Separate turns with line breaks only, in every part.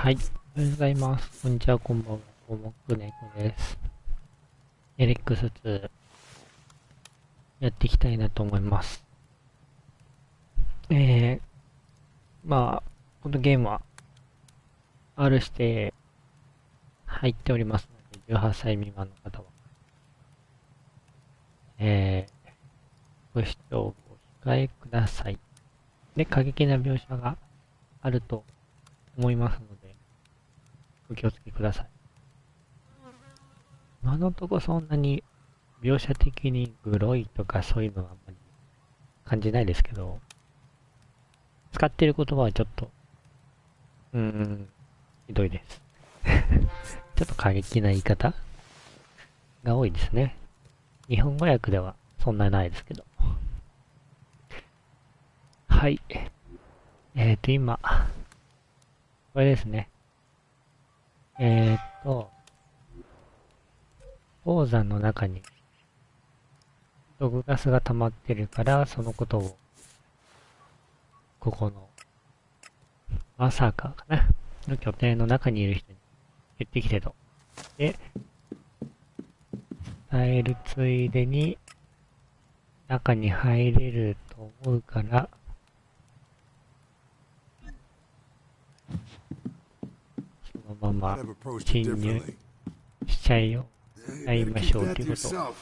はい。おはようございます。こんにちは、こんばんは。ごもくねこです。エレックス2やっていきたいなと思います。まあ、このゲームは R 指定入っておりますので、18歳未満の方は、ご視聴をお控えください。で、過激な描写があると思いますので、お気をつけください。今のところそんなに描写的にグロいとかそういうのはあんまり感じないですけど、使っている言葉はちょっと、ひどいです。ちょっと過激な言い方が多いですね。日本語訳ではそんなないですけど。はい。今、これですね。鉱山の中に毒ガスが溜まってるから、そのことを、ここの、マサーカーかなの拠点の中にいる人に言ってきてと。で、伝えるついでに、中に入れると思うから、そのまま侵入しちゃいましょうということ。どう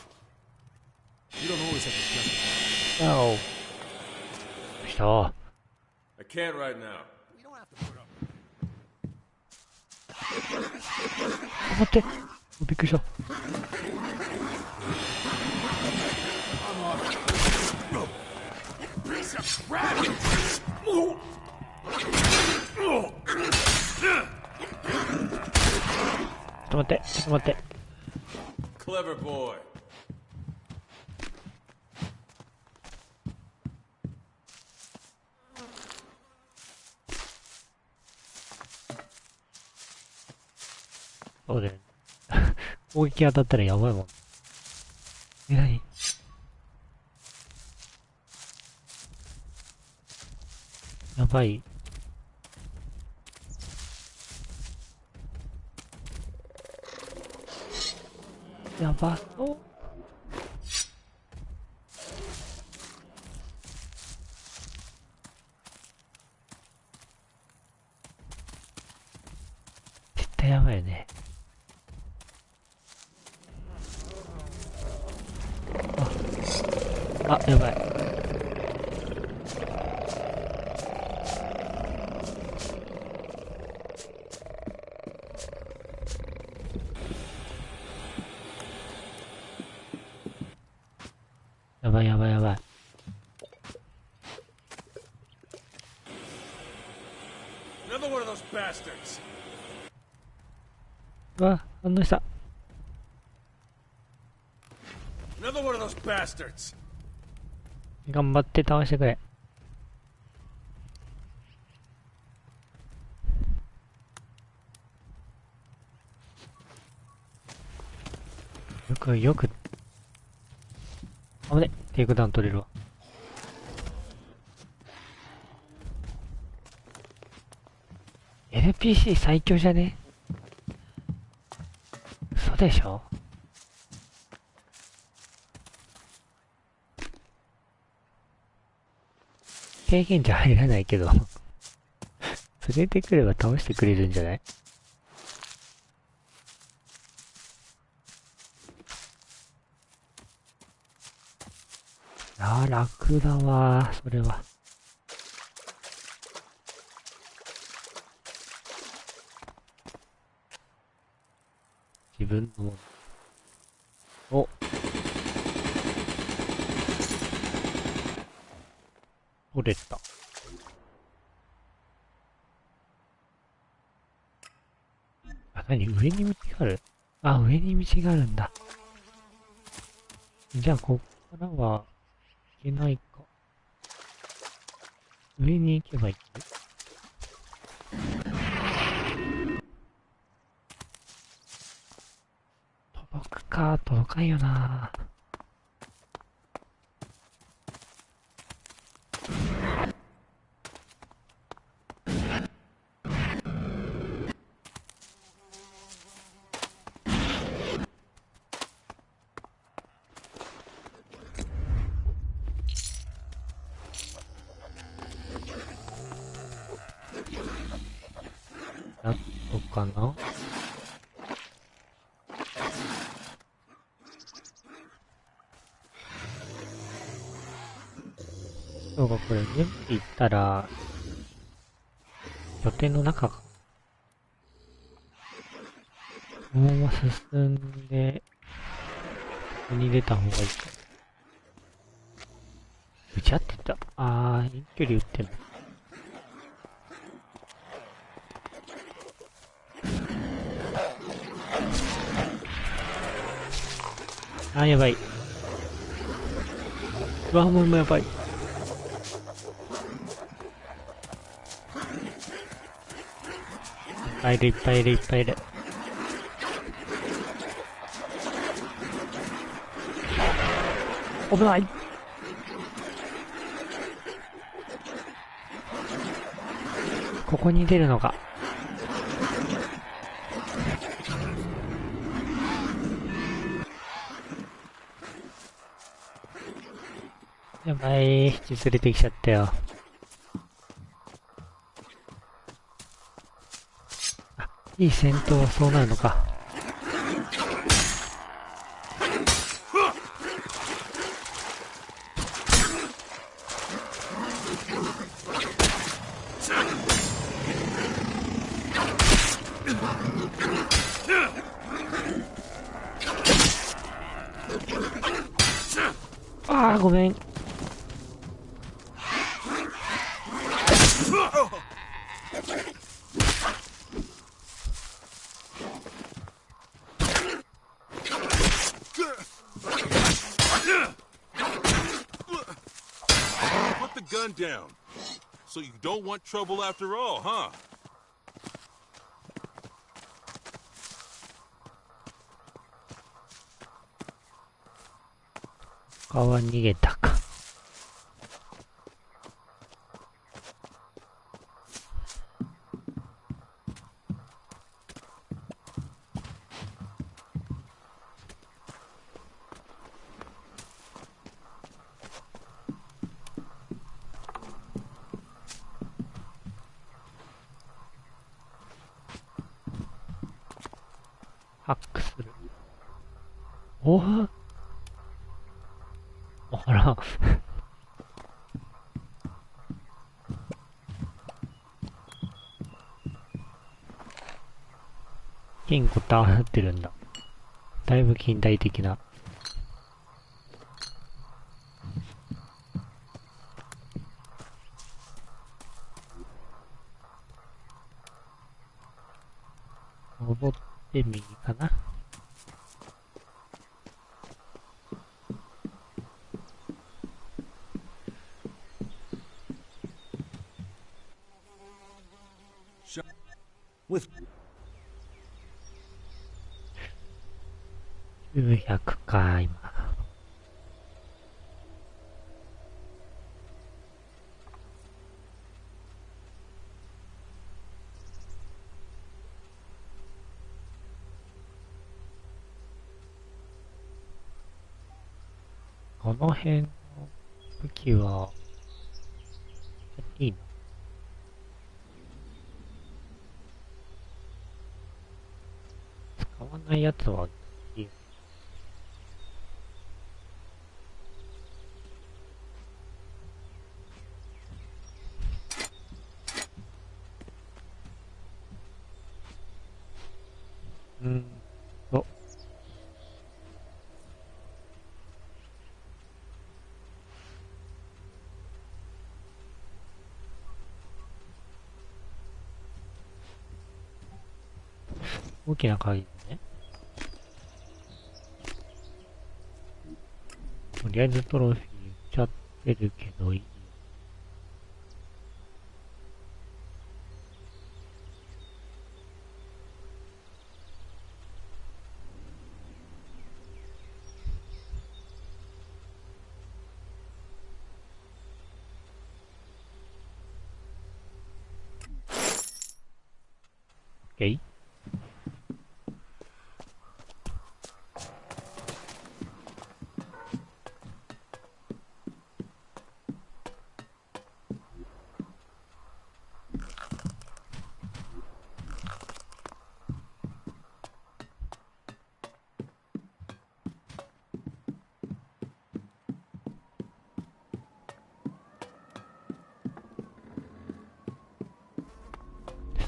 した？待って、びっくりした。ちょっと待って、ちょっと待って。そうだよね。攻撃当たったらやばいもん。何？やばい。やばそう。絶対やばいよね。あ、やばい。やばいやばいやばい。うわ、反応した。頑張って倒してくれ。よく、あぶね、テイクダウン取れるわ。NPC 最強じゃね？嘘でしょ？経験値入らないけど連れてくれば倒してくれるんじゃない？あー、楽だわー、それは。自分のもの。お。取れた。あ、何？上に道がある？あ、上に道があるんだ。じゃあ、こっからは、行けないか。上に行けばいい？届くか、届かんよな。かな。そうか、これ全部行ったら、拠点の中か。このまま進んで、ここに出た方がいいか。ぶちゃってた。遠距離撃ってんの。やばい。うわ、もうやばい。いっぱいいる、いっぱいいる、いっぱいいる。危ない。ここに出るのか。やばい、引き連れてきちゃったよ。いい戦闘はそうなるのか。ごめん。
Put the gun down. So you don't want trouble after all, huh?
他は逃げたか。ハックする。おぉ、あら。金庫ってああなってるんだ。だいぶ近代的な。登って右かな。
With
900か、今。この辺の武器は、いいの？使わないやつはいい。と。大きな鍵ね。とりあえずトロフィー売っちゃってるけどいい。OK？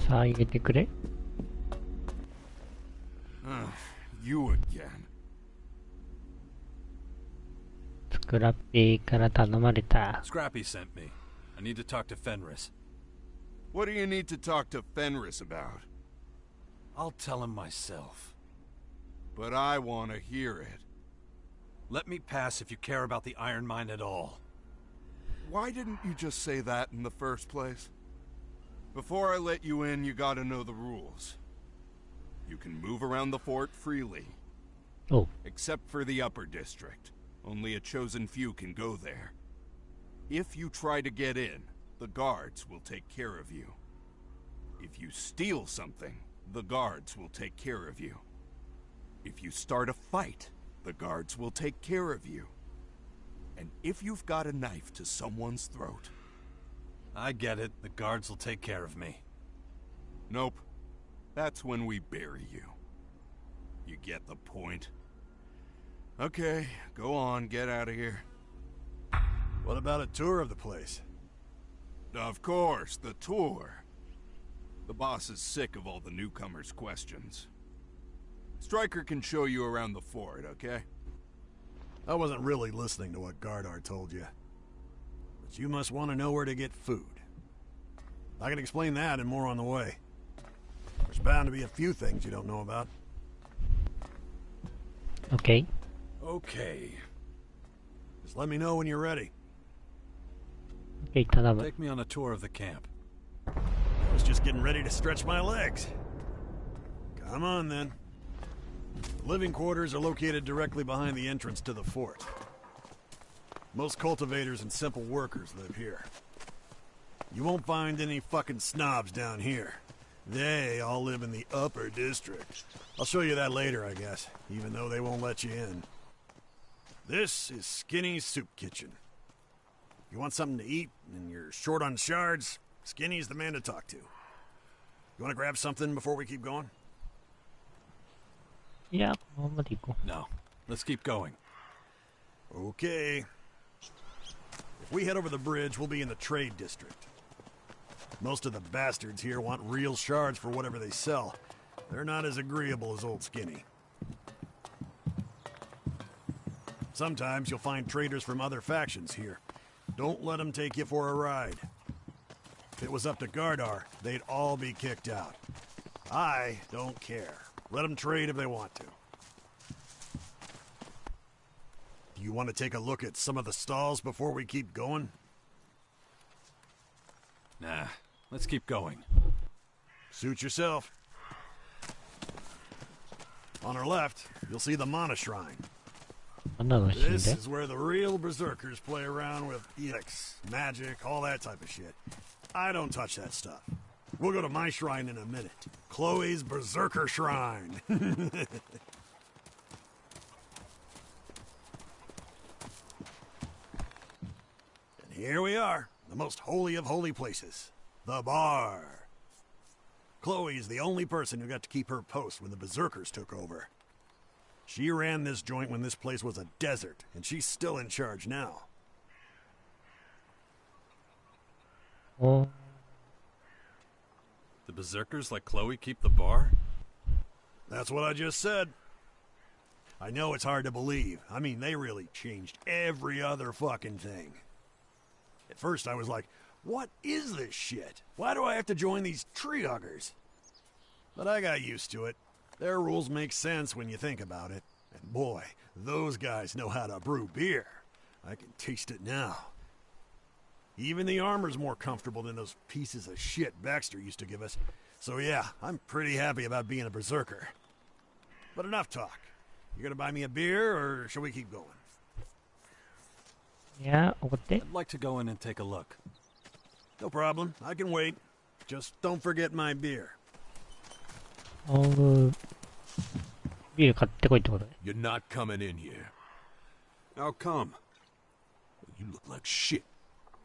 さあ入れてくれ。
You again.
スクラッピーから頼まれた。
Scrappy sent me. I need to talk to Fenris.
What do you need to talk to Fenris about?
I'll tell him myself.
But I want to hear it.
Let me pass if you care about the iron mine at all.
Why didn't you just say that in the first place? Before I let you in, you gotta know the rules. You can move around the fort freely.
Oh.
Except for the upper district. Only a chosen few can go there. If you try to get in, the guards will take care of you. If you steal something, the guards will take care of you. If you start a fight, the guards will take care of you. And if you've got a knife to someone's throat...
I get it. The guards will take care of me.
Nope. That's when we bury you. You get the point? Okay, go on, get out of here.
What about a tour of the place?
Of course, the tour. The boss is sick of all the newcomers' questions. Stryker can show you around the fort, okay?
I wasn't really listening to what Gardar told you. But you must want to know where to get food. I can explain that and more on the way. There's bound to be a few things you don't know about.
Okay.
Okay.
Just let me know when you're ready.
Okay,頼む。
Take me on a tour of the camp.
I was just getting ready to stretch my legs. Come on, then. The living quarters are located directly behind the entrance to the fort. Most cultivators and simple workers live here. You won't find any fucking snobs down here. They all live in the upper district. I'll show you that later, I guess, even though they won't let you in. This is Skinny's Soup Kitchen. You want something to eat and you're short on shards, Skinny's the man to talk to. You want to grab something before we keep going?
いや、このままで行こ
No. Let's keep going.
Okay. If we head over the bridge, we'll be in the trade district. Most of the bastards here want real shards for whatever they sell. They're not as agreeable as old Skinny. Sometimes you'll find traders from other factions here. Don't let them take you for a ride. If it was up to Gardar, they'd all be kicked out. I don't care. Let them trade if they want to. Do you want to take a look at some of the stalls before we keep going?
Nah. Let's keep going.
Suit yourself. On our left, you'll see the Mana Shrine.
う。なんなの死ん
This
で
is where the real berserkers play around with edicts, magic, all that type of shit. I don't touch that stuff. We'll go to my shrine in a minute. Chloe's Berserker Shrine. And here we are, the most holy of holy places. The bar. Chloe's the only person who got to keep her post when the Berserkers took over. She ran this joint when this place was a desert, and she's still in charge now.
お
The berserkers like Chloe keep the bar?
That's what I just said. I know it's hard to believe. I mean, they really changed every other fucking thing. At first I was like, what is this shit? Why do I have to join these tree huggers? But I got used to it. Their rules make sense when you think about it. And boy, those guys know how to brew beer. I can taste it now. Even the armor's more comfortable than those pieces of shit Baxter used to give us. So yeah, I'm pretty happy about being a berserker. But enough talk. You gonna buy me a beer, or shall we keep going?
いや、怒って。
I'd like to go in and take a look.
No problem. I can wait. Just don't forget my beer.
おう。ビール買ってこいってことね。
You're not coming in here.
How come?
You look like shit.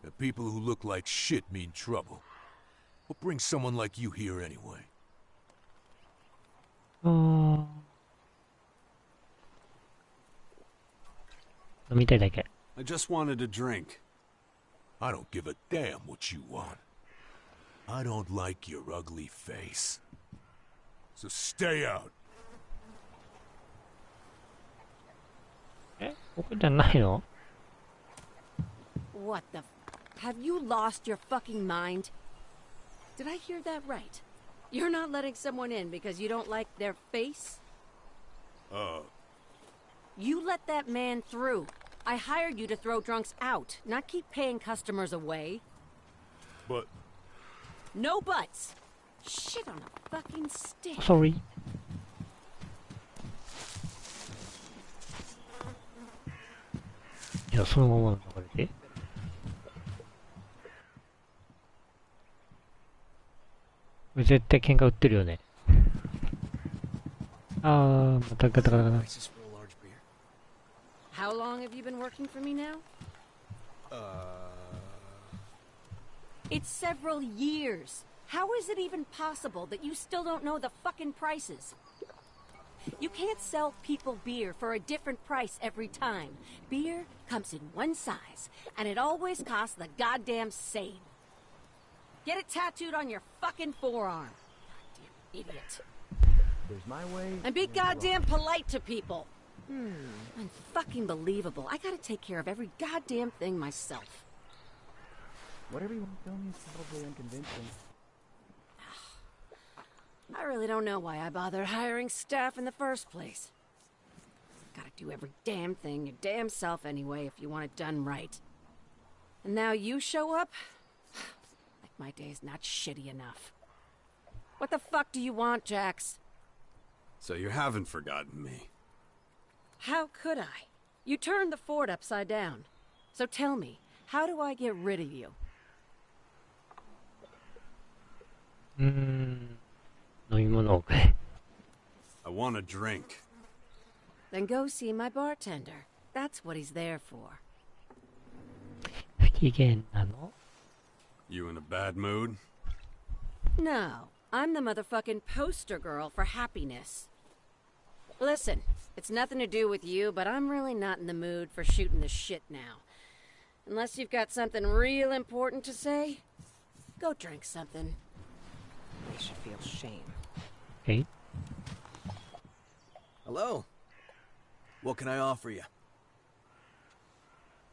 And people who look like shit mean trouble. What brings someone like you here anyway?
あー。飲みたいだけ。
I just wanted a drink.
I don't give a damn what you want. I don't like your ugly face. So stay out.
え、ここじゃないの？
What the? Have you lost your fucking mind? Did I hear that right? You're not letting someone in because you don't like their face? You let that man through. I hired you to throw drunks out, not keep paying customers away.
But
No buts. Shit on a fucking stick.
Sorry. いや、そのまま流れて。これ絶対喧嘩売ってるよね。あー、またガタガタガタ。
Prices for a large beer.
How long have you been working for me now? It's several years. How is it even possible that you still don't know the fucking prices? You can't sell people beer for a different price every time. Beer comes in one size, and it always costs the goddamn same. Get it tattooed on your fucking forearm. Goddamn idiot.
There's my way.
And be goddamn polite to people. Unfucking believable. I gotta take care of every goddamn thing myself.
Whatever you want to tell me is probably unconvincing.
I really don't know why I bothered hiring staff in the first place. Gotta do every damn thing your damn self anyway if you want it done right. And now you show up? Like my day's not shitty enough. What the fuck do you want, Jax?
So you haven't forgotten me.
How could I? You turned the fort upside down. So tell me, how do I get rid of you?
飲み物をくれ。
I want a drink.
Then go see my bartender. That's what he's there for.
不機嫌なの？
You in a bad mood?
No, I'm the motherfucking poster girl for happiness. Listen, it's nothing to do with you, but I'm really not in the mood for shooting the shit now. Unless you've got something real important to say, go drink something.
They should feel shame.
Okay.
Hello. What can I offer you?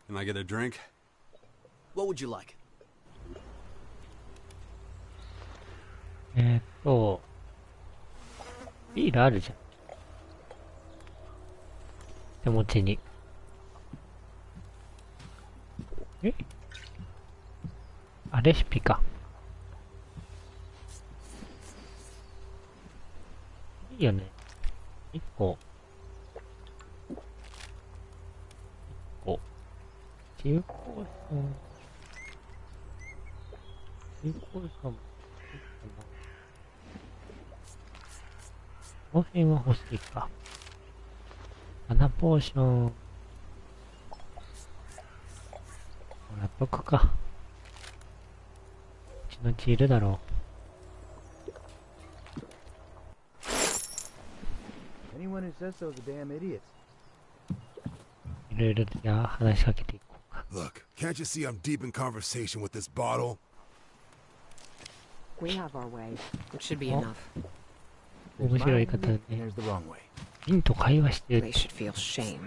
Can I get a drink? What would you like?
ビールあるじゃん。手持ちに。え？あ、レシピか。いいよね。1個。中高さん。中高さんも。この辺は欲しいか。7ポーション。もらっとくか。うちのうちいるだろう。
Anyone who says so is a damn idiot.
いろいろじゃあ話しかけていこうか。
look, can't you see I'm deep in conversation with this bottle?
We have our way. It should be enough.
面白い方で
And there's the wrong way.
リンと会話してる。
They should feel shame.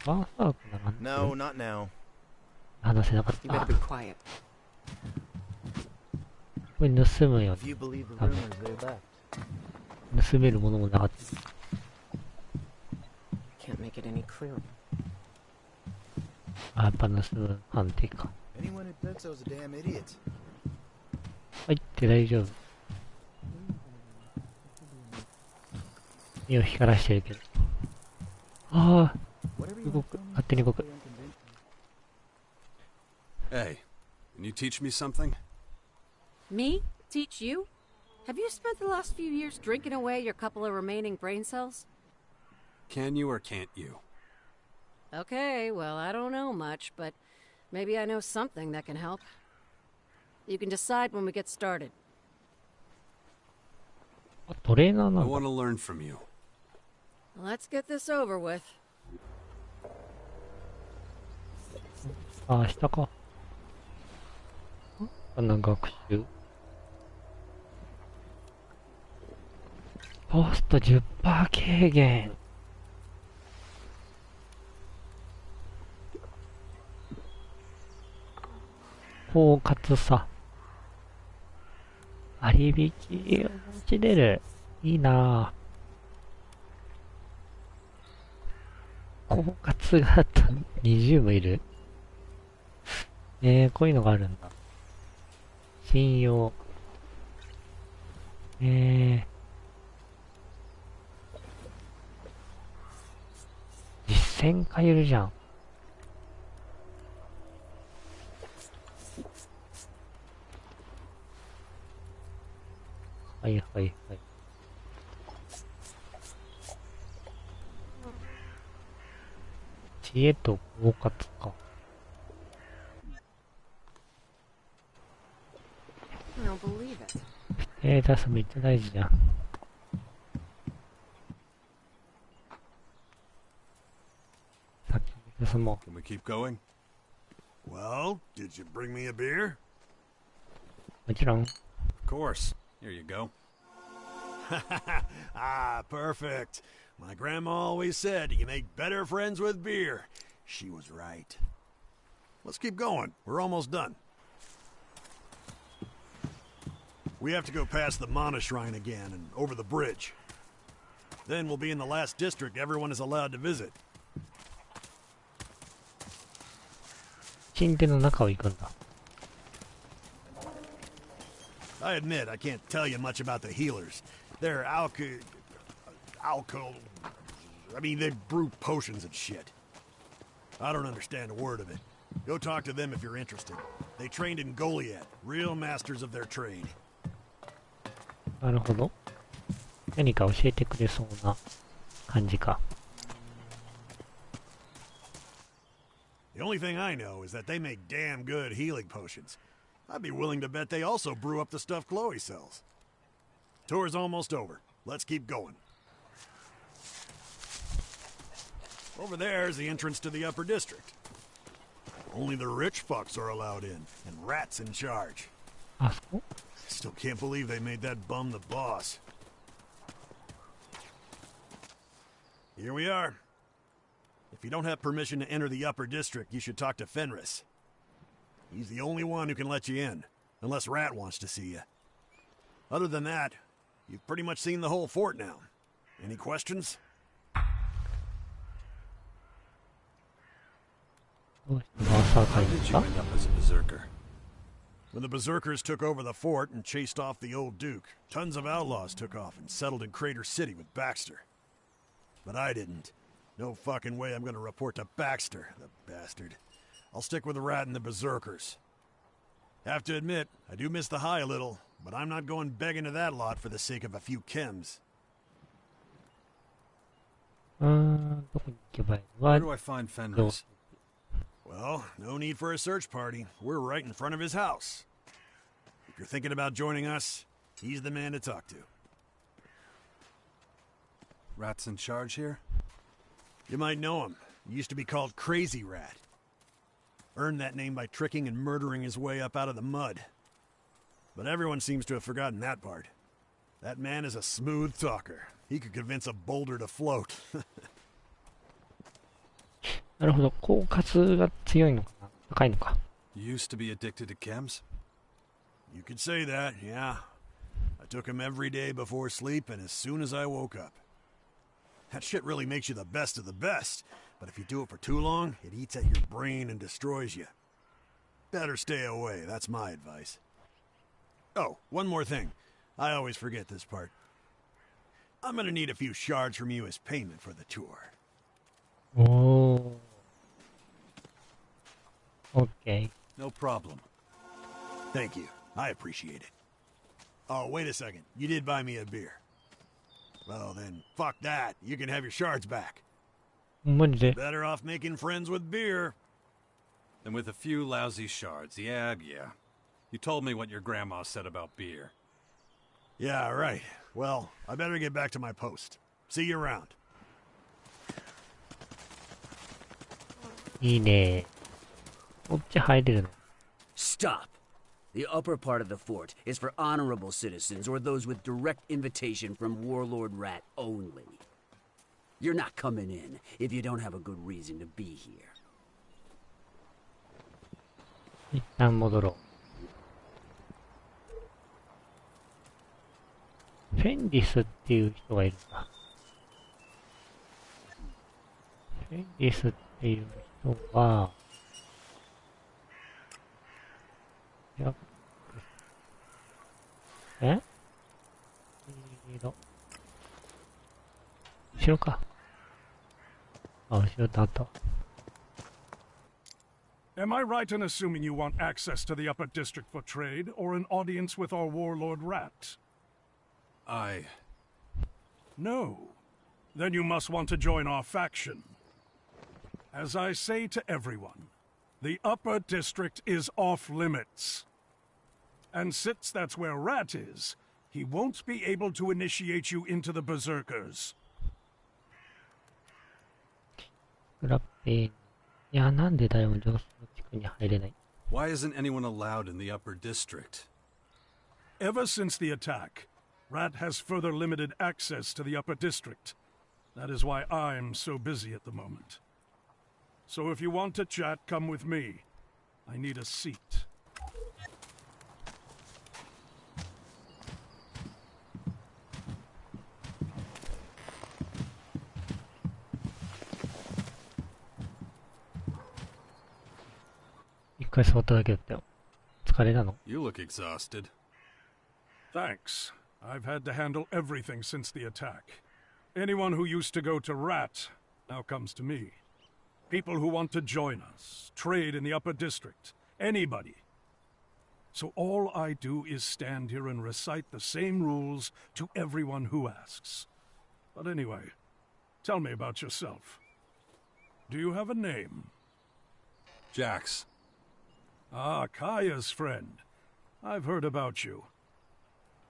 バーサークなら
No, not now.
話せなかっ
You
た。
better be quiet.
これ盗むよ
If you believe the
Um,
rumors, they left.
ね。盗めるものもなかった。
Can't make it any clearer.
あ、やっぱ盗む判定か。
Anyone who says so is a damn idiot.
入って大丈夫。目を光らしてるけど。ああ、
Whatever you
動
want
く。
to tell me
勝手に動く。
is unconvincing.
Hey, can you teach me something?
Me? Teach you? Have you spent the last few years drinking away your couple of remaining brain cells?
Can you or can't you?
Okay, well, I don't know much, but maybe I know something that can help. You can decide when we get started.
あ、トレーナー
I
なん
want
だ。
to learn from you.
Let's get this over with.
あ、下か。この学習。ポスト10%軽減。包括さ。割引お持ち出る。いいなぁ。包括があった20もいる。こういうのがあるんだ。信用。実践化いるじゃん。はいはいはい。知恵と包括か。
I don't believe it.
ステータスめっちゃ大事じゃん。さっき進も
Can we keep going?
Well, did you bring me a beer?
う。もちろん。
Of course. Here you go.
Ah, perfect. My grandma always said you make better friends with beer. She was right. Let's keep going. We're almost done. We have to go past the Mana Shrine again and over the bridge. Then we'll be in the last district everyone is allowed to visit.
神殿の中を行くんだ。
I admit I can't tell you much about the healers. They're I mean, they brew potions and shit. I don't understand a word of it. Go talk to them if you're interested. They trained in Goliath, real masters of their trade.
なるほど。何か教えてくれそうな感じか。
The only thing I know is that they make damn good healing potions. I'd be willing to bet they also brew up the stuff Chloe sells. Tour's almost over. Let's keep going. Over there's the entrance to the upper district. Only the rich fucks are allowed in, and rats in charge.
あそこ
Still can't believe they made that bum the boss. Here we are. If you don't have permission to enter the upper district, you should talk to Fenris. He's the only one who can let you in, unless Rat wants to see you. Other than that, you've pretty much seen the whole fort now. Any questions?
どうしてバーサーカー
How
に
did
行
you
った
end up as a berserker?
When the Berserkers took over the fort and chased off the old Duke, tons of outlaws took off and settled in Crater City with Baxter. But I didn't. No fucking way I'm gonna report to Baxter, the bastard. I'll stick with the Rat and the Berserkers. Have to admit, I do miss the high a little, but I'm not going begging to that lot for the sake of a few chems.
どこに行けばいいの
Where
か
do I find Fenris?
Well, no need for a search party. We're right in front of his house. If you're thinking about joining us, he's the man to talk to.
Rat's in charge here?
You might know him. He used to be called Crazy Rat. Earned that name by tricking and murdering his way up out of the mud. But everyone seems to have forgotten that part. That man is a smooth talker. He could convince a boulder to float.
なるほど。狡猾が強いのかな高いのか。
You used to be addicted to chems?
You could say that, yeah. I took him every day before sleep and as soon as I woke up. That shit really makes you the best of the best, but if you do it for too long, it eats at your brain and destroys you. Better stay away, that's my advice. Oh, one more thing. I always forget this part. I'm gonna need a few shards from you as payment for the tour.
おー。OK。
No problem.
Thank you. I appreciate it. Oh, wait a second. You did buy me a beer. Well, then, fuck that. You can have your shards back.
マジで
Better off making friends with beer.
And with a few lousy shards. Yeah. You told me what your grandma said about beer.
Yeah, right. Well, I better get back to my post. See you around.
いいね。こっち入れるの
Stop. The upper part of the fort is for honorable citizens or those with direct invitation from Warlord Rat only. You're not coming in if you don't have a good reason to be here.
一旦戻ろう。フェンディスっていう人がいるんだ。フェンディスっていう人は、いや、後ろか。あ、後ろってあったわ。
Am I right in assuming you want access to the Upper District for trade, or an audience with our warlord Rat? No. Then you must want to join our faction. As I say to everyone, the Upper District is off limits. And since that's where Rat is, he won't be able to initiate you into the Berserkers.
グラッペーン。いや、なんでだよ、上層地区に入れない。
Why isn't anyone allowed in the Upper District?
Ever since the attack, Rat has further limited access to the Upper District. That is why I'm so busy at the moment. So if you want to chat, come with me. I need a seat. 一回座っただけだったよ。疲れなの？
You look exhausted.
Thanks. I've had to handle everything since the attack. Anyone who used to go to Rat now comes to me. People who want to join us, trade in the Upper District, anybody. So all I do is stand here and recite the same rules to everyone who asks. But anyway, tell me about yourself. Do you have a name?
Jax.
Ah, Kaya's friend. I've heard about you.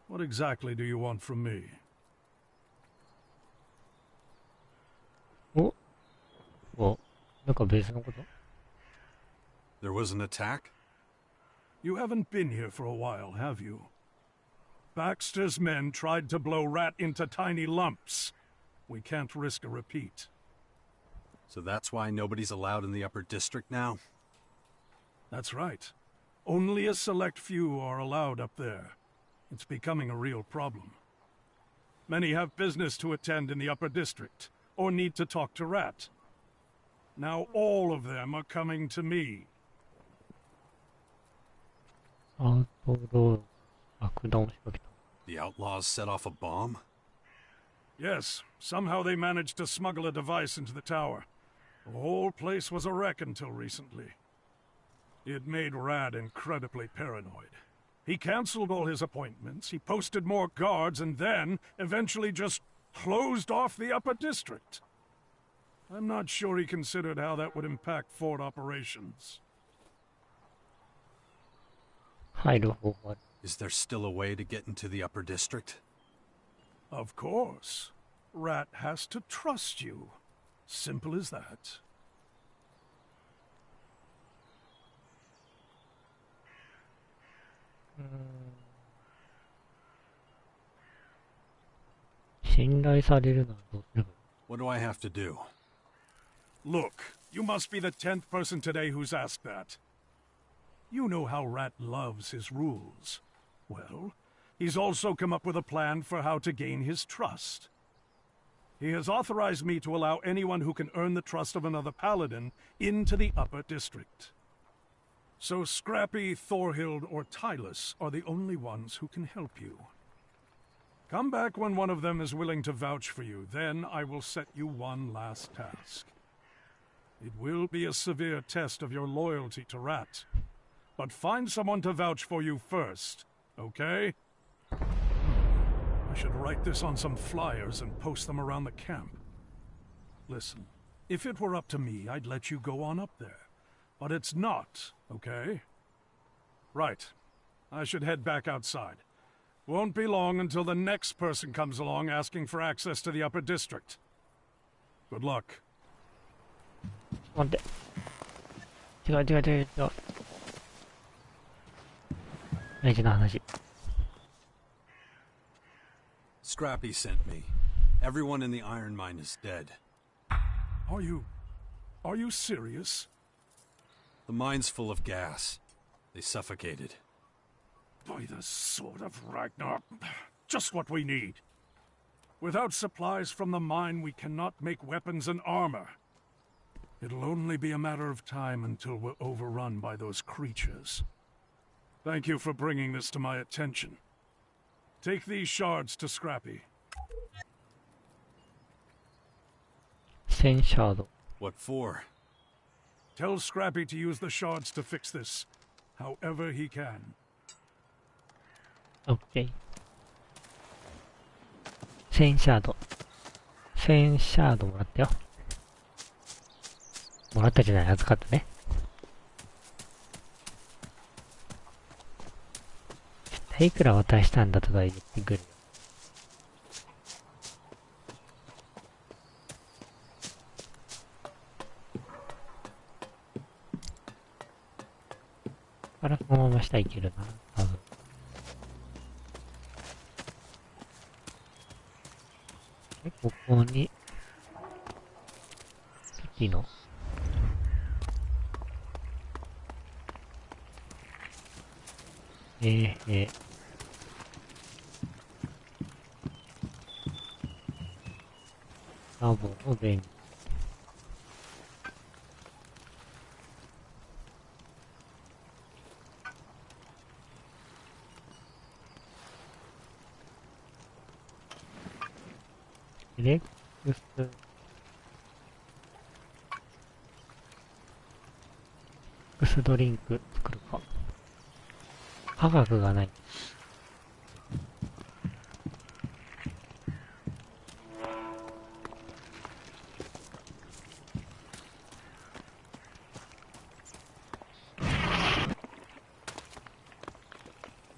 What exactly do you want from me?
なんか別のこと？
There was an attack?
You haven't been here for a while, have you? Baxter's men tried to blow Rat into tiny lumps. We can't risk a repeat.
So that's why nobody's allowed in the Upper District now?
That's right. Only a select few are allowed up there. It's becoming a real problem. Many have business to attend in the Upper District, or need to talk to Rat. Now all of them are coming to me.
アウトロー爆弾を仕掛けた。
The outlaws set off a bomb?
Yes, somehow they managed to smuggle a device into the tower. The whole place was a wreck until recently. It made Rad incredibly paranoid. He canceled all his appointments, he posted more guards, and then, eventually just closed off the Upper District. I'm not sure he considered how that would impact fort operations.
入る方法ある。
Is there still a way to get into the Upper District?
Of course. Rat has to trust you. Simple as that.
信頼されるならどうすればいい？
What do I have to do?
Look, you must be the 10th person today who's asked that. You know how Rat loves his rules. Well, he's also come up with a plan for how to gain his trust. He has authorized me to allow anyone who can earn the trust of another paladin into the Upper District. So Scrappy, Thorhild, or Tylus are the only ones who can help you. Come back when one of them is willing to vouch for you, then I will set you one last task. It will be a severe test of your loyalty to Rat. But find someone to vouch for you first, okay? I should write this on some flyers and post them around the camp. Listen, if it were up to me, I'd let you go on up there. But it's not, okay? Right. I should head back outside. Won't be long until the next person comes along asking for access to the Upper District. Good luck.
待って。違う。大事な話。
Scrappy sent me. Everyone in the iron mine is dead.
Are you serious?
The mine's full of gas. They suffocated.
By the sword of Ragnar. Just what we need. Without supplies from the mine, we cannot make weapons and armor. It'll only be a matter of time until we're overrun by those creatures. Thank you for bringing this to my attention. Take these shards to Scrappy.
1000シャード。
What for?
Tell Scrappy to use the shards to fix this, however he can.
オッケー。1000シャード。1000シャードもらったよ。もらったじゃない、預かったね。絶対いくら渡したんだとか言ってくるよ。からこのまま下いけるな、多分。で、ここに、敵の、ラボの便利。エレックスドリンク作るか。科学がない。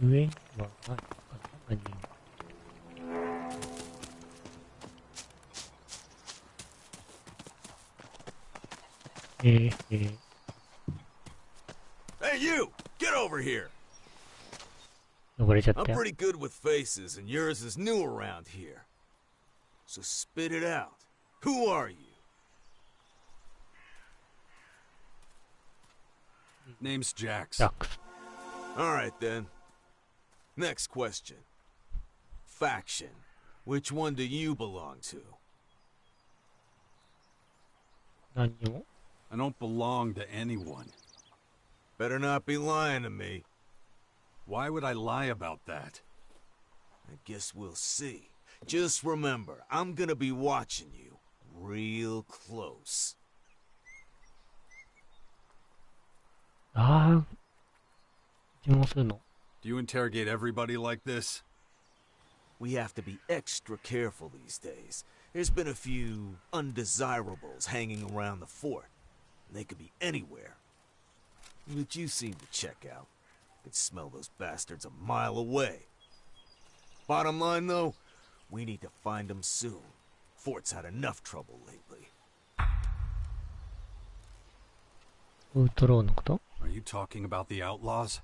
上にはないかな、何も。
Hey, you! Get over here!
汚れちゃっ
I'm
たよ。
pretty good with faces, and yours is new around here. So spit it out. Who are you?
Name's Jax.
ダックス。
Alright then. Next question. Faction. Which one do you belong to?
何にも。
I don't belong to anyone.
Better not be lying to me.
Why would I lie about that?
I guess we'll see. Just remember, I'm gonna be watching you real close.
ああ、尋問するの。
Do you interrogate everybody like this?
We have to be extra careful these days. There's been a few undesirables hanging around the fort. They could be anywhere. But you seem to check out. Could smell those bastards a mile away. Bottom line, though, we need to find them soon. Fort's had enough trouble lately.
ウトローのこと？
Are you talking about the outlaws?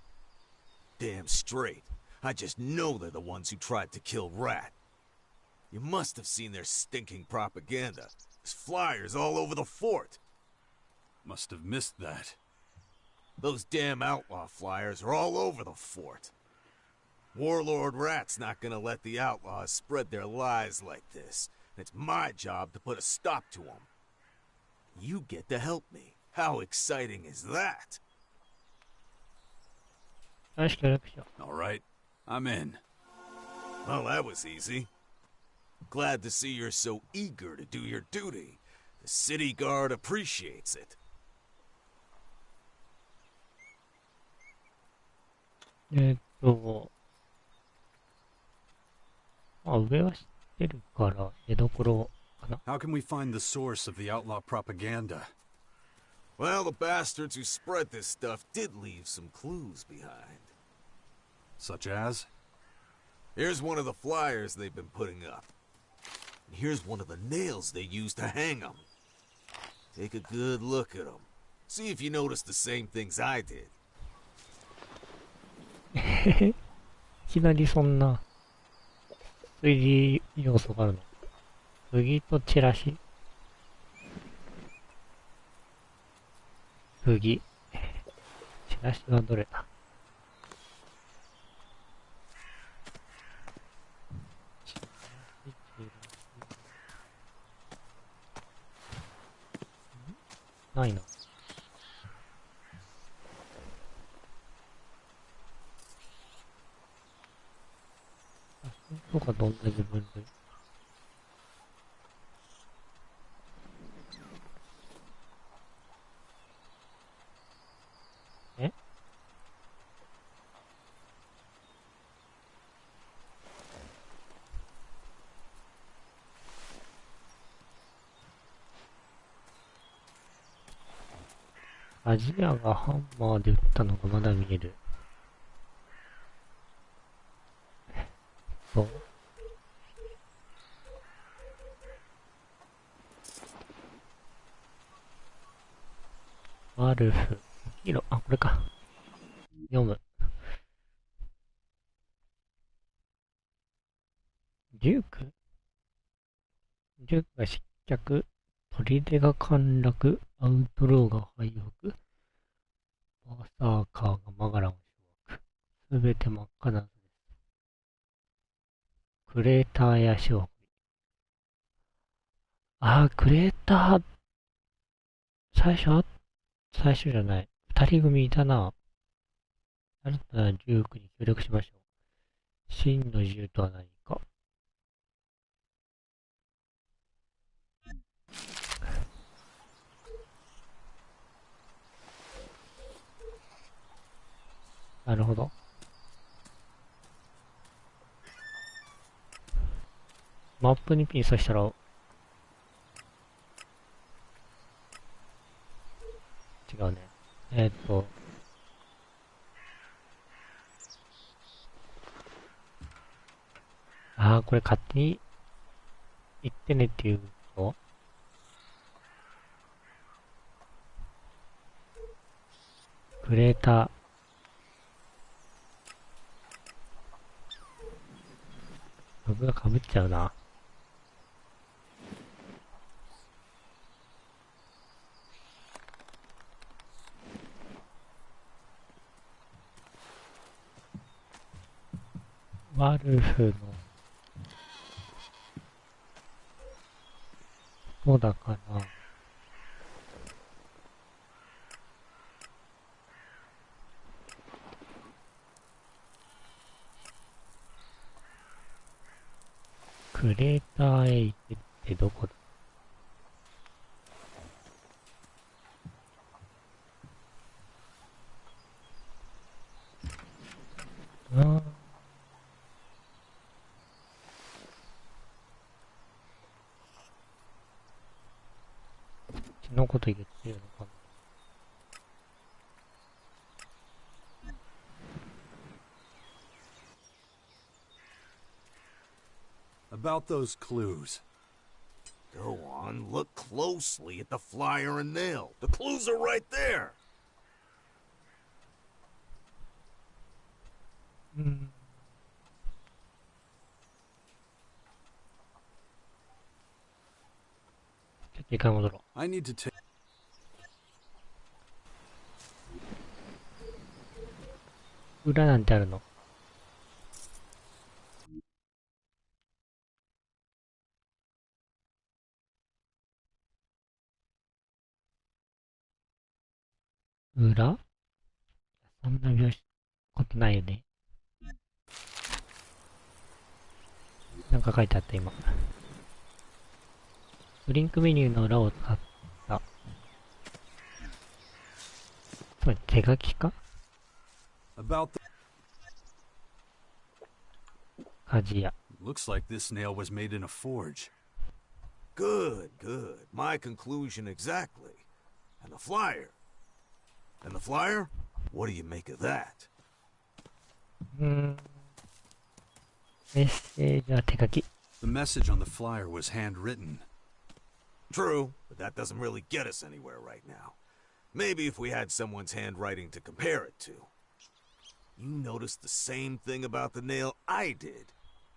Damn straight. I just know they're the ones who tried to kill Rat. You must have seen their stinking propaganda. There's flyers all over the fort.
Must have missed that.
Those damn outlaw flyers are all over the fort. Warlord Rat's not gonna let the outlaws spread their lies like this. It's my job to put a stop to them. You get to help me. How exciting is that?
よし、協力しよ
All right, I'm in.
Well, that was easy. Glad to see you're so eager to do your duty. The city guard appreciates it.
まあ、上は知ってるから、出所かな。
How can we find the source of the outlaw propaganda?
Well, the bastards who spread this stuff did leave some clues behind.
Such as?
Here's one of the flyers they've been putting up. And here's one of the nails they used to hang them. Take a good look at them. See if you notice the same things I did.
いきなりそんな推理要素があるの。釘とチラシ。釘。チラシはどれだ？ないな。とかどんな自分で。え？アジアがハンマーで撃ったのがまだ見える。そう。ワルフ、ヒロ、あ、これか。読む。デュークが失脚、砦が陥落、アウトローが敗北、バーサーカーがマガランを掌握。すべて真っ赤な。クレーターや小国。クレーター、最初じゃない。二人組いたな。あなたはデュークに協力しましょう。真の自由とは何か。なるほど。マップにピン刺したら、違うね。これ勝手に行ってねっていうの？クレーター。僕が被っちゃうな。ワルフのそうだから、クレーターへ行ってってどこだ？血のこと言ってるのかな。
About those clues.
Go on, look closely at the flyer and nail. The clues are right there.
ちょっと一回戻ろ
I need to take.
う。裏なんてあるの？裏？そんな描写ことないよね。なんか書いてあった今。ドリンクメニューの裏を使った。つまり手書きか？
About the.
鍛冶屋。
Looks like this nail was made in a forge.
Good, good. My conclusion exactly. And the flyer? And the flyer? What do you make of that?
メッセージは手書き。
The message on the flyer was handwritten.
True, but that doesn't really get us anywhere right now. Maybe if we had someone's handwriting to compare it to.
You noticed the same thing about the nail I did.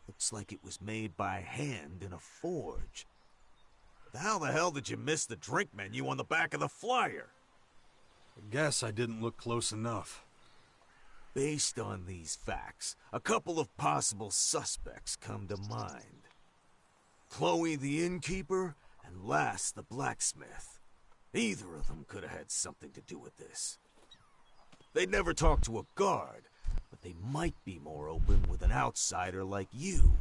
Looks like it was made by hand in a forge. How the hell did you miss the drink menu on the back of the flyer?
I guess I didn't look close enough.
Based on these facts, a couple of possible suspects come to mind. Chloe the innkeeper and Lass the blacksmith. Either of them could have had something to do with this. They'd never talk to a guard, but they might be more open with an outsider like you.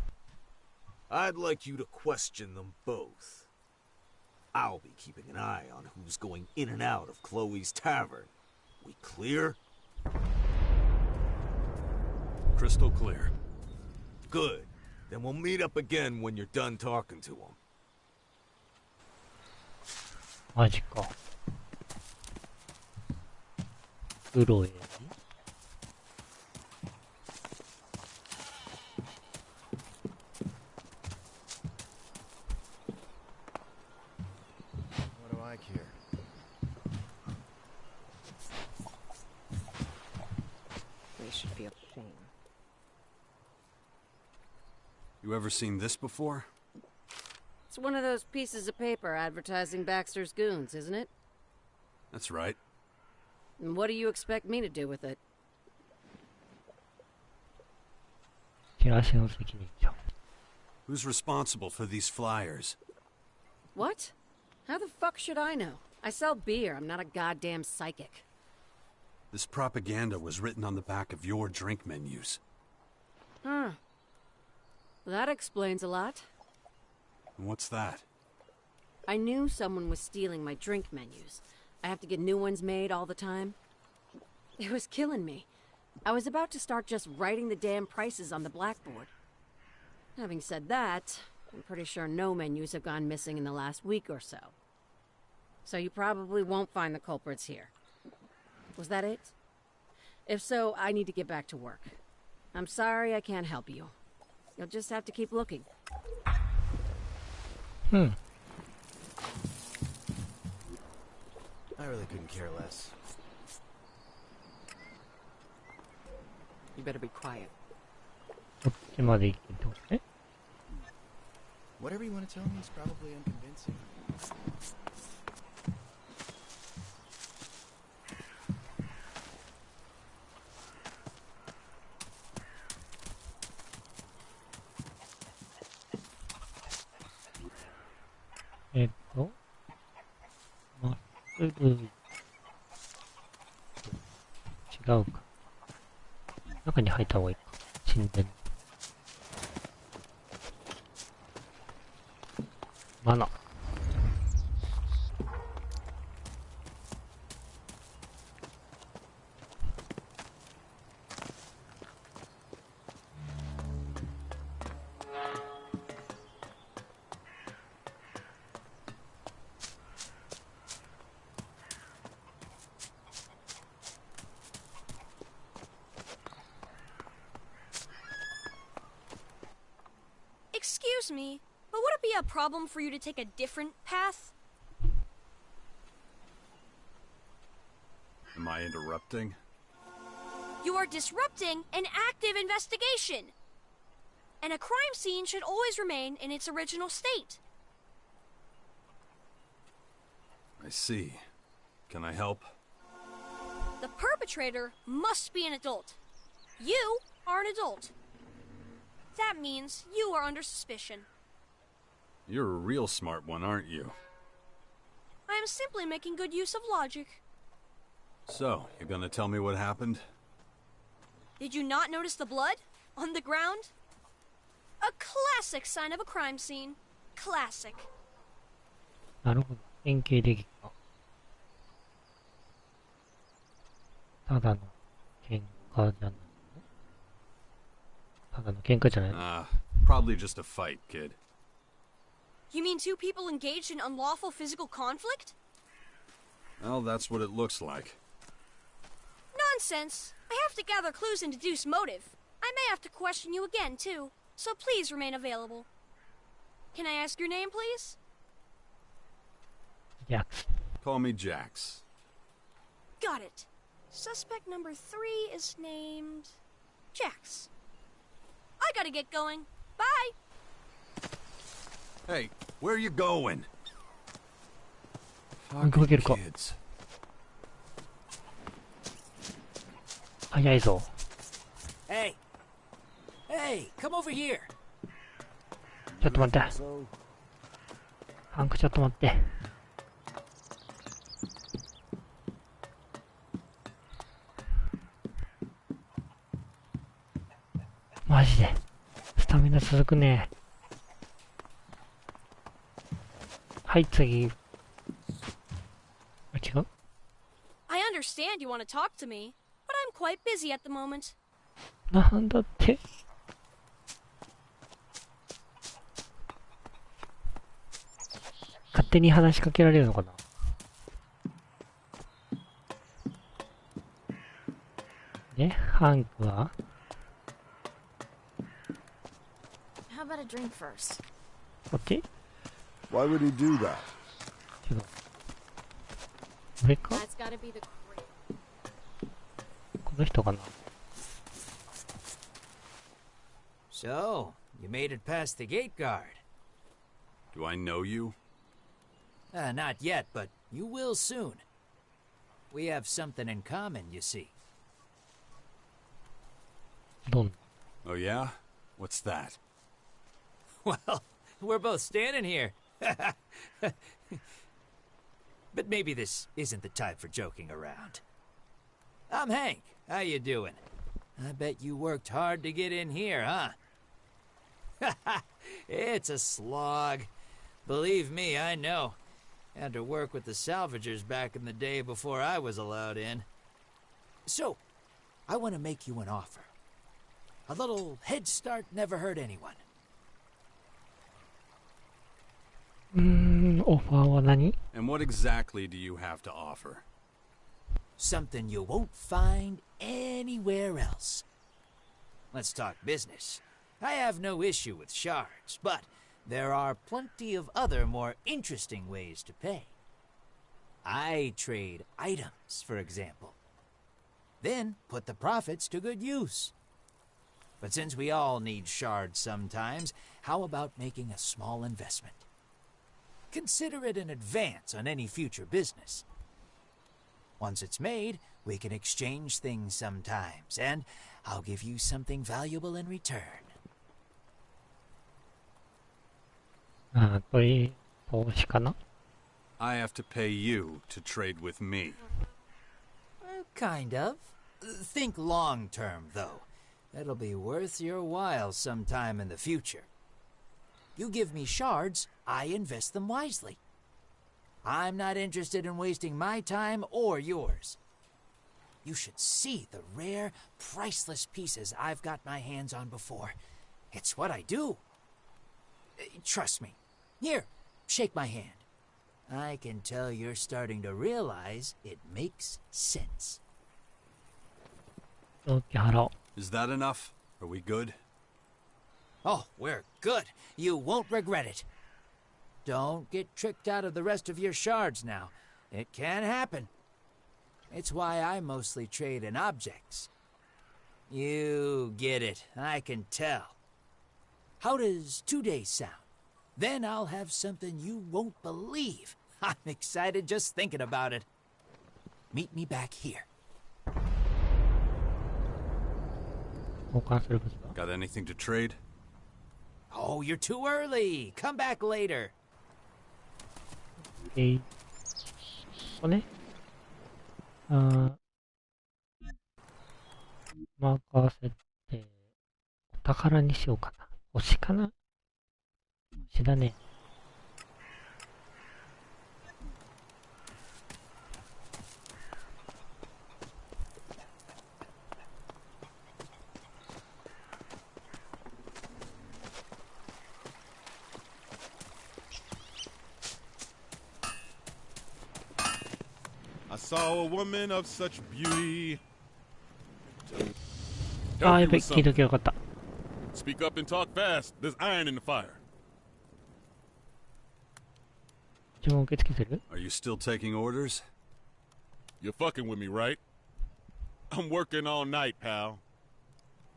I'd like you to question them both. I'll be keeping an eye on who's going in and out of Chloe's tavern. We clear?
Crystal clear.
Good. Then we'll meet up again when you're done talking to them.
マジか。クロエ。
What do I care?
They should feel shame.
You ever seen this before?
It's one of those pieces of paper advertising Baxter's Goons, isn't it?
That's right.
And what do you expect me to do with it?
チラシの責任者。
Who's responsible for these flyers?
What? How the fuck should I know? I sell beer. I'm not a goddamn psychic.
This propaganda was written on the back of your drink menus.
Huh. That explains a lot.
What's that?
I knew someone was stealing my drink menus. I have to get new ones made all the time. It was killing me. I was about to start just writing the damn prices on the blackboard. Having said that, I'm pretty sure no menus have gone missing in the last week or so. So you probably won't find the culprits here. Was that it? If so, I need to get back to work. I'm sorry I can't help you. You'll just have to keep looking.
Hmm.
I really couldn't care less.
You better be quiet.
こっちまで行けと。え
Whatever you want to tell me is probably unconvincing. ?
まっすぐ。違うか。中に入った方がいいか。神殿。マナ。
Excuse me, but would it be a problem for you to take a different path?
Am I interrupting?
You are disrupting an active investigation. And a crime scene should always remain in its original state.
I see. Can I help?
The perpetrator must be an adult. You are an adult. That means you are under suspicion.
You're a real smart one, aren't you?
I am simply making good use of logic.
So, you're gonna tell me what happened?
Did you not notice the blood on the ground? A classic sign of a crime scene. Classic.
なるほど。典型的か。ただの喧嘩じゃないの？ただの喧嘩じゃないの？
Probably just a fight, kid.
You mean two people engaged in unlawful physical conflict?
Well, that's what it looks like.
Nonsense. I have to gather clues and deduce motive. I may have to question you again, too. So please remain available. Can I ask your name, please?
Jax.
Call me Jax.
Got it. Suspect number 3 is named Jax. I gotta get going. Bye!
Hey, where are you going?
追いかけるか。
Kids.
早いぞ。
Hey! Hey, come over here!
ちょっと待って。ハンクちょっと待って。マジで。スタミナ続くね。はい、次。あ、違う？
I understand you want to talk to me, but I'm quite busy at the moment.
なんだって。勝手に話しかけられるのかな。で、ハンクは
How about a drink first?
こっち？
Why would he do that?
違う。これか？
That's gotta be the
この人かな。
So, you made it past the gate guard.
Do I know you?
Not yet, but you will soon. We have something in common, you see.
どん。
Oh yeah? What's that?
Well, we're both standing here. But maybe this isn't the time for joking around. I'm Hank. How you doing? I bet you worked hard to get in here, huh? It's a slog. Believe me, I know. Had to work with the salvagers back in the day before I was allowed in. So, I want to make you an offer. A little head start never hurt anyone.
オファーは何？
And what exactly do you have to offer?
Something you won't find anywhere else. Let's talk business. I have no issue with shards, but there are plenty of other more interesting ways to pay. I trade items, for example. Then put the profits to good use. But since we all need shards sometimes, how about making a small investment? Consider it an advance on any future business. Once it's made, we can exchange things sometimes, and I'll give you something valuable in return.
ああ、という投資かな。
I have to pay you to trade with me.
Kind of. Think long term, though. It'll be worth your while sometime in the future. You give me shards, I invest them wisely. I'm not interested in wasting my time or yours. You should see the rare, priceless pieces I've got my hands on before. It's what I do. Trust me. Here, shake my hand. I can tell you're starting to realize it makes sense.
納期払おう。
Is that enough? Are we good?
Oh, we're good. You won't regret it. Don't get tricked out of the rest of your shards now. It can happen. It's why I mostly trade in objects. You get it. I can tell. How does 2 days sound? Then I'll have something you won't believe. I'm excited just thinking about it. Meet me back here.
交換する物は
Got anything to trade?
Oh, you're too early. Come back later.
ここね。あ任せて、お宝にしようかな。星かな？星だね。
I saw a woman of such beauty.
ああ、やべ、聞いときゃよかった。
Speak up and talk fast. There's iron in the fire.
注文受け付けてる？
Are you still taking orders?
You're fucking with me, right? I'm working all night, pal.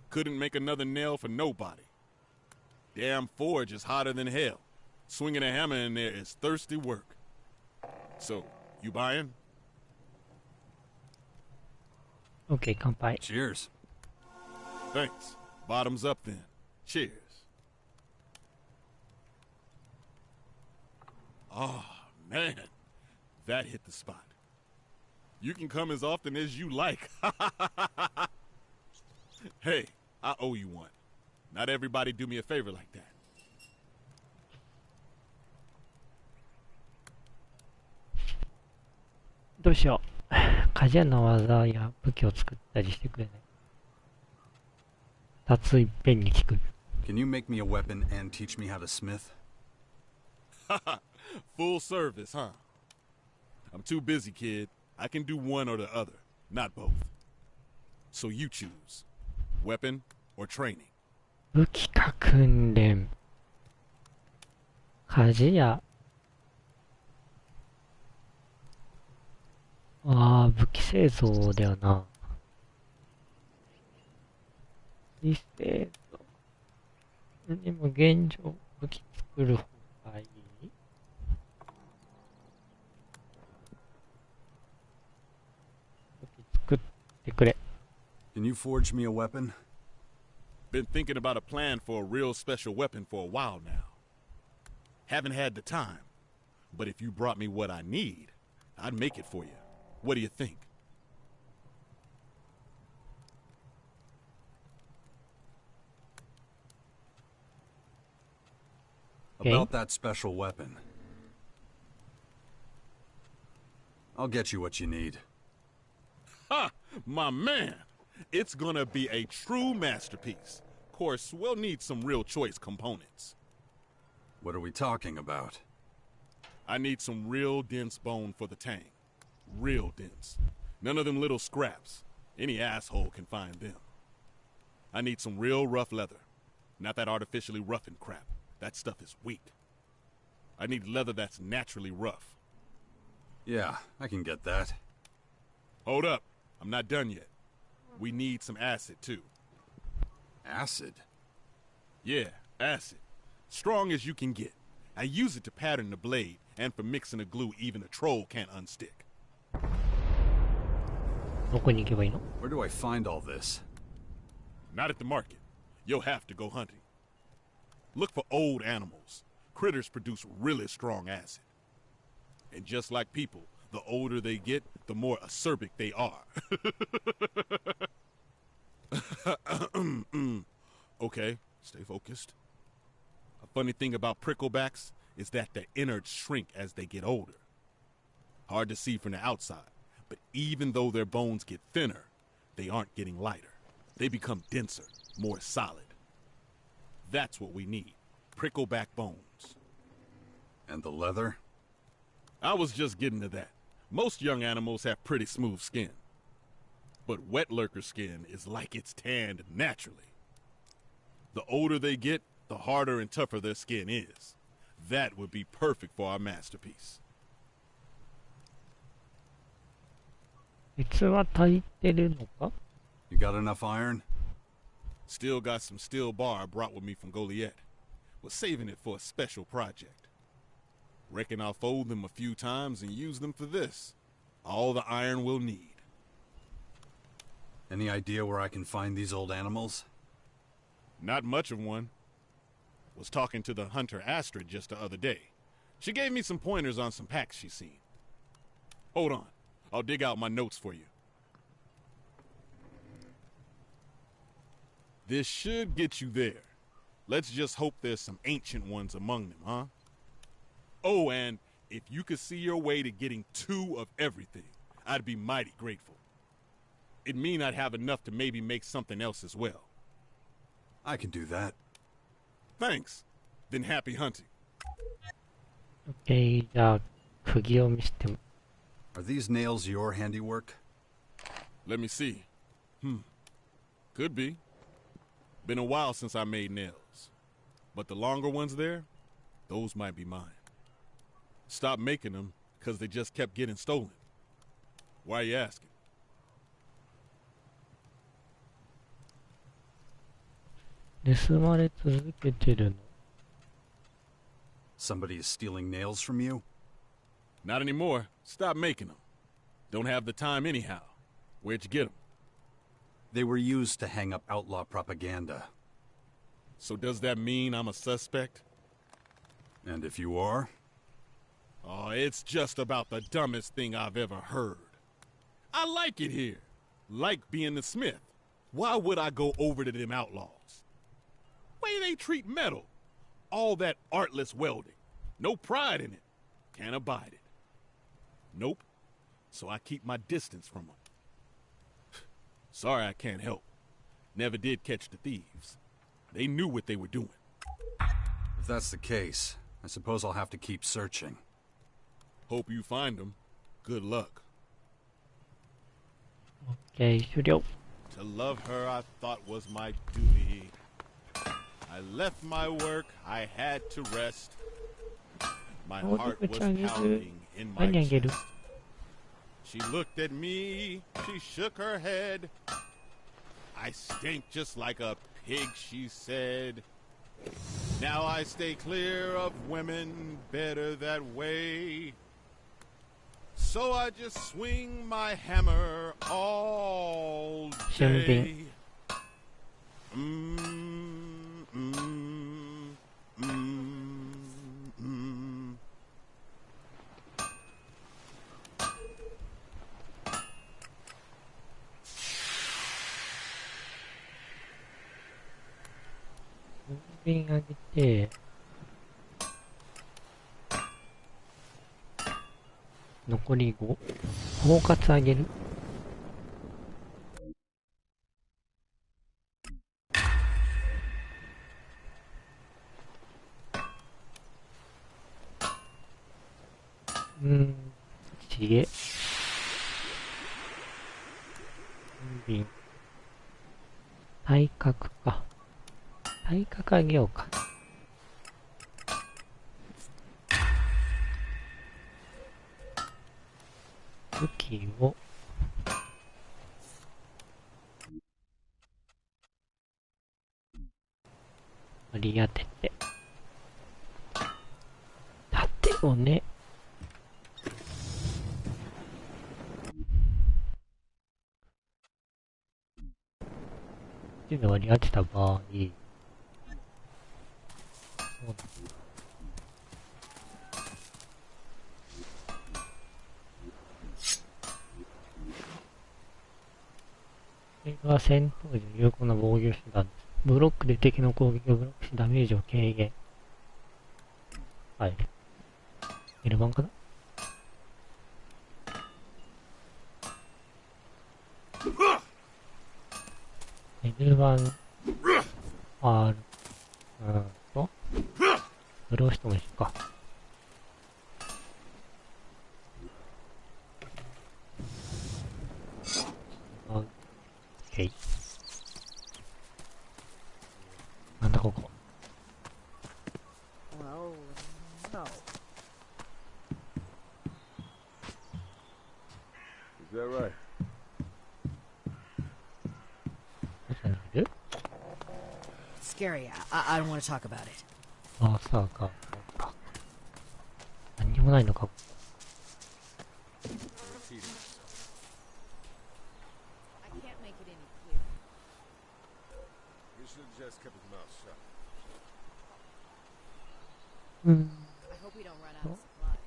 Couldn't make another nail for nobody. Damn forge is hotter than hell. Swinging a hammer in there is thirsty work. So, you buying?
OK、乾杯。
Cheers.
Thanks. Bottoms up then. Cheers. Oh, man. That hit the spot. You can come as often as you like. Hey, I owe you one. Not everybody do me a favor like that.
どうしよう。鍛冶の技や武器を作ったりしてくれない。二ついっぺんに聞く。
Can you make me a weapon and teach me how to smith?
Full service, huh? I'm too busy, kid. I can do one or the other, not both. So you choose. Weapon or training?
武器か訓練。鍛冶屋。ああ、武器製造だよな。理製造。でも現状、武器作る方がいい？武器作ってくれ。
Can you forge me a weapon?
Been thinking about a plan for a real special weapon for a while now. Haven't had the time, but if you brought me what I need, I'd make it for you. What do you think?
About that special weapon. I'll get you what you need.
Ha! My man! It's gonna be a true masterpiece. Of course, we'll need some real choice components.
What are we talking about?
I need some real dense bone for the tang. Real dense. None of them little scraps. Any asshole can find them. I need some real rough leather. Not that artificially roughened crap. That stuff is weak. I need leather that's naturally rough.
Yeah, I can get that.
Hold up. I'm not done yet. We need some acid, too.
Acid?
Yeah, acid. Strong as you can get. I use it to pattern the blade, and for mixing a glue even a troll can't unstick.
どこに行けばいいの？
Where do I find all this?
Not at the market. You'll have to go hunting. Look for old animals. Critters produce really strong acid. And just like people, the older they get, the more acerbic they are. Okay, stay focused. A funny thing about pricklebacks is that their innards shrink as they get older. Hard to see from the outside, but even though their bones get thinner, they aren't getting lighter. They become denser, more solid. That's what we need. Prickleback bones.
And the leather?
I was just getting to that. Most young animals have pretty smooth skin. But wet lurker skin is like it's tanned naturally. The older they get, the harder and tougher their skin is. That would be perfect for our masterpiece.
鉄は足りてるのか？
You got enough iron?
Still got some steel bar I brought with me from Goliath. Was saving it for a special project. Reckon I'll fold them a few times and use them for this. All the iron we'll need.
Any idea where I can find these old animals?
Not much of one. Was talking to the hunter Astrid just the other day. She gave me some pointers on some packs she's seen. Hold on. I'll dig out my notes for you. This should get you there. Let's just hope there's some ancient ones among them, huh? Oh, and if you could see your way to getting 2 of everything, I'd be mighty grateful. It'd mean I'd have enough to maybe make something else as well.
I can do that.
Thanks. Then happy hunting.
OK、じゃあ、釘を見せても。
Are these nails your handiwork?
Let me see. Could be. Been a while since I made nails. But the longer ones there, those might be mine. Stopped making them because they just kept getting stolen. Why are you asking?
盗まれ続けてるの？
Somebody is stealing nails from you?
Not anymore. Stop making them. Don't have the time anyhow. Where'd you get them?
They were used to hang up outlaw propaganda.
So does that mean I'm a suspect?
And if you are?
Oh, it's just about the dumbest thing I've ever heard. I like it here. Like being the smith. Why would I go over to them outlaws? Way they treat metal. All that artless welding. No pride in it. Can't abide it. Nope. So I keep my distance from them. Sorry I can't help. Never did catch the thieves. They knew what they were doing.
If that's the case, I suppose I'll have to keep searching.
Hope you find them. Good luck.
OK、終了。
To love her I thought was my duty. I left my work, I had to rest. My heart was pounding in my chest. She looked at me, she shook her head. I stink just like a pig, she said. Now I stay clear of women, better that way. So I just swing my hammer all day.
瓶あげて、残り5。包括あげる。ちげ。瓶。体格か。体格あげようか。武器を割り当てて、盾をね、で割り当てた場合、そうだ。これが戦闘時の有効な防御手段です。ブロックで敵の攻撃をブロックしダメージを軽減。はい。L 版かな？L 版R それをしてもいいか。OK。なんだここ。
Well, no.
Is that right?
It's scary. I don't want to talk about it.
ああ、さあか。何にもないのか。
I hope we don't run out of supplies.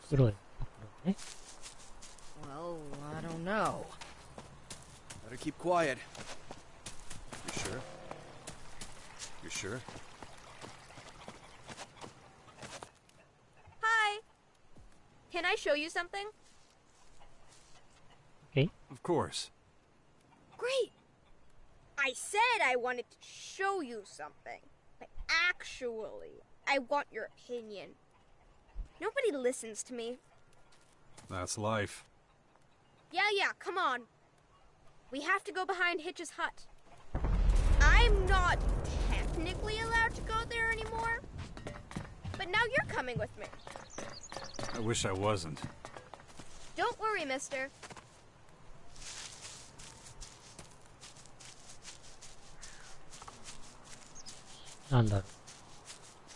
黒いところね。
Well, I don't know.
Better keep quiet. You sure? You sure?
Hi. Can I show you something?
Okay.
Of course.
Great. I said I wanted to show you something. Like, actually, I want your opinion. Nobody listens to me.
That's life.
Yeah, come on. We have to go behind Hitch's hut. I'm not technically allowed to go there anymore. But now you're coming with me.
I wish I wasn't.
Don't worry, mister.
なんだろう。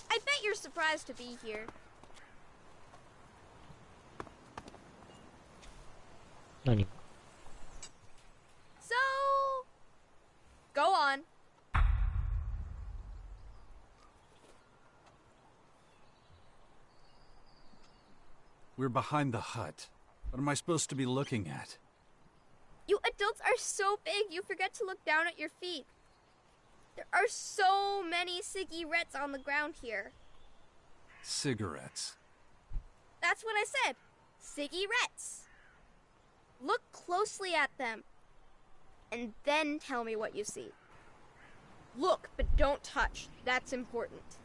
I bet you're surprised to be here.
何？
So, go on.
We're behind the hut. What am I supposed to be looking at?
You adults are so big, you forget to look down at your feet. There are so many cigarettes on the ground here.
Cigarettes.
That's what I said. Cigarettes. Look closely at them. And then tell me what you see. Look, but don't touch. That's important.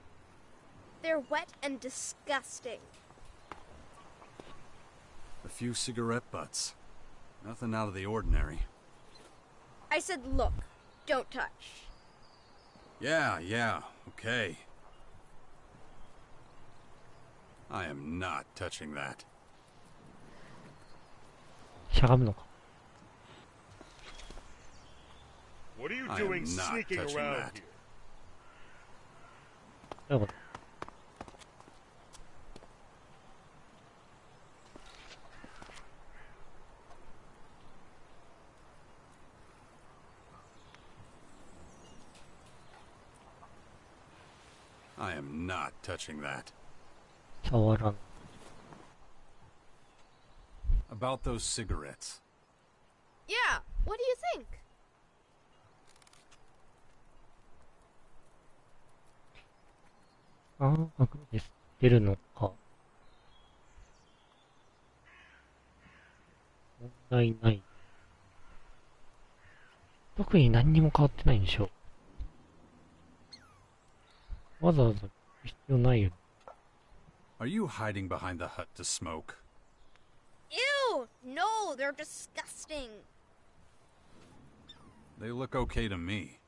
They're wet and disgusting.
A few cigarette butts. Nothing out of the ordinary.
I said look, don't touch.
Yeah, okay. I am not touching that.
しゃがむのか。
What are you
I
doing
am not
sneaking
touching
around
that.
here?
どういうこと？
I am not touching that.
触らん。
About those cigarettes.
Yeah, what do you think?
ああ、悪です。出るのか。問題ない。特に何にも変わってないんでしょう。わざわざ必要ないよ。
Are you hiding behind the hut to smoke?
Ew! No, they're disgusting.
They look okay to me.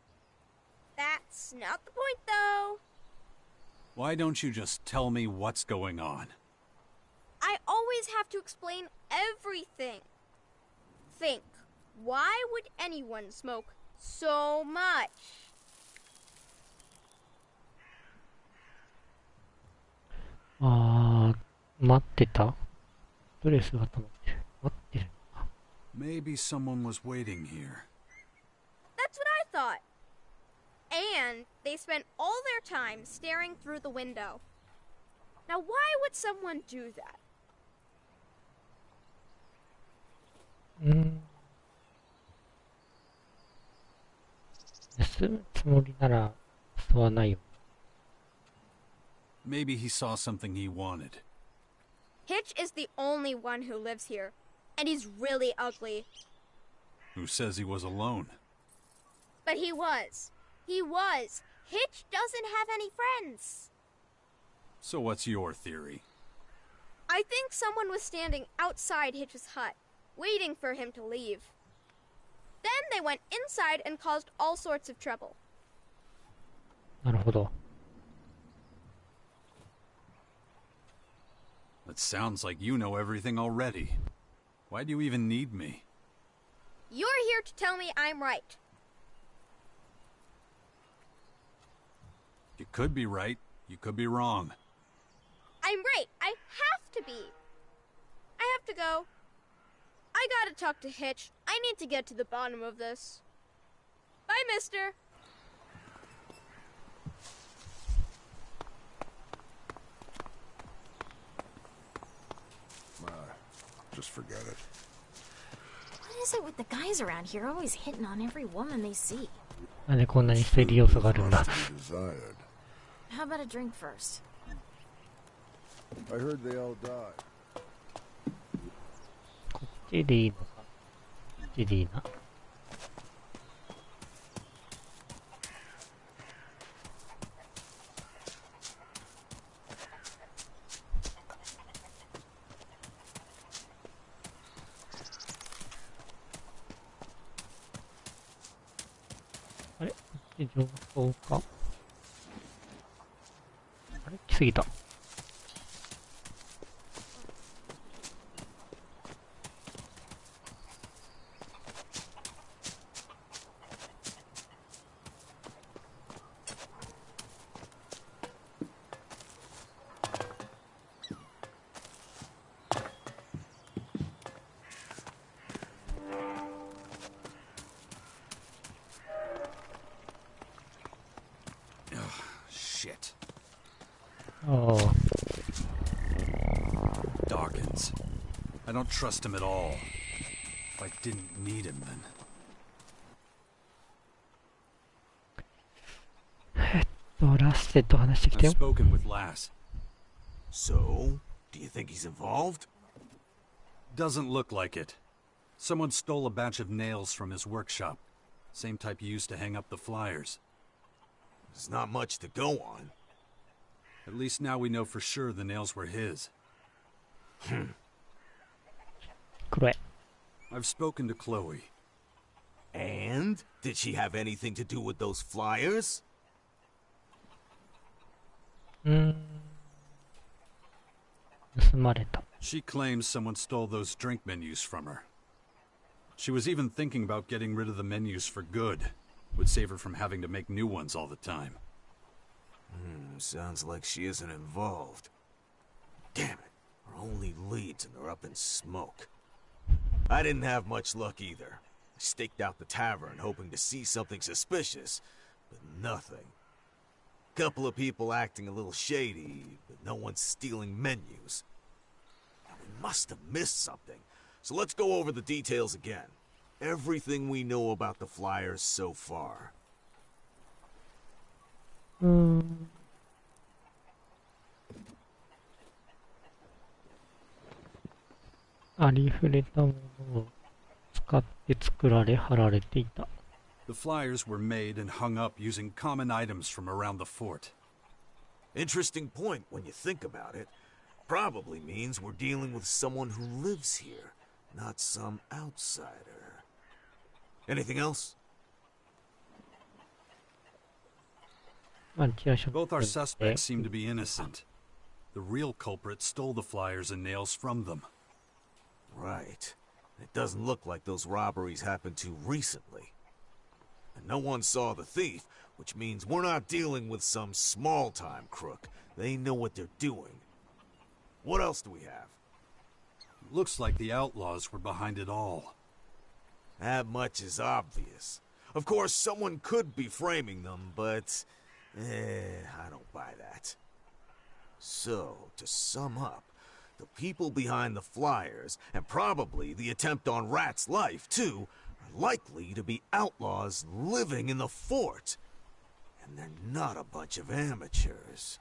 That's not the point, though.
Why don't you just tell me what's going on?
I always have to explain everything. Think, why would anyone smoke so much?
あー、待ってた？ストレスが溜まってる。待ってるのか。
Maybe someone was waiting here.
That's what I thought. And they spent all their time staring through the window. Now, why would someone do that?
盗むつもりなら、吸わないよ。
Maybe he saw something he wanted.
Hitch is the only one who lives here, and he's really ugly.
Who says he was alone?
But he was. He was. Hitch doesn't have any friends.
So what's your theory?
I think someone was standing outside Hitch's hut, waiting for him to leave. Then they went inside and caused all sorts of trouble.
なるほど。
It sounds like you know everything already. Why do you even need me?
You're here to tell me I'm right.
You could be right. You could be wrong.
I'm right. I have to be. I have to go. I gotta talk to Hitch. I need to get to the bottom of this. Bye, mister.
Just forget it.
What is it with the guys around here always hitting on every woman they see?
なんでこんなに推理要素があるんだ。
Desired.
How about a drink first?
I heard they all died.
こっちでいいのか。こっちでいいな。あれ？こっち上層か？あれ？来すぎた。Oh.
Dawkins. I don't trust him at all. If I didn't need him, then. I've spoken with Lass.
So, do you think he's involved?
Doesn't look like it. Someone stole a batch of nails from his workshop. Same type he used to hang up the flyers.
There's not much to go on.
At least now we know for sure the nails were his. I've spoken to Chloe.
And? Did she have anything to do with those flyers?
She claims someone stole those drink menus from her. She was even thinking about getting rid of the menus for good. Would save her from having to make new ones all the time.
Sounds like she isn't involved. Damn it. Our only leads and they're up in smoke. I didn't have much luck either. I staked out the tavern hoping to see something suspicious, but nothing. Couple of people acting a little shady, but no one's stealing menus. Now, we must have missed something, so let's go over the details again. Everything we know about the flyers so far.
ありふれたものを使って作られ貼られていた。
The flyers were made and hung up using common items from around the fort.
Interesting point when you think about it. Probably means we're dealing with someone who lives here, not some outsider. Anything else?
Both our suspects seem to be innocent. The real culprit stole the flyers and nails from them.
Right. It doesn't look like those robberies happened too recently. And no one saw the thief, which means we're not dealing with some small-time crook. They know what they're doing. What else do we have?
Looks like the outlaws were behind it all.
That much is obvious. Of course, someone could be framing them, but... I don't buy that. So, to sum up, the people behind the flyers, and probably the attempt on Rat's life, too, are likely to be outlaws living in the fort. And they're not a bunch of amateurs.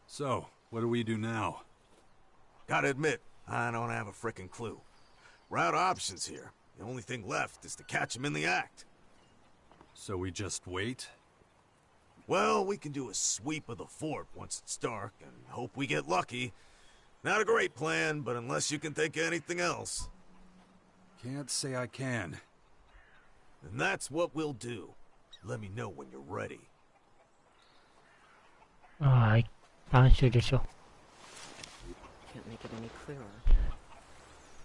So, what do we do now?
Gotta admit, I don't have a frickin' clue. We're out of options here. The only thing left is to catch them in the act.
So we just wait?
Well, we can do a sweep of the fort once it's dark and hope we get lucky. Not a great plan, but unless you can think of anything else.
Can't say I can.
And that's what we'll do. Let me know when you're ready.
はい、短集でしょ。
Can't make it any clearer.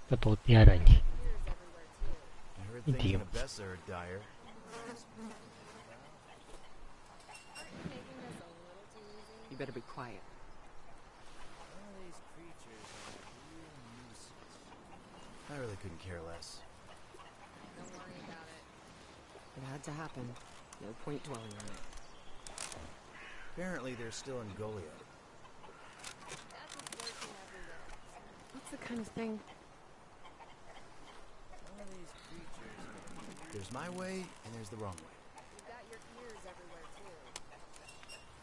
ちょっとお手洗いに行ってきます。
You better be quiet.
I really couldn't care less.
Don't worry about it.
It had to happen. No point dwelling on it.
Apparently they're still in Goliad.
What's the kind of thing?
There's my way, and there's the wrong way.
You've got your ears everywhere, too.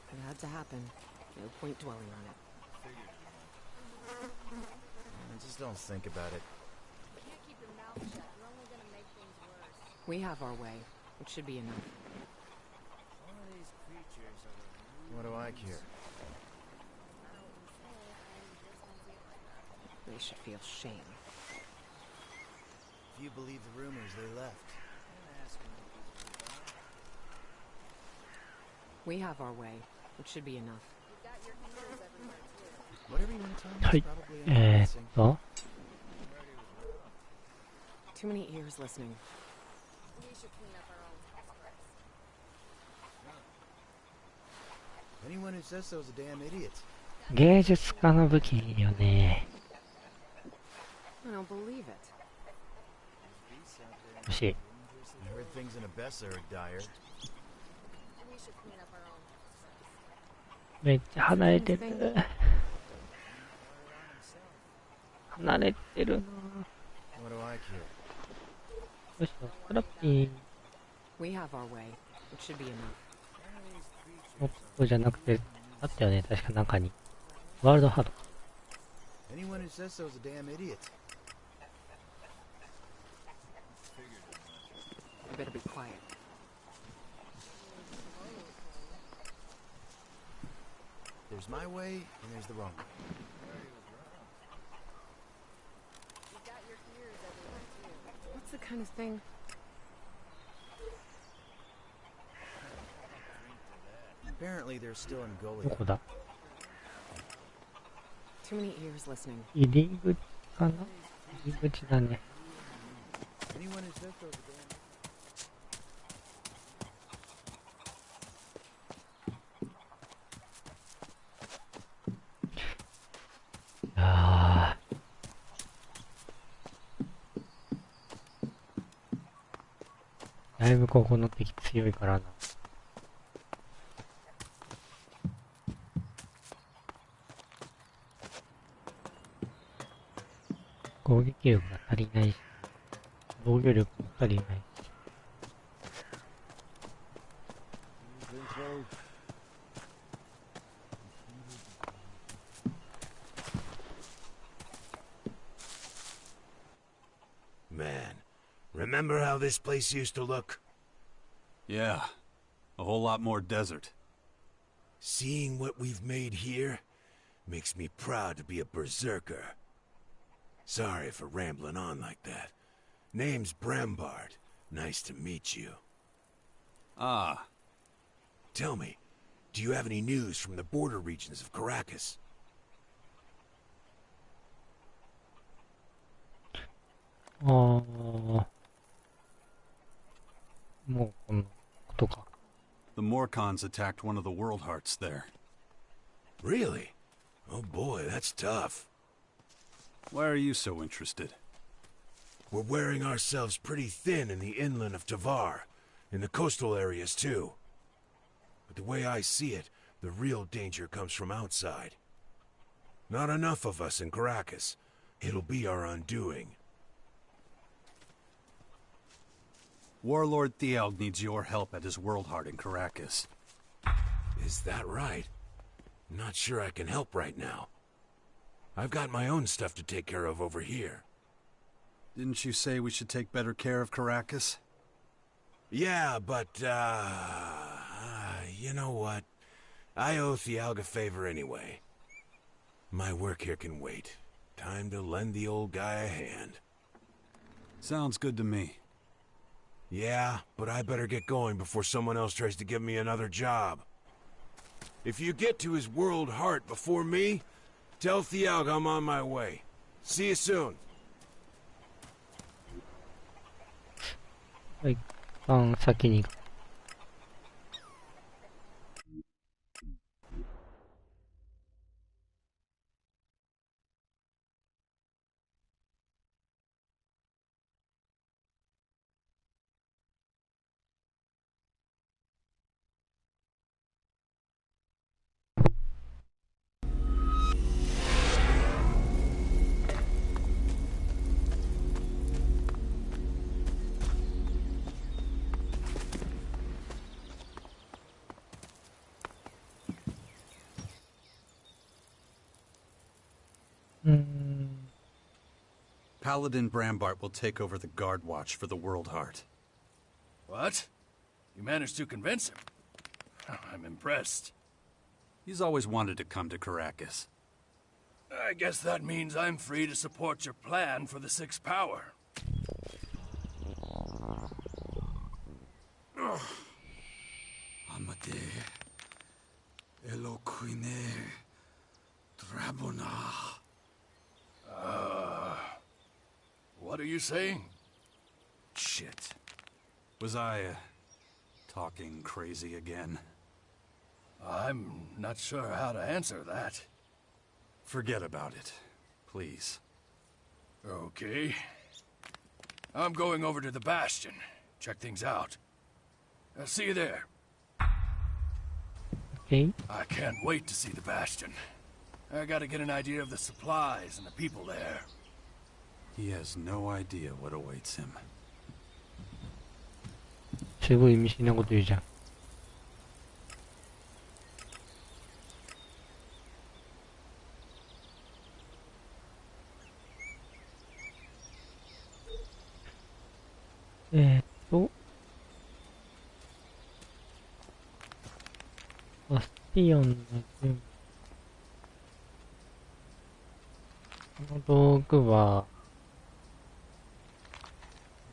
It had to happen. No point dwelling on it.
I just don't think about it.
If you keep your mouth shut, you're only gonna make things worse.
We have our way, which should be enough.
What do I care?
They should feel shame.
If you believe the rumors, they left.
We have our way, which should be enough.
You've got your ears everywhere, too.
Whatever you want to tell me
は
is
い、
probably
Too many ears listening.
We should clean up our own house first.
Anyone who says so is a damn idiot.
芸術家の武器いいよね。
I don't believe it.
欲しい。
I heard things in Abessa are dire.
We should clean up our own
めっちゃ離れてる。離れてるな。よしよ、トラッピー。もっとじゃなくて、あったよね、確か中に。ワールドハート。
Anyone who says so is a damn idiot.
You better be quiet.
There's my way, and there's the wrong way.
What's the kind of thing?
Apparently, they're still in
ど
Gully.
こだ？
Too many ears listening.
入り口かな？入り口だね。
Anyone who says so is a damn.
あーだいぶここの敵強いからな。攻撃力が足りないし、防御力も足りないし。
Man, remember how this place used to look?
Yeah, a whole lot more desert.
Seeing what we've made here makes me proud to be a berserker. Sorry for rambling on like that. Name's Brambard. Nice to meet you.
Ah.
Tell me, do you have any news from the border regions of Caracas?
あー、もうこのことか。
The Morcons attacked one of the World Hearts there.
Really? Oh boy, that's tough.
Why are you so interested?
We're wearing ourselves pretty thin in the inland of Tavar, in the coastal areas too. But the way I see it, the real danger comes from outside. Not enough of us in Caracas. It'll be our undoing.
Warlord Thialg needs your help at his World Heart in Caracas.
Is that right? I'm not sure I can help right now. I've got my own stuff to take care of over here.
Didn't you say we should take better care of Caracas?
Yeah, but, you know what? I owe Thialg a favor anyway. My work here can wait. Time to lend the old guy a hand.
Sounds good to me.
Yeah, but I better get going before someone else tries to give me another job. If you get to his World Heart before me, tell Thialg I'm on my way. See you soon.
はい、先に行く。
Paladin Brambart will take over the guard watch for the World Heart.
What? You managed to convince him? I'm impressed.
He's always wanted to come to Caracas.
I guess that means I'm free to support your plan for the Sixth Power.
Amade Eloquine Drabona.
What are you saying?
Shit. Was I, talking crazy again?
I'm not sure how to answer that.
Forget about it, please.
Okay. I'm going over to the Bastion. Check things out. See you there.
Okay.
I can't wait to see the Bastion. I gotta get an idea of the supplies and the people there.
He has no idea what awaits him.
すごい意味深なこと言うじゃん。バスティオンの準備。この道具は、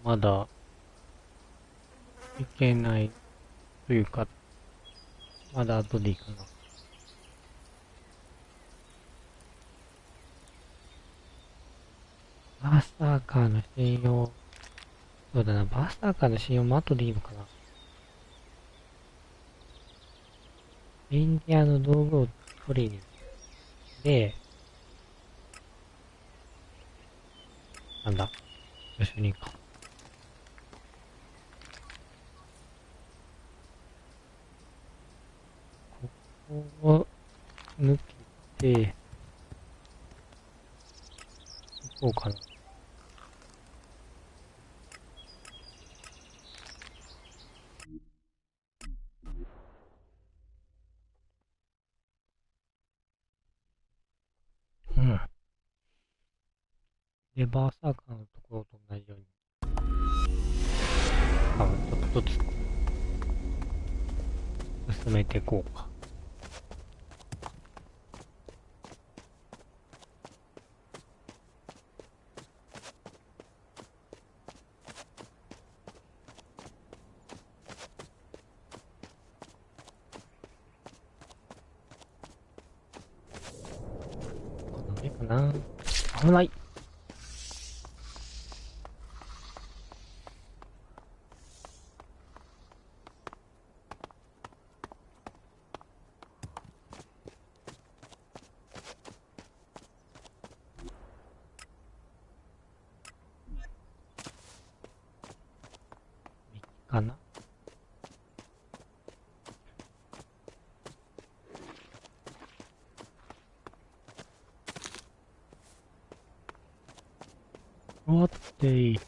まだ、いけないというか、まだ後でいいかな。バスターカーの信用、そうだな、バスターカーの信用も後でいいのかな。インディアの道具を取りに行って、なんだ、よしに行こう。ここを抜けて、行こうかな。うん。で、バーサーカーのところと同じように。多分ちょっとずつ進めていこうか。この上かな。危ない。かな。What the?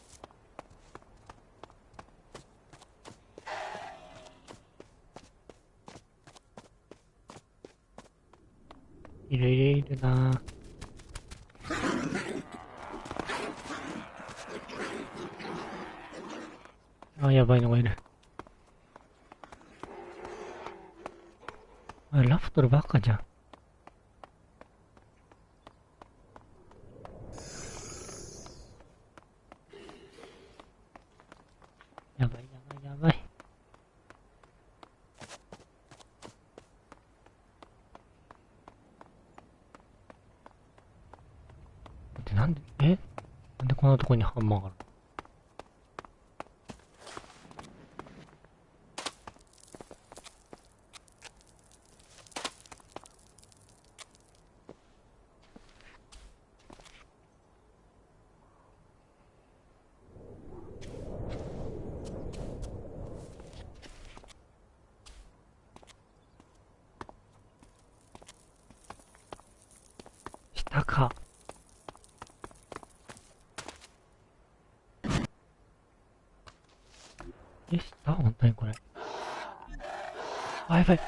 いるな。あ、やばいのがいる。あ、ラプトルばっかじゃん。やばい。なんでこんなとこにハンマーがある？下か。下？本当にこれ。あ、やばい。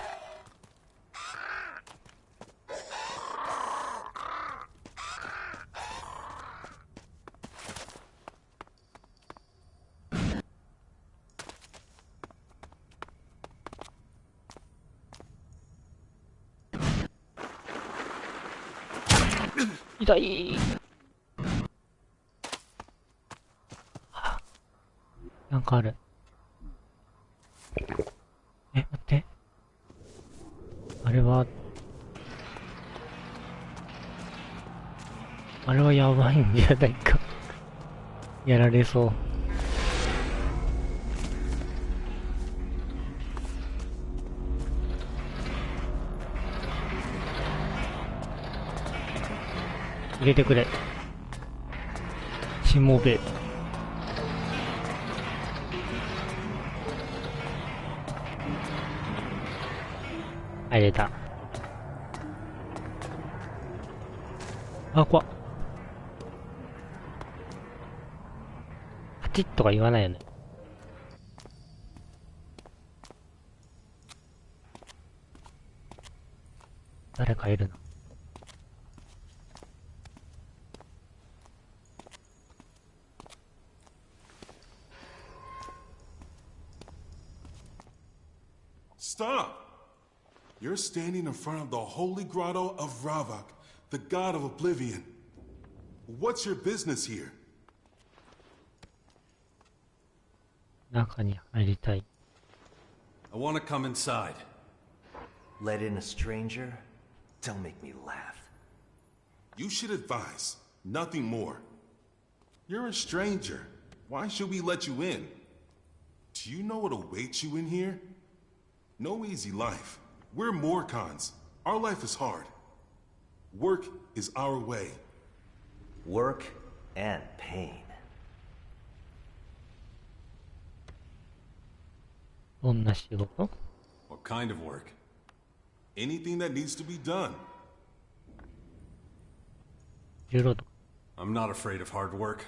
痛い。なんかある。待って。あれはやばいんじゃないか。やられそう。入れてくれ。しもべ。入れた。あ、怖っ。パチッとか言わないよね。誰かいるな。
Stop! You're standing in front of the holy grotto of Ravak, the god of oblivion. What's your business here?
中に入りたい。
I want to come inside.
Let in a stranger? Don't make me laugh.
You should advise, nothing more. You're a stranger. Why should we let you in? Do you know what awaits you in here? No easy life. We're Morcons. Our life is hard. Work is our way.
Work and pain.
どんな仕事？
What kind of work?
Anything that needs to be done.
重労働。
I'm not afraid of hard work.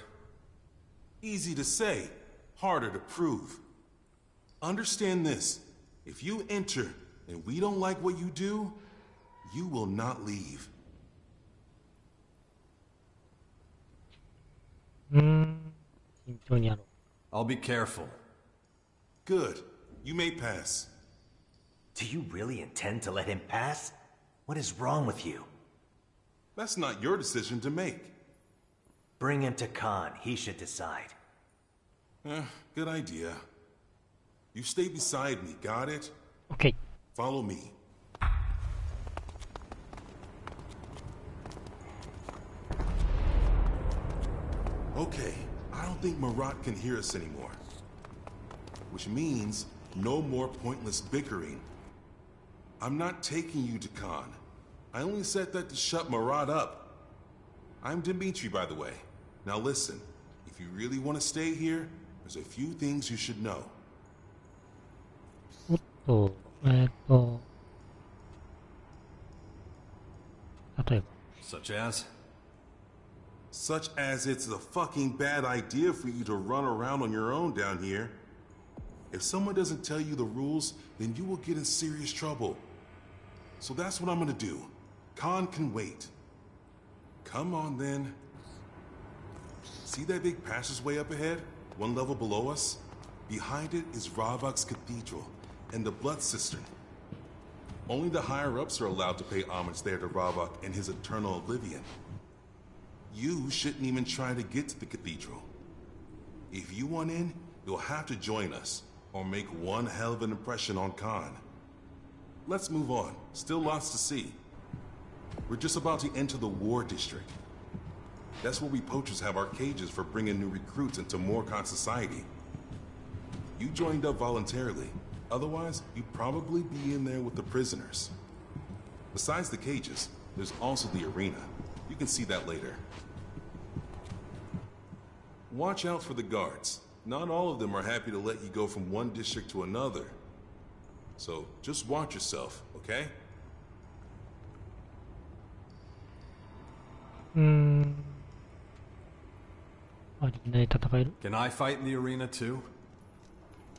Easy to say, harder to prove. Understand this. If you enter and we don't like what you do, you will not leave.
慎重にやろう。
I'll be careful.
Good. You may pass.
Do you really intend to let him pass? What is wrong with you?
That's not your decision to make.
Bring him to Khan. He should decide.
Good idea. You stay beside me, got it?
Okay.
Follow me. Okay, I don't think Marat can hear us anymore. Which means no more pointless bickering. I'm not taking you to Khan. I only said that to shut Marat up. I'm Dimitri, by the way. Now listen, if you really want to stay here, there's a few things you should know.
おっと、例えば。
Such as?
Such as it's a fucking bad idea for you to run around on your own down here. If someone doesn't tell you the rules, then you will get in serious trouble. So that's what I'm gonna do. Khan can wait. Come on then. See that big passageway up ahead? One level below us? Behind it is Ravak's cathedral and the blood cistern. Only the higher-ups are allowed to pay homage there to Ravak and his eternal oblivion. You shouldn't even try to get to the cathedral. If you want in, you'll have to join us, or make one hell of an impression on Khan. Let's move on. Still lots to see. We're just about to enter the war district. That's where we poachers have our cages for bringing new recruits into Morcon society. You joined up voluntarily. Otherwise, you'd probably be in there with the prisoners. Besides the cages, there's also the arena. You can see that later. Watch out for the guards. Not all of them are happy to let you go from one district to another. So just watch yourself, okay?
Can
I fight in the arena too?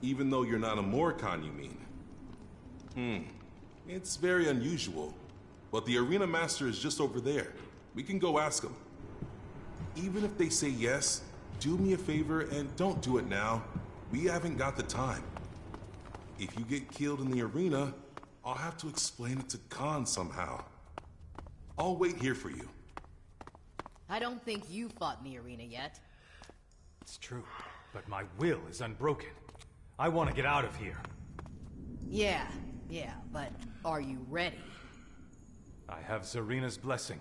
Even though you're not a Morcon, you mean? It's very unusual. But the arena master is just over there. We can go ask him. Even if they say yes, do me a favor and don't do it now. We haven't got the time. If you get killed in the arena, I'll have to explain it to Khan somehow. I'll wait here for you.
I don't think you fought in the arena yet.
It's true, but my will is unbroken. I want to get out of here.
Yeah, but are you ready?
I have Zarina's blessing,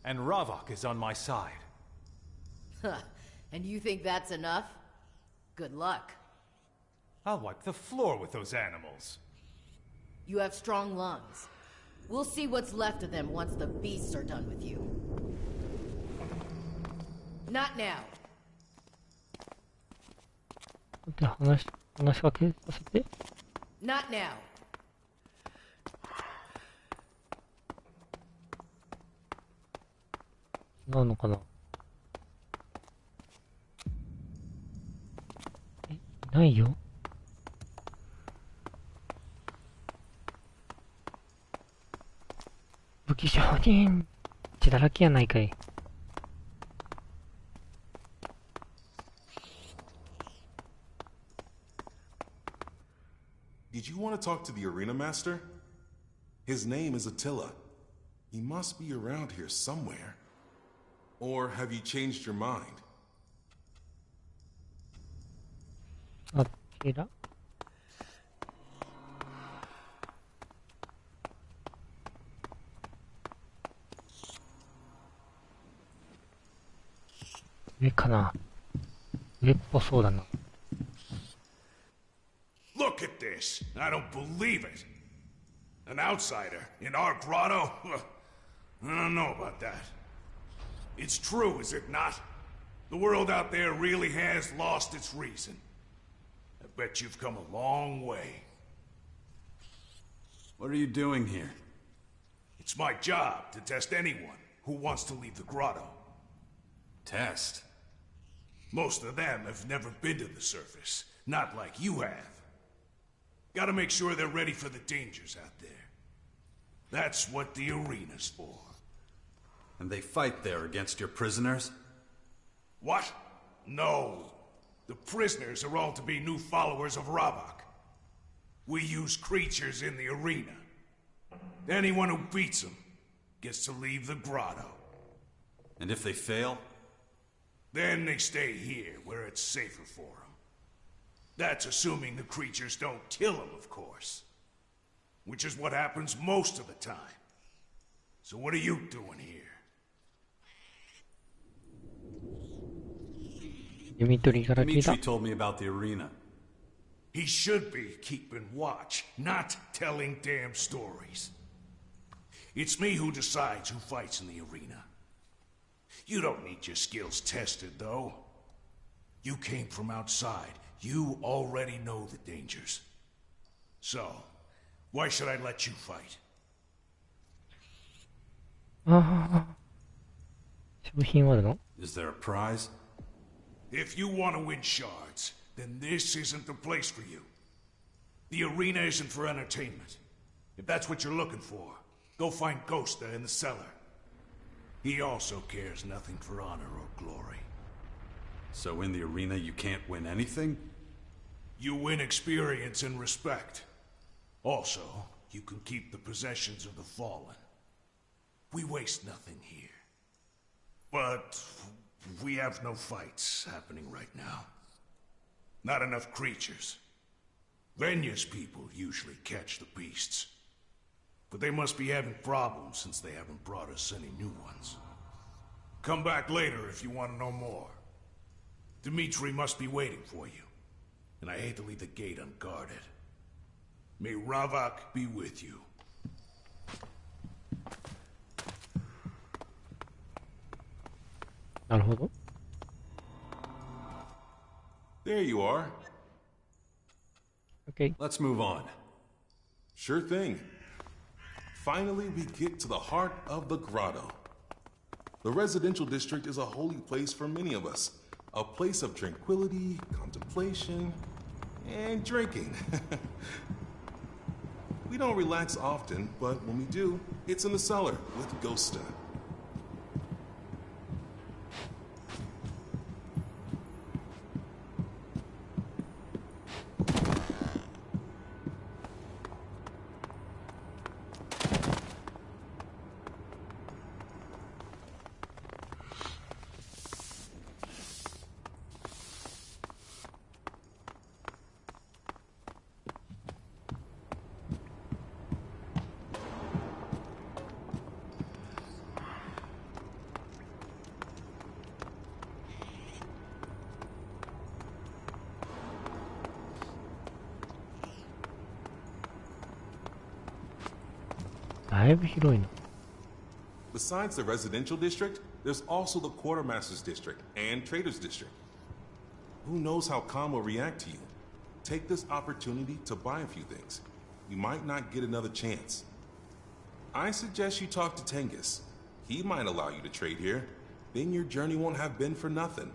and Ravak is on my side.
Huh, and you think that's enough? Good luck.
I'll wipe the floor with those animals.
You have strong lungs. We'll see what's left of them once the beasts are done with you. Not now.
話しかけさせて。
Not now.
なのかな。いないよ。武器商人血だらけやないかい。
Did you want to talk to the arena master? His name is Attila. He must be around here somewhere. Or have you changed your mind?
あちら上かな。上っぽそうだな。
Look at this. I don't believe it. An outsider in our grotto? I don't know about that. It's true, is it not? The world out there really has lost its reason. I bet you've come a long way.
What are you doing here?
It's my job to test anyone who wants to leave the grotto.
Test?
Most of them have never been to the surface, not like you have. Gotta make sure they're ready for the dangers out there. That's what the arena's for.
And they fight there against your prisoners?
What? No. The prisoners are all to be new followers of Ravok. We use creatures in the arena. Anyone who beats them gets to leave the grotto.
And if they fail?
Then they stay here, where it's safer for them. That's assuming the creatures don't kill them, of course. Which is what happens most of the time. So what are you doing here?
Dimitri told me about the arena.
He should be keeping watch, not telling damn stories. It's me who decides who fights in the arena. You don't need your skills tested, though. You came from outside. You already know the dangers. So, why should I let you fight?
ああ。商品あるの？
Is there a prize?
If you want to win shards, then this isn't the place for you. The arena isn't for entertainment. If that's what you're looking for, go find Ghosta in the cellar. He also cares nothing for honor or glory.
So in the arena you can't win anything?
You win experience and respect. Also, you can keep the possessions of the fallen. We waste nothing here. But we have no fights happening right now. Not enough creatures. Venya's people usually catch the beasts. But they must be having problems since they haven't brought us any new ones. Come back later if you want to know more. Dimitri must be waiting for you. And I hate to leave the gate unguarded. May Ravok be with you.
There you are.
Okay.
Let's move on.
Sure thing. Finally, we get to the heart of the grotto. The residential district is a holy place for many of us. A place of tranquility, contemplation, and drinking. We don't relax often, but when we do, it's in the cellar with Ghosta. Besides the residential district, there's also the quartermaster's district and trader's district. Who knows how Khan will react to you? Take this opportunity to buy a few things. You might not get another chance. I suggest you talk to Tengus. He might allow you to trade here. then your journey won't have been for nothing.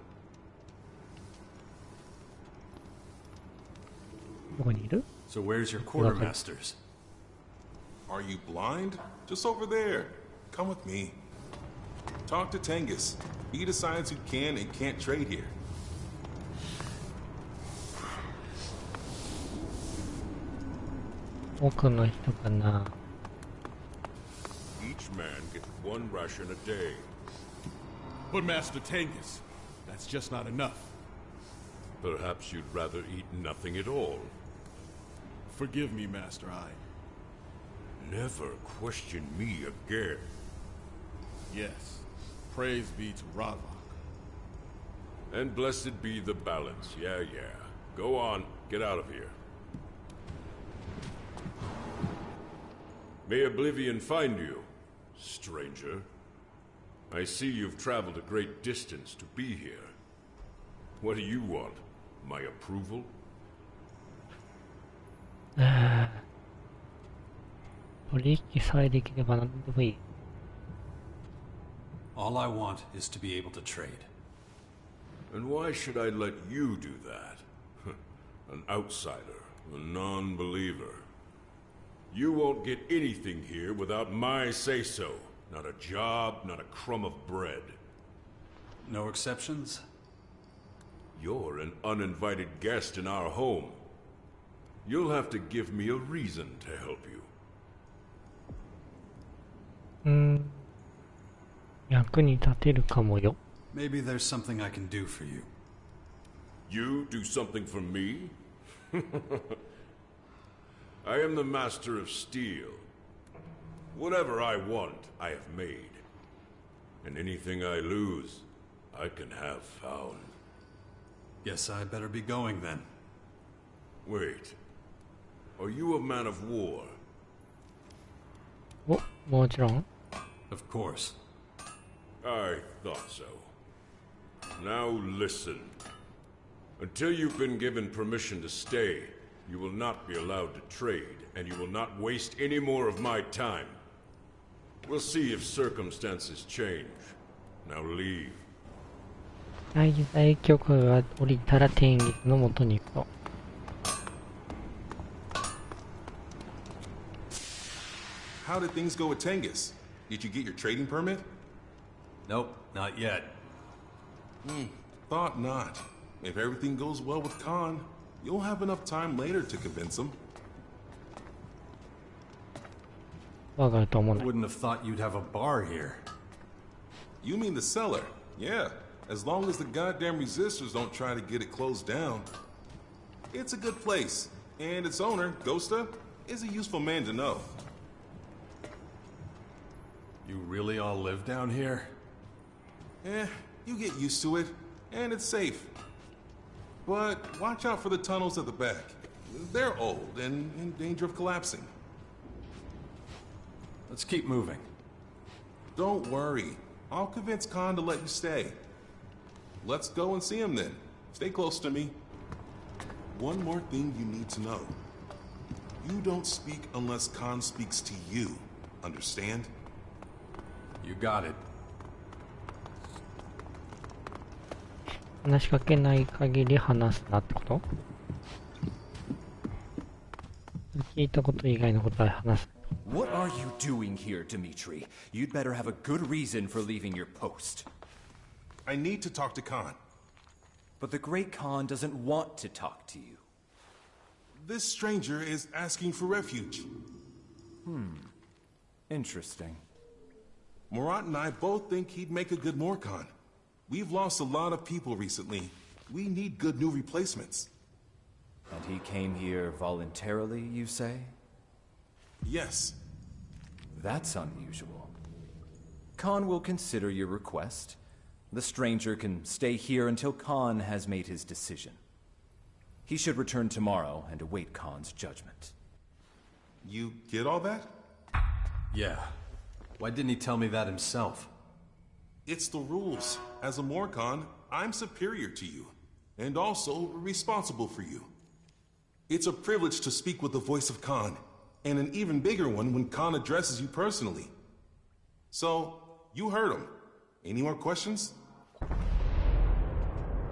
どこにいる？
So where's your quartermasters?
Are you blind? Just over there. Come with me. Talk to Tengus. He decides who can and can't trade here.
奥の人かな。
Each man gets one ration a day. But Master Tengus, that's just not enough.
Perhaps you'd rather eat nothing at all.
Forgive me, Master.
Never question me again.
Yes. Praise be to Ravok.
And blessed be the balance. Yeah. Go on. Get out of here. May oblivion find you, stranger. I see you've traveled a great distance to be here. What do you want? My approval?
取引さえできれば何でもいい。
All I want is to be able to trade.
And why should I let you do that? An outsider, a non-believer. You won't get anything here without my say-so. Not a job, not a crumb of bread.
No exceptions?
You're an uninvited guest in our home. You'll have to give me a reason to help you.
役に立てるかもよ。
Maybe there's something I can do for you.
You do something for me? I am the master of steel. Whatever I want, I have made. And anything I lose, I can have found.
Guess I better be going then.
Wait. Are you a man of war?
お、もちろん。
Of course.
I thought so. Now listen. Until you've been given permission to stay, you will not be allowed to trade, and you will not waste any more of my time. We'll see if circumstances change. Now leave.
滞在許可が降りたら天撃の元に行くと。
How did things go with Tengus? Did you get your trading permit?
Nope, not yet.
Thought not. If everything goes well with Khan, you'll have enough time later to convince him.
わかると思う
I
ね。
wouldn't have thought you'd have a bar here.
You mean the cellar? Yeah, as long as the goddamn resistors don't try to get it closed down. It's a good place, and its owner, Ghosta, is a useful man to know.
You really all live down here?
You get used to it, and it's safe. But watch out for the tunnels at the back. They're old and in danger of collapsing.
Let's keep moving.
Don't worry. I'll convince Khan to let you stay. Let's go and see him then. Stay close to me. One more thing you need to know. You don't speak unless Khan speaks to you. Understand?
You got it.
話しかけない限り話すなってこと？聞いたこと以外のことは話す。
What are you doing here, Dimitri? You'd better have a good reason for leaving your post.
I need to talk to Khan.
But the Great Khan doesn't want to talk to you.
This stranger is asking for refuge.
Interesting.
Murat and I both think he'd make a good Morkhan. We've lost a lot of people recently. We need good new replacements.
And he came here voluntarily, you say?
Yes.
That's unusual. Khan will consider your request. The stranger can stay here until Khan has made his decision. He should return tomorrow and await Khan's judgment.
You get all that?
Yeah. Why didn't he tell me that himself?
It's the rules. As a Morkhan, I'm superior to you, and also responsible for you. It's a privilege to speak with the voice of Khan, and an even bigger one when Khan addresses you personally. So, you heard him. Any more questions?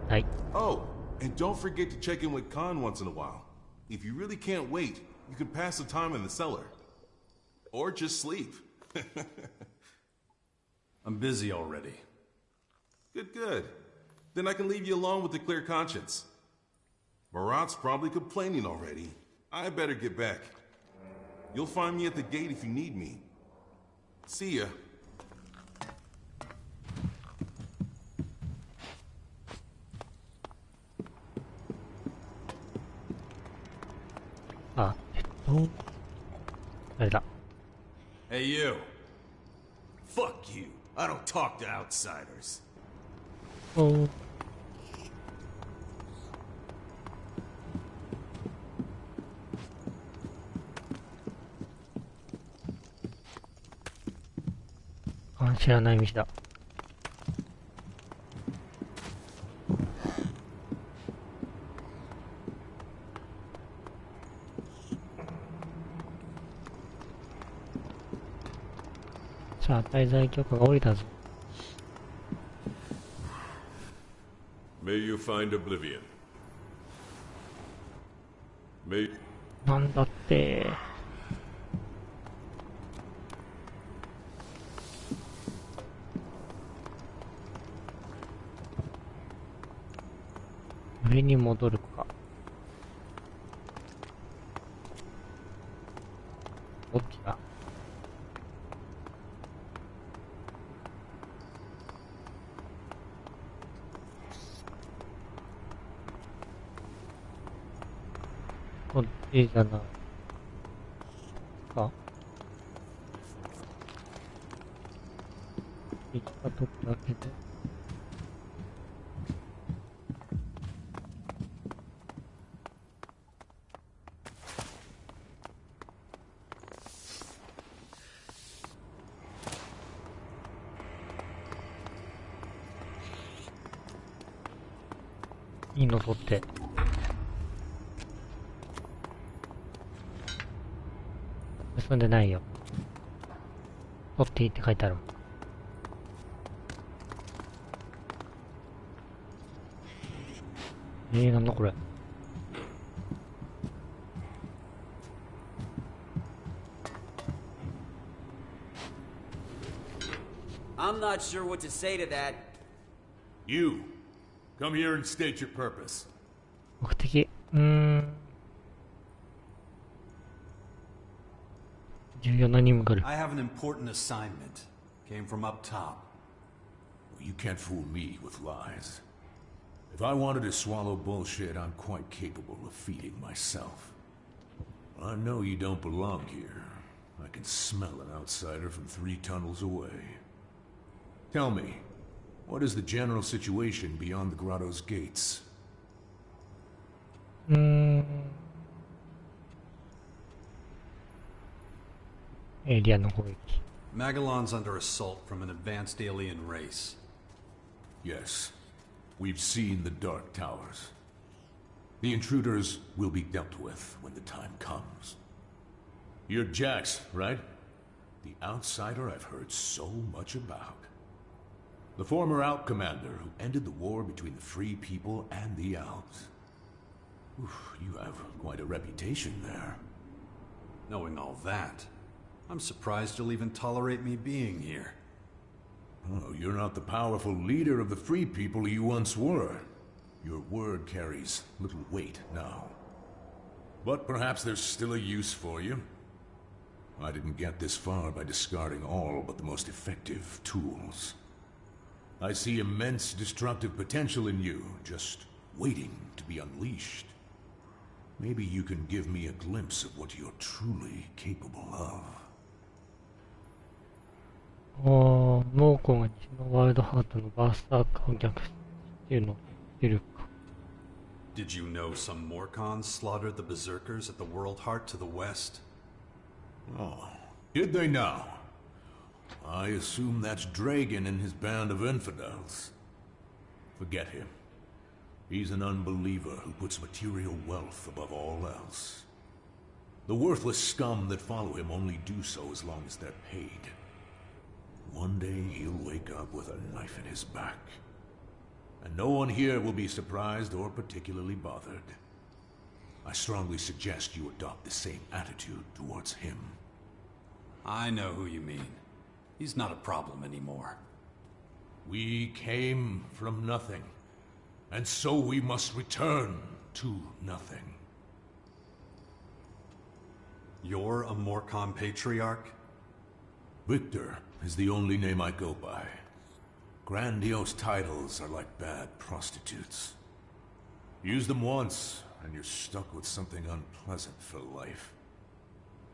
はい。
Oh, and don't forget to check in with Khan once in a while. If you really can't wait, you can pass the time in the cellar. Or just sleep.
I'm busy already.
Good, good. Then I can leave you alone with a clear conscience. Marat's probably complaining already. I better get back. You'll find me at the gate if you need me. See ya.
あ、あれだ。
Hey, you. Fuck you. I don't talk to outsiders.
おー。あ、知らない道だ。さあ、滞在許可が下りたぞ。
May you find oblivion. May...
なんだって。上に戻るか。どっちだ？こっちじゃないか。行ったとこだけで。いいの取って。結んでないよ。取っていいって書いてあるもん。なんだこれ。
I'm not sure what to say to that.
You, come here and state your purpose.
目的。重要な任務がある。
I have an important assignment. Came from up top.
You can't fool me with lies. If I wanted to swallow bullshit, I'm quite capable of feeding myself. I know you don't belong here. I can smell an outsider from 3 tunnels away. Tell me, what is the general situation beyond the grotto's gates?
エイリアンの攻撃。
Magellan's under assault from an advanced alien race.
Yes, we've seen the Dark Towers. The intruders will be dealt with when the time comes. You're Jax, right? The outsider I've heard so much about. The former Out Commander who ended the war between the Free People and the Elves. Oof, you have quite a reputation there.
Knowing all that, I'm surprised you'll even tolerate me being here.
Oh, you're not the powerful leader of the Free People you once were. Your word carries little weight now. But perhaps there's still a use for you. I didn't get this far by discarding all but the most effective tools. I see immense destructive potential in you, just waiting to be unleashed. Maybe you can give me a glimpse of what you're truly capable of.
猛虎が西のワールドハートのバースターカーを逆襲っていうのを知るか。
Did you know some Morcons slaughtered the Berserkers at the World Heart to the west?
Oh, did they now? I assume that's Dragon and his band of infidels. Forget him. He's an unbeliever who puts material wealth above all else. The worthless scum that follow him only do so as long as they're paid. One day he'll wake up with a knife in his back. And no one here will be surprised or particularly bothered. I strongly suggest you adopt the same attitude towards him.
I know who you mean. He's not a problem anymore.
We came from nothing, and so we must return to nothing.
You're a Morcom patriarch?
Victor is the only name I go by. Grandiose titles are like bad prostitutes. Use them once, and you're stuck with something unpleasant for life.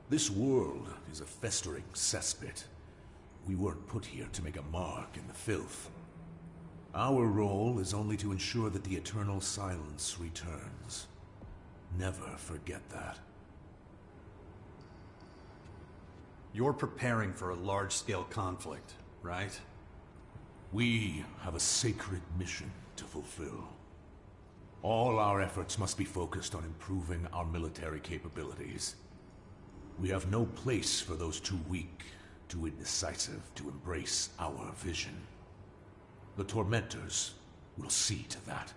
This world is a festering cesspit. We weren't put here to make a mark in the filth. Our role is only to ensure that the eternal silence returns. Never forget that.
You're preparing for a large-scale conflict, right?
We have a sacred mission to fulfill. All our efforts must be focused on improving our military capabilities. We have no place for those too weak, too indecisive to embrace our vision. The Tormentors will see to that.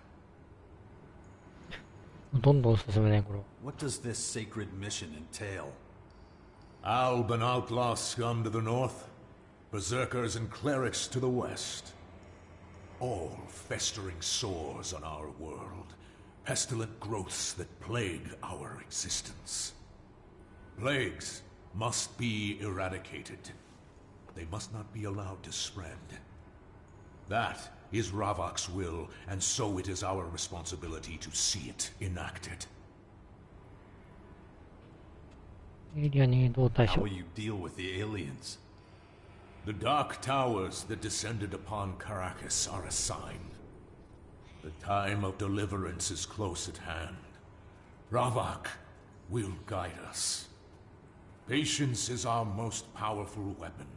どんどん進めないこれ。
What does this sacred mission entail?
Alb and outlaw scum to the north, berserkers and clerics to the west. All festering sores on our world, pestilent growths that plague our existence. Plagues must be eradicated. They must not be allowed to spread. That is Ravok's will, and so it is our responsibility to see it enacted.
How will you deal with the aliens?
The dark towers that descended upon Caracas are a sign. The time of deliverance is close at hand. Ravok will guide us. Patience is our most powerful weapon.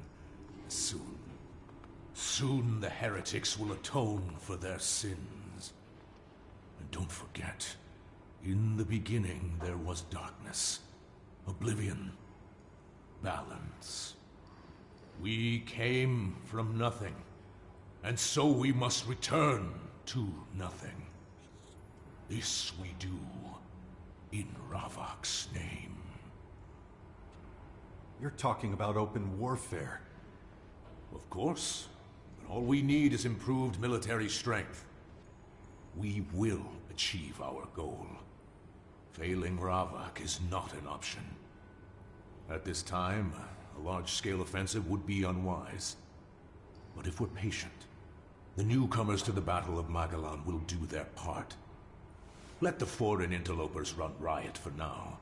Soon the heretics will atone for their sins. And don't forget, in the beginning there was darkness, oblivion, balance. We came from nothing, and so we must return to nothing. This we do in Ravok's name.
You're talking about open warfare.
Of course. But all we need is improved military strength. We will achieve our goal. Failing Ravok is not an option. At this time, a large-scale offensive would be unwise. But if we're patient, the newcomers to the Battle of Magellan will do their part. Let the foreign interlopers run riot for now,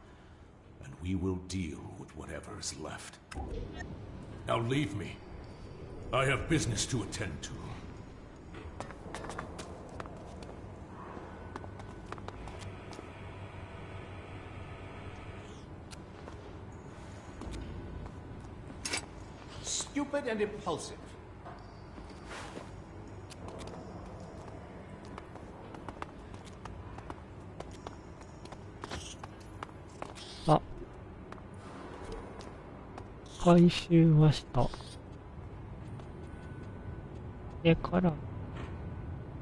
and we will deal with whatever is left. Now leave me. I have business to attend to.
Stupid and impulsive.
Ah. 回収はした。でから、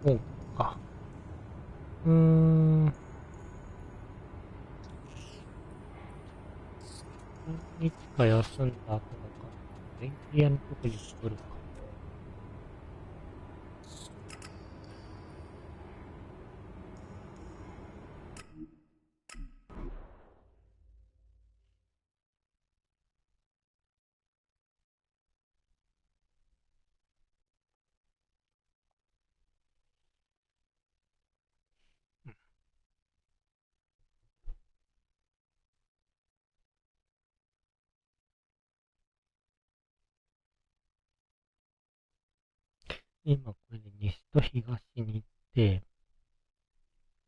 こうか。何日か休んだ後だから、電気屋のとこに戻るか。今これで西と東に行って、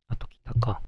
あと北か。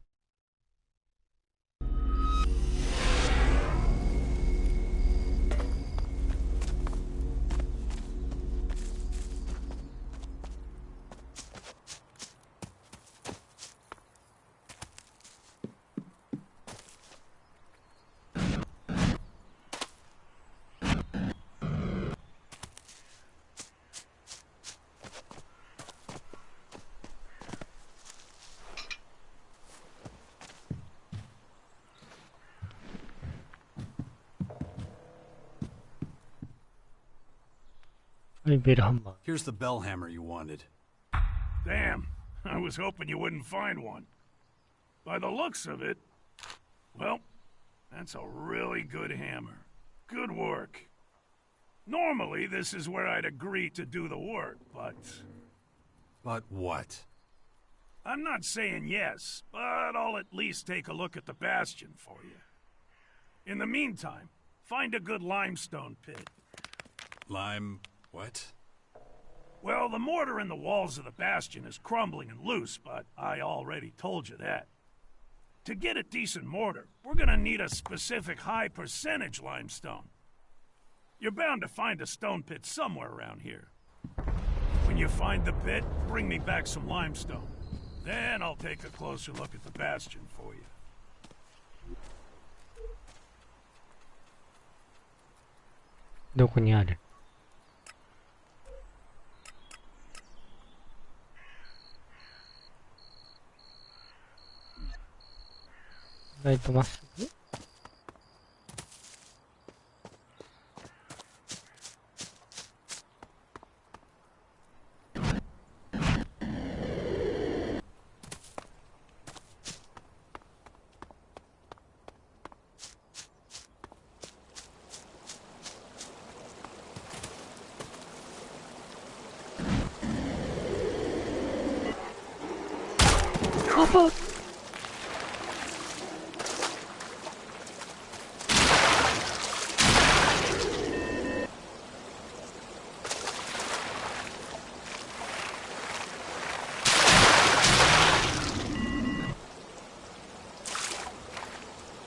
はい、ベルハンマー。
Here's the bell hammer you wanted.
Damn, I was hoping you wouldn't find one. By the looks of it, well, that's a really good hammer. Good work. Normally, this is where I'd agree to do the work, but...
But what?
I'm not saying yes, but I'll at least take a look at the bastion for you. In the meantime, find a good limestone pit.
Lime... what?
Well, the mortar in the walls of the bastion is crumbling and loose, but I already told you that. To get a decent mortar, we're gonna need a specific high percentage limestone. You're bound to find a stone pit somewhere around here. When you find the pit, bring me back some limestone. Then I'll take a closer look at the bastion for you.
どこにある？意外とまっすぐ？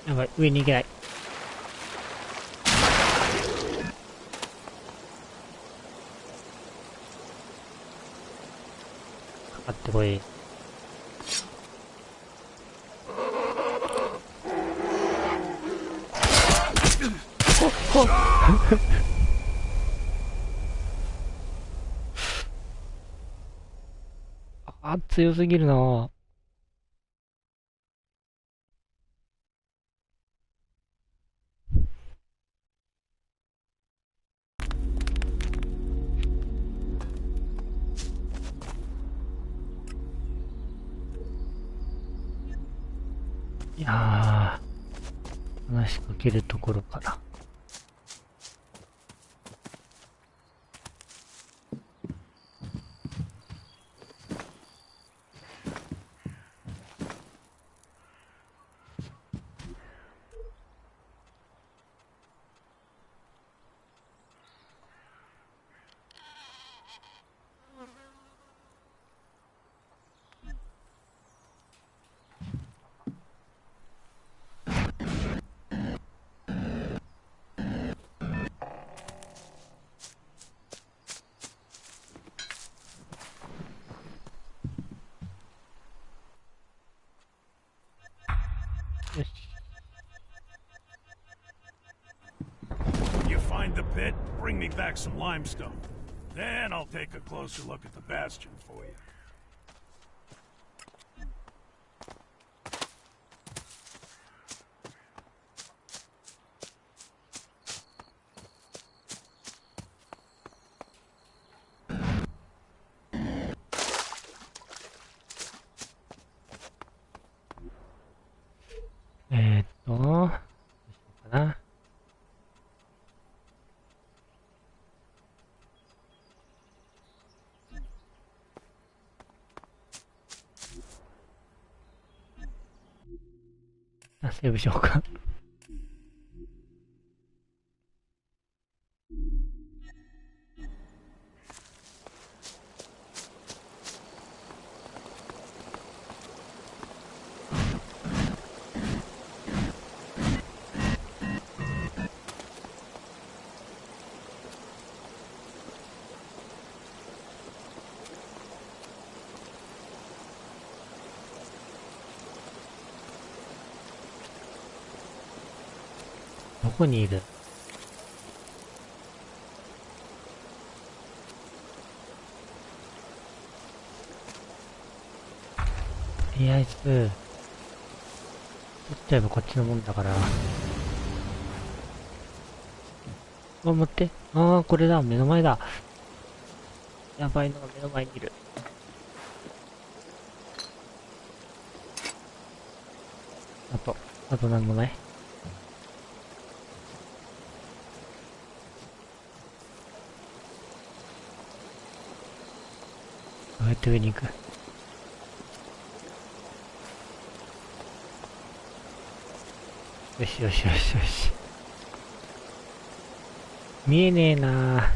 やばい、上に行けない。かかってこい。ほっあ、強すぎるなぁ。いやー、話しかけるところから。
When you find the pit, bring me back some limestone. Then I'll take a closer look at the bastion for you.
どうしようかな。あ、セーブしようか。どこにいる？とりあえず、取っちゃえばこっちのもんだから。あ、待って。ああ、これだ。目の前だ。やばいのが目の前にいる。あとなんもない。どうやって上に行く？よしよしよしよし。見えねえなぁ。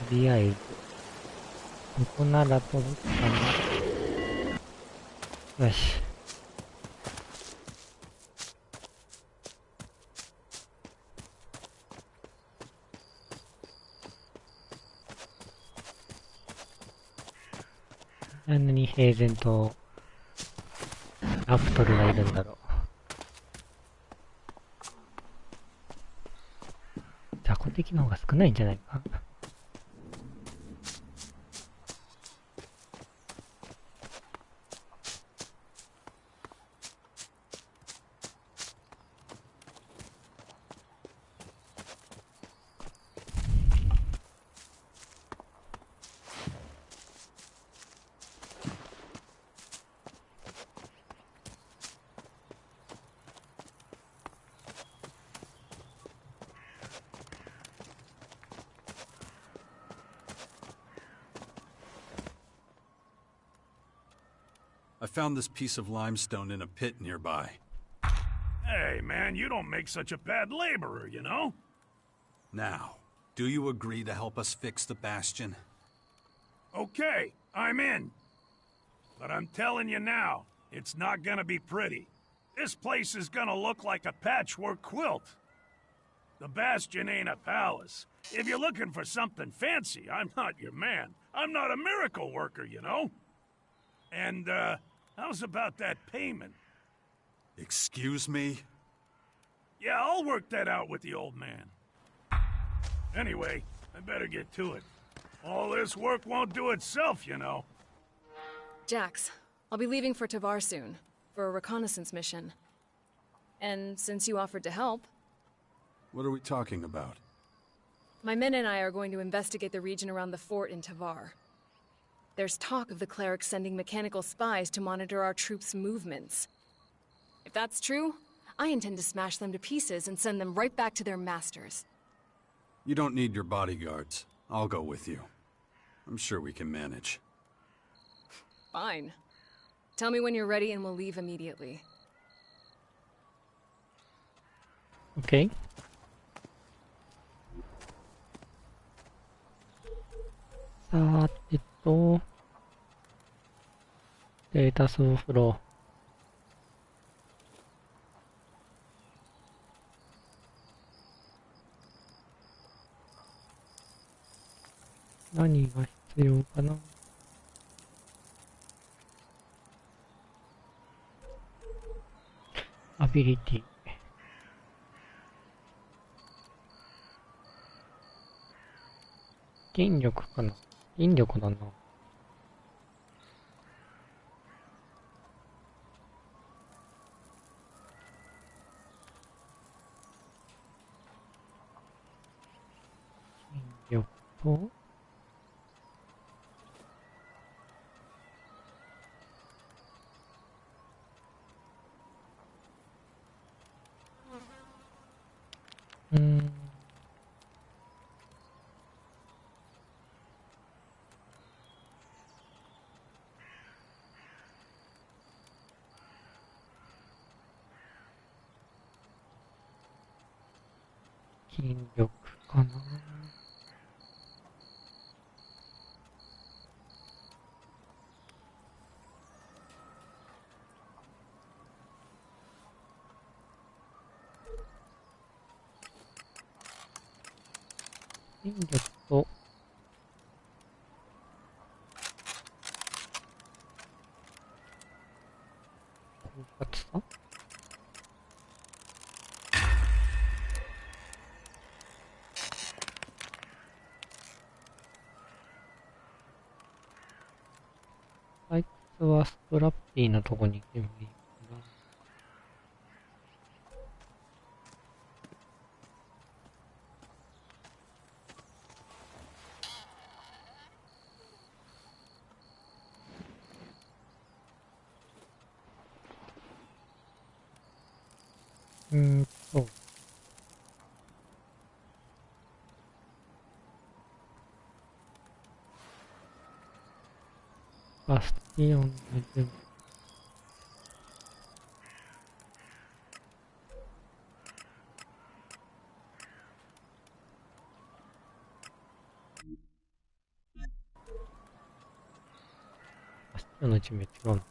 とりあえず、ここなら飛ぶかな。よし。なのに平然とラプトルがいるんだろう。雑魚的の方が少ないんじゃないか。
I found this piece of limestone in a pit nearby.
Hey, man, you don't make such a bad laborer, you know?
Now, do you agree to help us fix the bastion?
Okay, I'm in. But I'm telling you now, it's not gonna be pretty. This place is gonna look like a patchwork quilt. The bastion ain't a palace. If you're looking for something fancy, I'm not your man. I'm not a miracle worker, you know? And, how's about that payment?
Excuse me?
Yeah, I'll work that out with the old man. Anyway, I better get to it. All this work won't do itself, you know.
Jax, I'll be leaving for Tavar soon, for a reconnaissance mission. And since you offered to help...
What are we talking about?
My men and I are going to investigate the region around the fort in Tavar. There's talk of the clerics sending mechanical spies to monitor our troops' movements. If that's true, I intend to smash them to pieces and send them right back to their masters.
You don't need your bodyguards. I'll go with you. I'm sure we can manage.
Fine. Tell me when you're ready and we'll leave immediately.
Okay. さてと、データソーフロー。何が必要かな。アビリティ。筋力かな。筋力だな。筋力と、筋力かな。筋力と、狡猾さ。あいつはストラッピーなとこに行けばいいかうーんと。バスティオンの準備。バスティオンの準備違うの。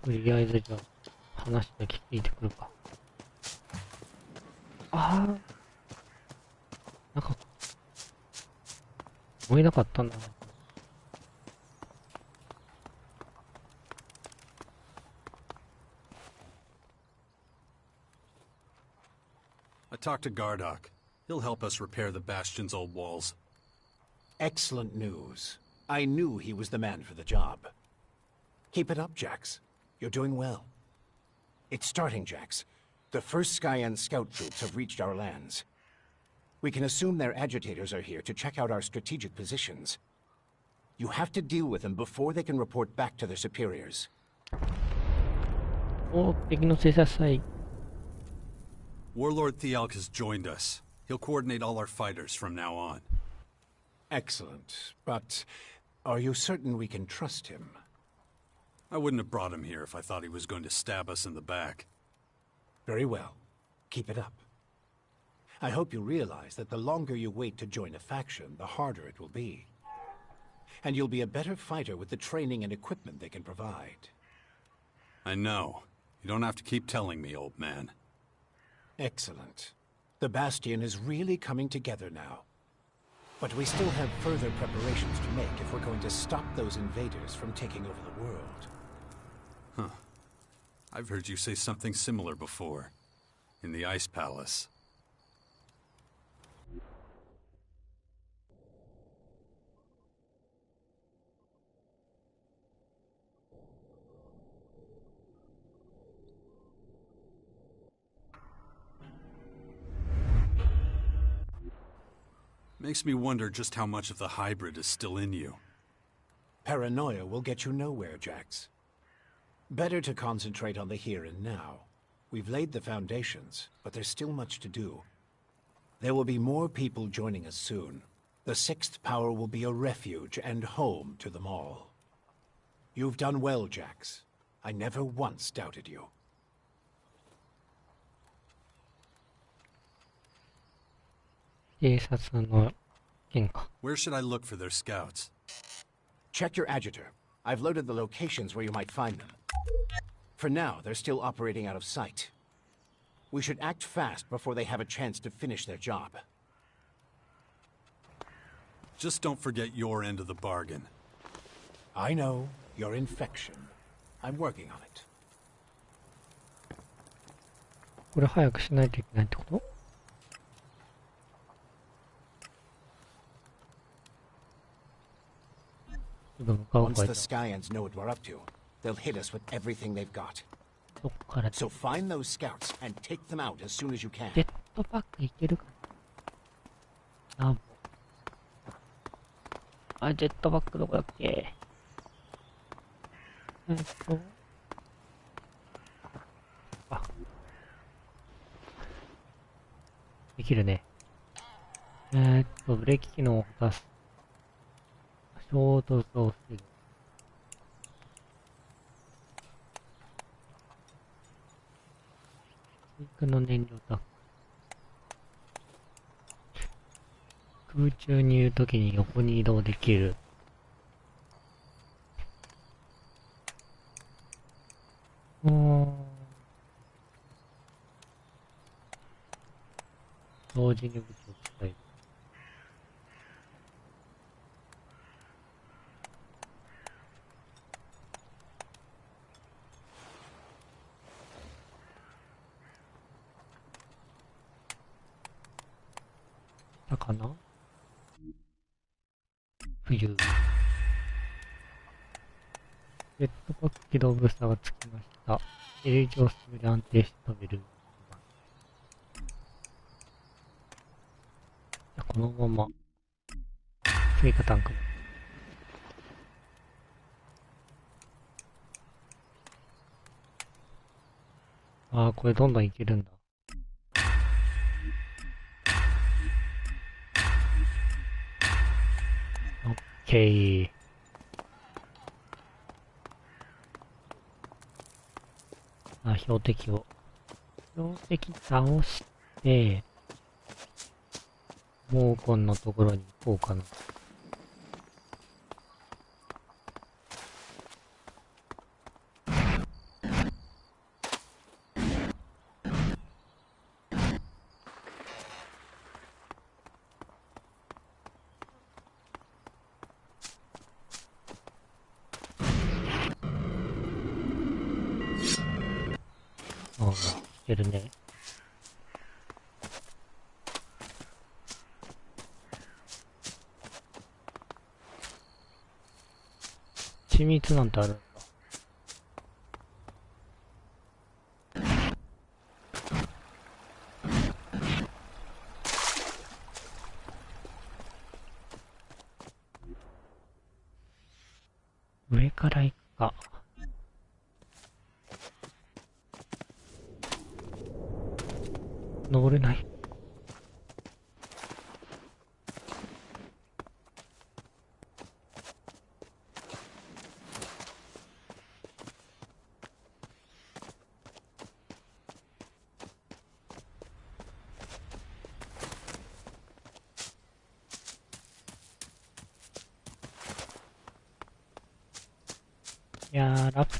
とりあえずじゃあ話だけ聞いてくるか。ああ、なんか思えなかったんだな。
I talked to Gardock. He'll help us repair the Bastion's old walls.
Excellent news. I knew he was the man for the job. Keep it up, Jax. You're doing well. It's starting, Jax. The first Skyan scout troops have reached our lands. We can assume their agitators are here to check out our strategic positions. You have to deal with them before they can report back to their superiors.
お、敵の制裁。
Warlord Thialk has joined us. He'll coordinate all our fighters from now on.
Excellent. But are you certain we can trust him?
I wouldn't have brought him here if I thought he was going to stab us in the back.
Very well. Keep it up. I hope you realize that the longer you wait to join a faction, the harder it will be. And you'll be a better fighter with the training and equipment they can provide.
I know. You don't have to keep telling me, old man.
Excellent. The Bastion is really coming together now. But we still have further preparations to make if we're going to stop those invaders from taking over the world.
Huh. I've heard you say something similar before. In the Ice Palace. Makes me wonder just how much of the hybrid is still in you.
Paranoia will get you nowhere, Jax. Better to concentrate on the here and now. We've laid the foundations, but there's still much to do. There will be more people joining us soon. The Sixth Power will be a refuge and home to them all. You've done well, Jax. I never once doubted you.
Where should I look for their scouts?
Check your agitator. I've loaded the locations where you might find them. For now, they're still operating out of sight. We should act fast before they have a chance to finish their job.
Just don't forget your end of the bargain.
I know. Your infection. I'm working on it.
これ早くしないといけないってこと？
Once the Skyans know what we're up to, they'll hit us with everything they've got. So find those scouts and take them out as soon as you can.
ジェットパックいけるかな。あ、ジェットパックどこだっけ？あ、できるね。ブレーキ機能を出す。衝突を防ぐ。追加の燃料タンク。空中にいるときに横に移動できる。同時に武器を使える。かな。冬。ジェットパック起動ブースターがつきました。エレ上すぐで安定して飛べる。じゃあこのまま、追加タンクも。ああ、これどんどんいけるんだ。オッケー。あ、標的を。標的倒して、モーコンのところに行こうかな。ああ、いけるね。緻密なんてあるんだ。上から行くか。登れない。いやー、ラプ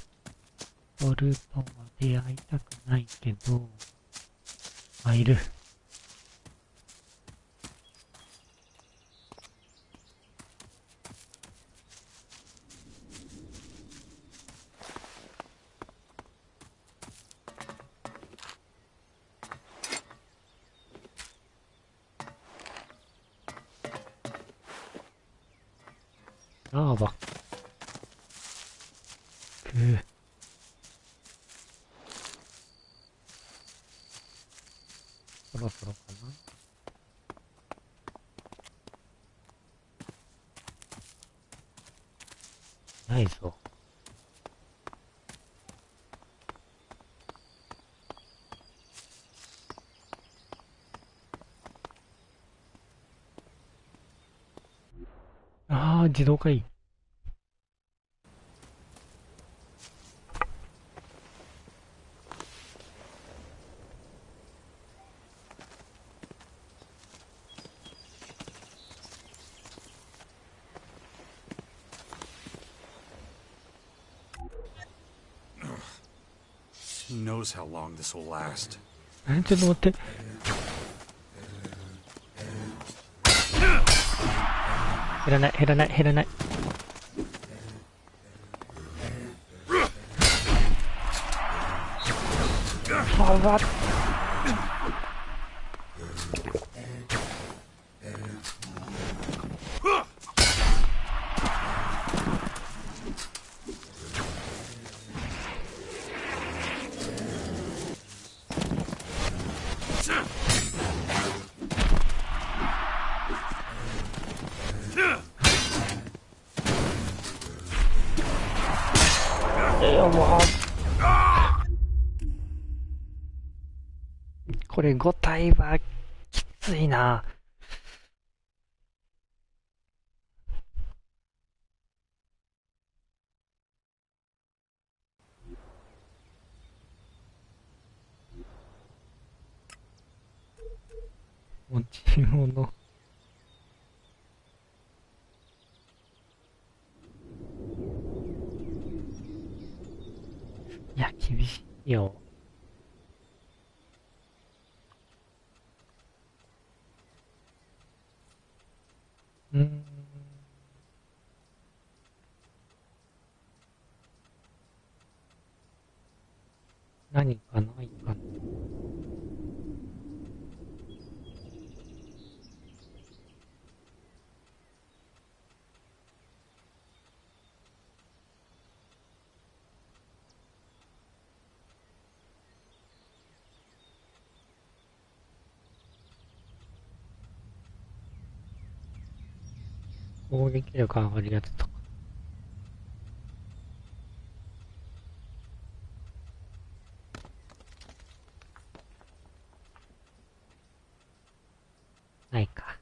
トルとは出会いたくないけど、あ、いる。ラーバ。そろそろかな。ないぞ。ああ、自動化いい。
Who knows how long this will last?
ちょっと待って。減らない、減らない、減らない。あわっ。これ5体はきついな。持ち物。いや、厳しいよ。何かないかな。攻撃力上がるやつとか。ないか。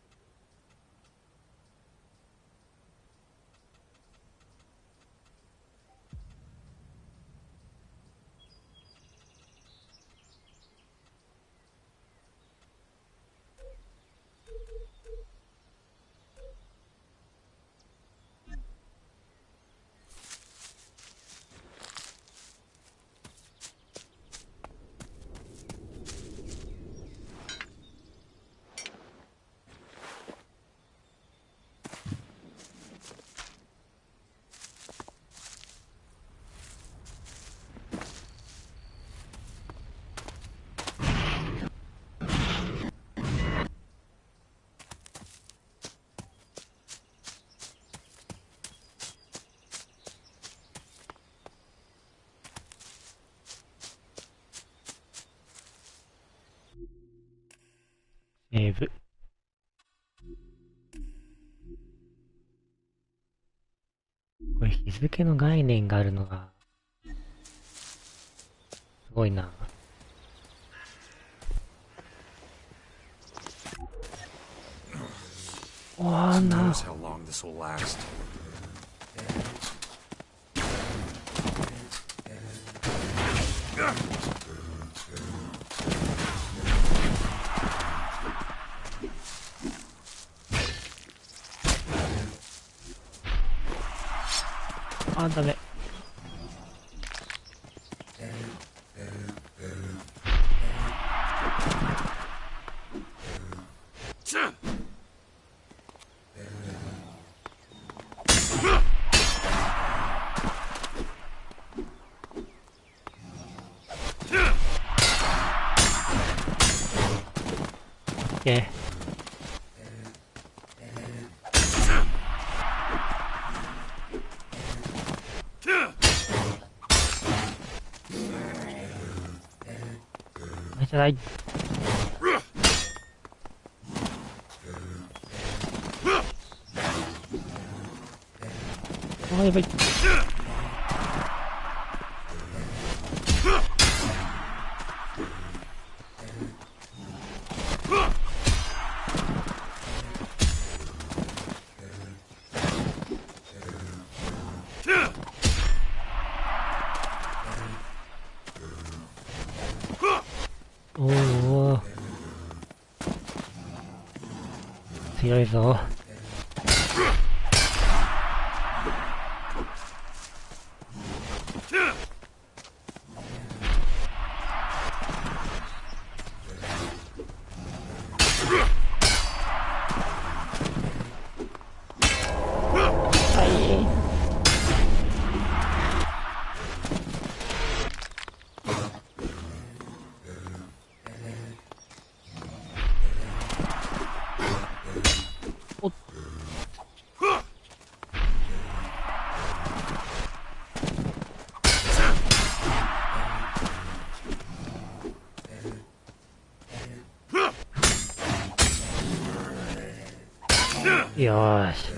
セーブ。これ日付の概念があるのが、すごいな。わあな。あ、ダメ。じゃない。あ、やばい。おお、強いぞ。よーし。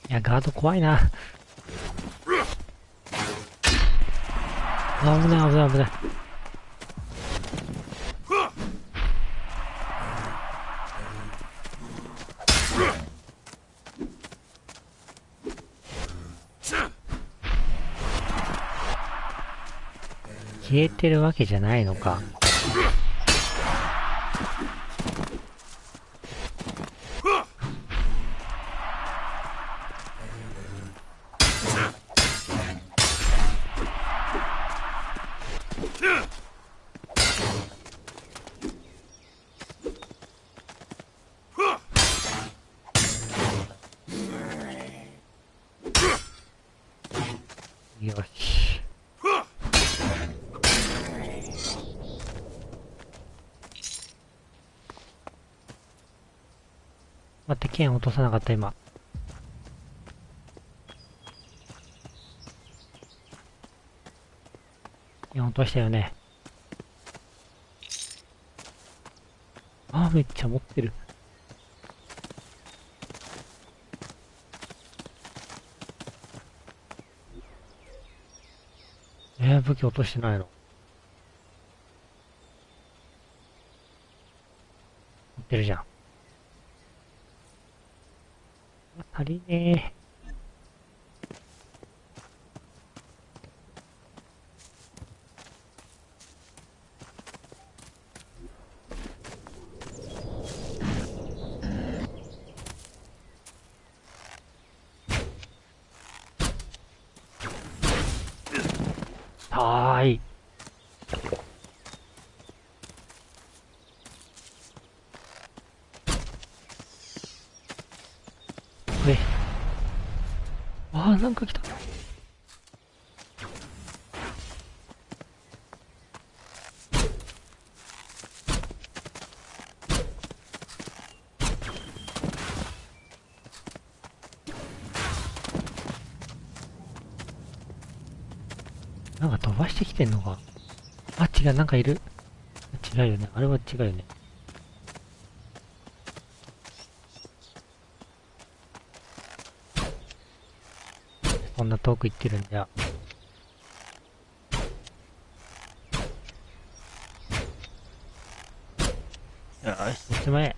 いや、ガード怖いな。危ない危ない危ない。消えてるわけじゃないのか。よし。待って、剣落とさなかった今。剣落としたよね。あー、めっちゃ持ってる。武器落としてないの。持ってるじゃん。足りねえ。はーい。ああ、なんか来た。なんか飛ばしてきてんのか。あ、違う、なんかいる。違うよね。あれは違うよね。こんな遠く行ってるんじゃ。よし、おしまい。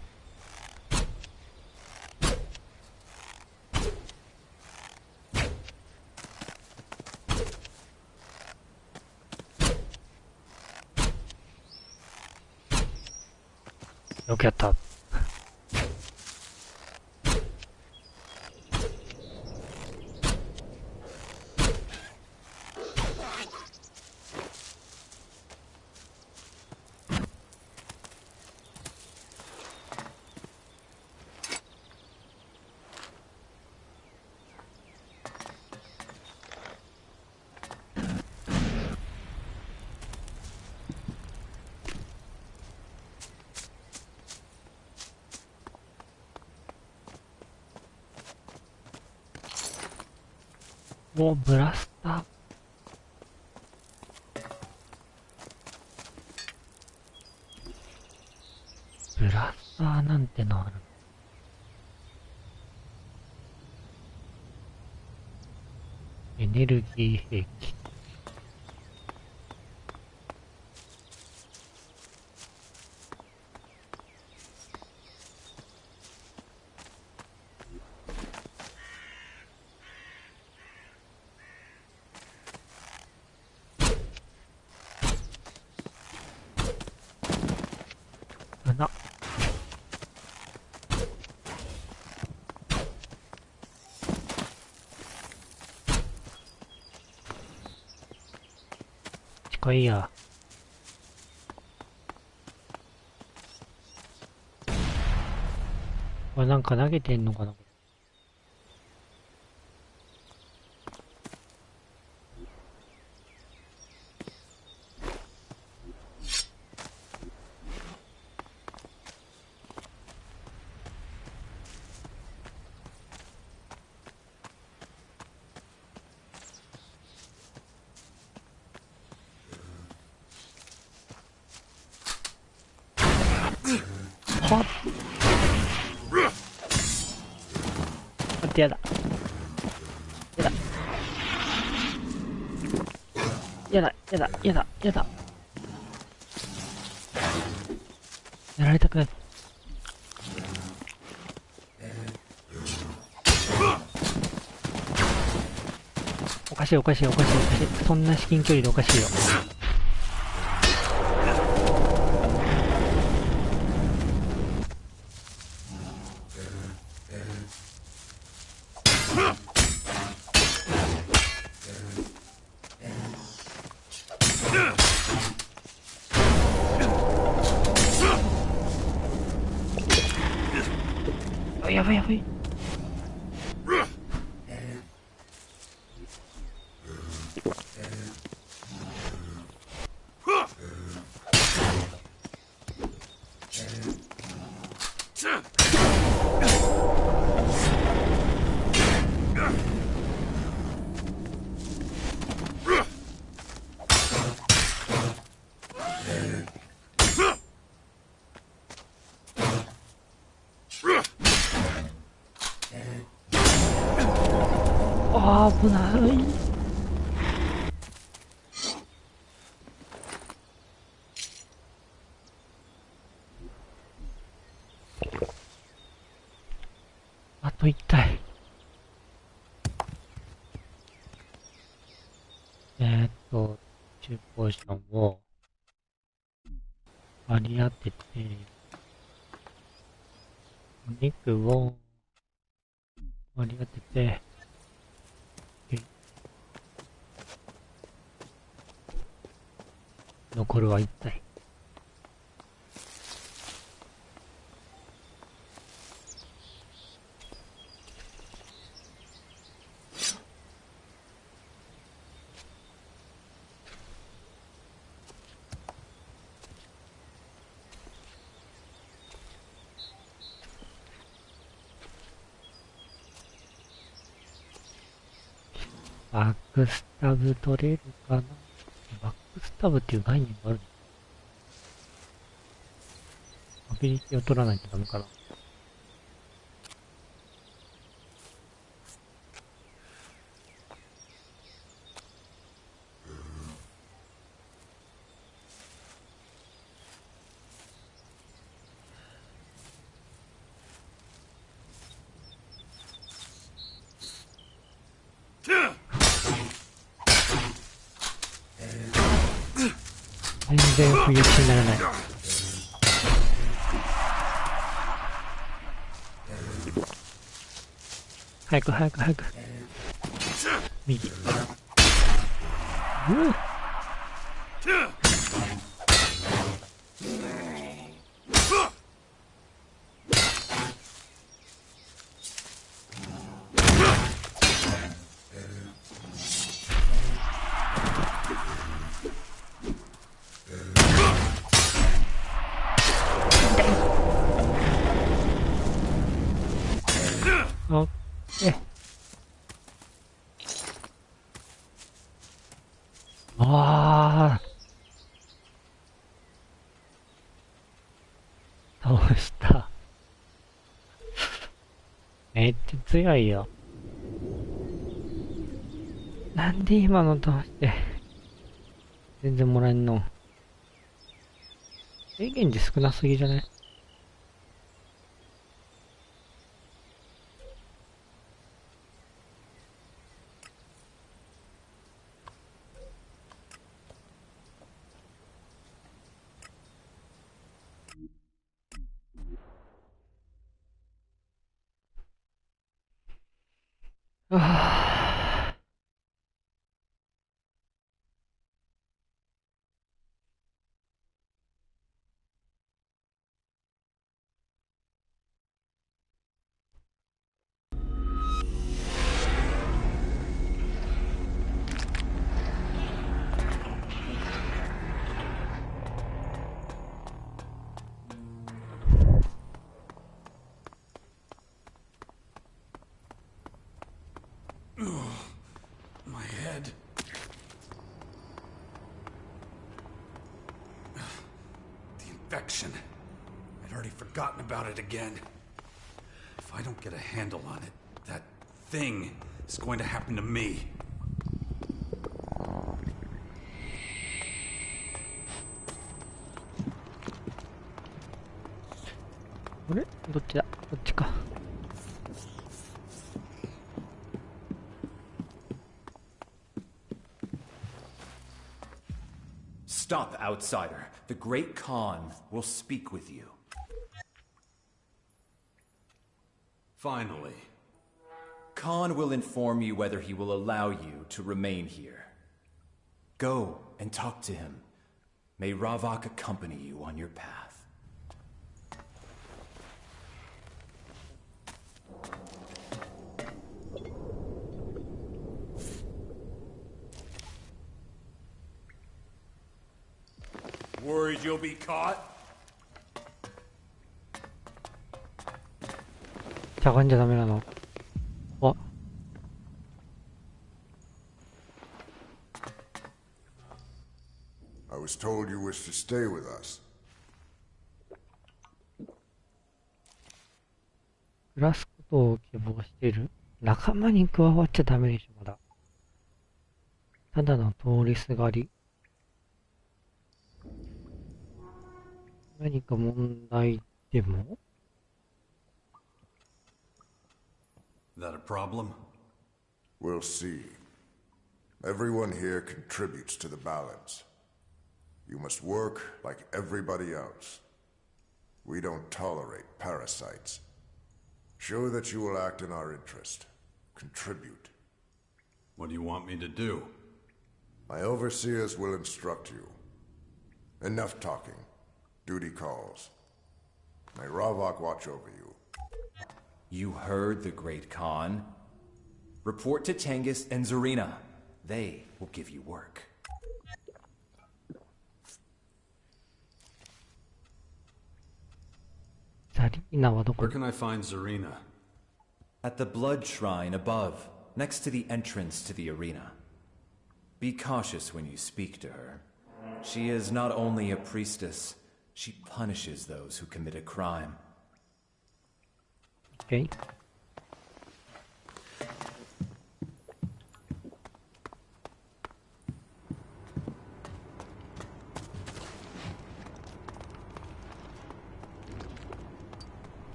よくやった。お、ブラスター。ブラスターなんてのある。エネルギー兵器。近いや。これなんか投げてんのかな。待って、やだ。やだ。やだ、やだ、やだ、やだ。やられたくない。おかしい、おかしい、おかしい、おかしい。そんな至近距離でおかしいよ。やばいやばい。あー、危ない。あと1体。中ポーションを割り当てて、お肉を割り当てて、残るは1体。バックスタブ取れるかな。バックスタブっていう概念があるの？アビリティを取らないとダメかな。全然不意打ちにならない。早く早く早く。右。うん。オッケー。ああ。倒した。めっちゃ強いよ。なんで今の倒して、全然もらえんの。制限時少なすぎじゃない？ああ。
My head. The infection. I'd already forgotten about it again. If I don't get a handle on it, that thing is going to happen to me.
あれ？どっちだ？こっちか。
Stop, outsider. The Great Khan will speak with you.
Finally.
Khan will inform you whether he will allow you to remain here. Go and talk to him. May Ravak accompany you on your path.
Worried you'll be caught?
しゃがんじゃダメなの。あ。
I was told you wish to stay with us.
暮らすことを希望している。仲間に加わっちゃダメでしょ、まだ。ただの通りすがり。何か問題でも
That a problem?
We'll see. Everyone here contributes to the balance. You must work like everybody else. We don't tolerate parasites. Show that you will act in our interest. Contribute.
What do you want me to do?
My overseers will instruct you. Enough talking. Duty calls. May Ravok watch over you.
You heard the great Khan. Report to Tengus and Zarina. They will give you work.
Where can I find Zarina?
At the blood shrine above, next to the entrance to the arena. Be cautious when you speak to her. She is not only a priestess, she punishes those who commit a crime.
Okay.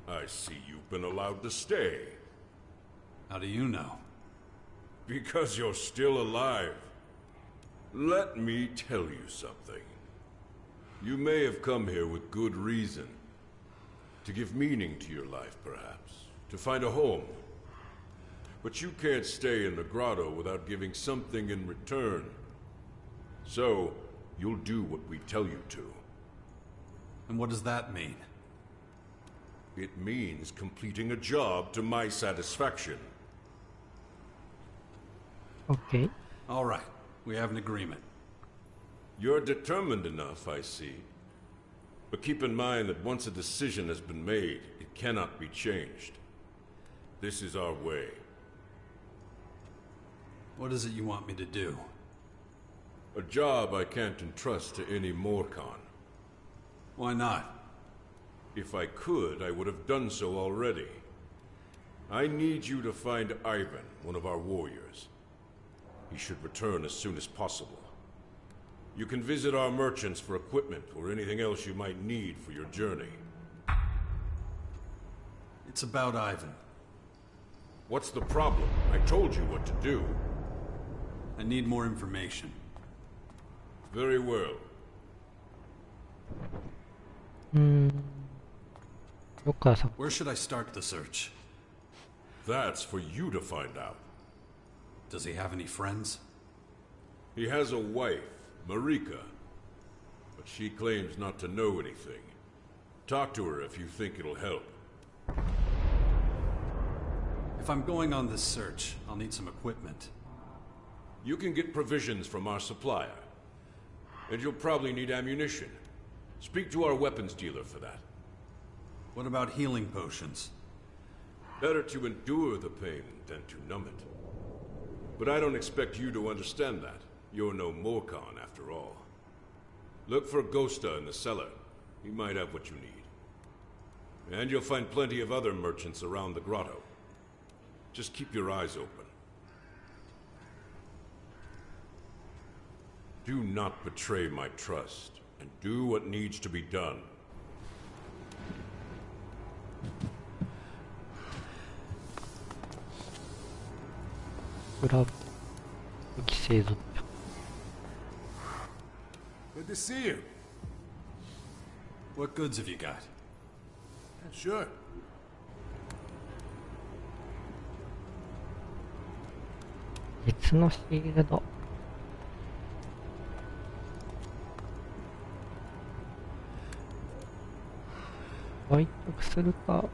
I see you've been allowed to stay.
How do you know?
Because you're still alive. Let me tell you something. You may have come here with good reason. To give meaning to your life, perhaps. To find a home. But you can't stay in the grotto without giving something in return. So, you'll do what we tell you to.
And what does that mean?
It means completing a job to my satisfaction.
Okay.
All right. We have an agreement.
You're determined enough, I see. But keep in mind that once a decision has been made, it cannot be changed. This is our way.
What is it you want me to do?
A job I can't entrust to any Morkan.
Why not?
If I could, I would have done so already. I need you to find Ivan, one of our warriors. He should return as soon as possible. You can visit our merchants for equipment or anything else you might need for your journey.
It's about Ivan.
What's the problem? I told you what to do.
I need more information.
Very well.
Where should I start the search?
That's for you to find out.
Does he have any friends?
He has a wife, Marika. But she claims not to know anything. Talk to her if you think it'll help.
If I'm going on this search, I'll need some equipment.
You can get provisions from our supplier. And you'll probably need ammunition. Speak to our weapons dealer for that.
What about healing potions?
Better to endure the pain than to numb it. But I don't expect you to understand that. You're no Morkan, after all. Look for Ghosta in the cellar. He might have what you need. And you'll find plenty of other merchants around the grotto. Just keep your eyes open. Do not betray my trust, and do what needs to be done.
Good
to see you. What goods have you got?
Sure.
別のシールド。売却するか。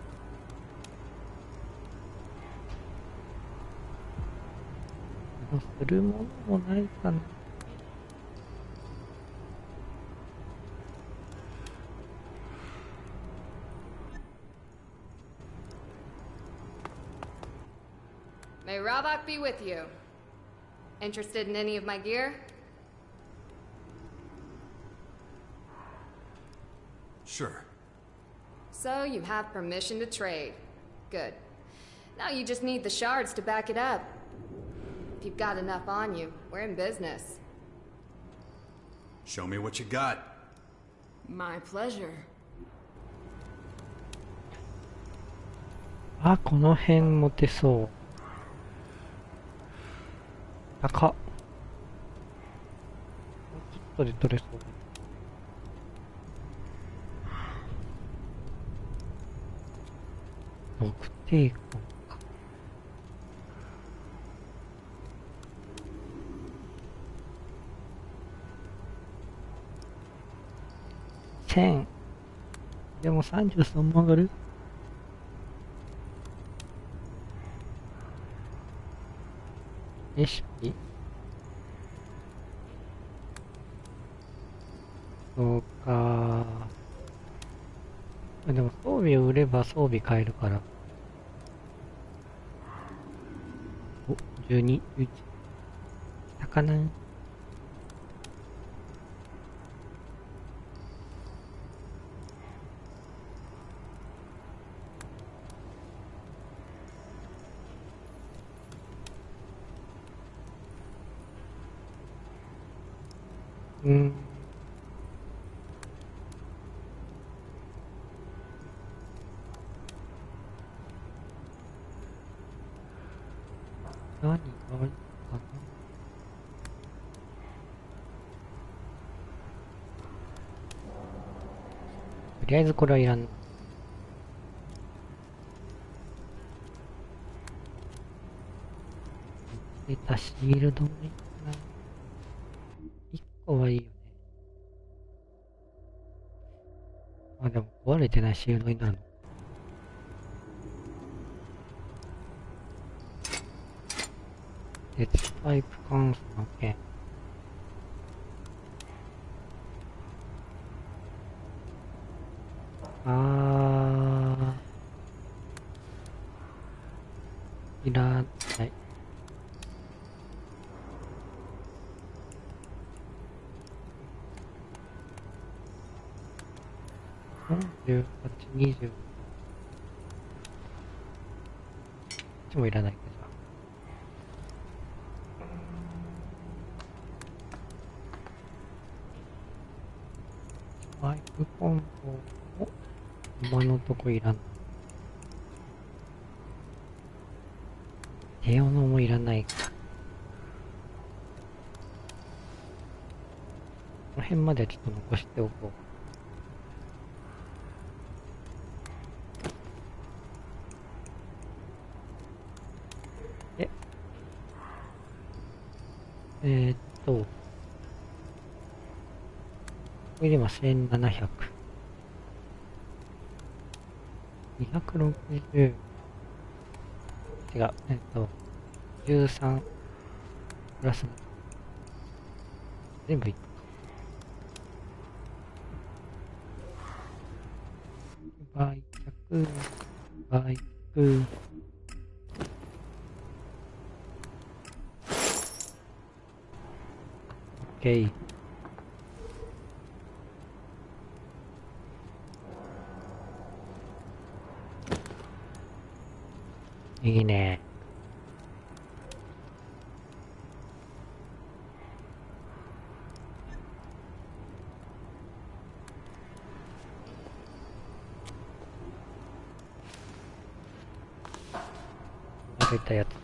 するものもないかな。
May Ravok be with you. Interested in any of my gear?
Sure.
So you have permission to trade. Good. Now you just need the shards to back it up. If you've got enough on you, we're in business.
Show me what you got.
My pleasure.
あ、この辺持てそう。高っ。もうちょっとで取れそう。特定根か。1000。でも33万上がる？レシピ？そうか。でも装備を売れば装備買えるから。お、12、11。来たかな？何がいいかな。とりあえずこれはいらん。出たシールドもいいかな。1個はいいよね。あ、でも壊れてないシールドになるの。鉄パイプ関数の件。いらない。18、20。こっちもいらないけど。パイプコンボを今のとこいらない。手斧もいらないか。この辺まではちょっと残しておこう。で、これで今1700。260。違う、13プラス全部いった。売却、バイク。OK。いいね。こういったやつか。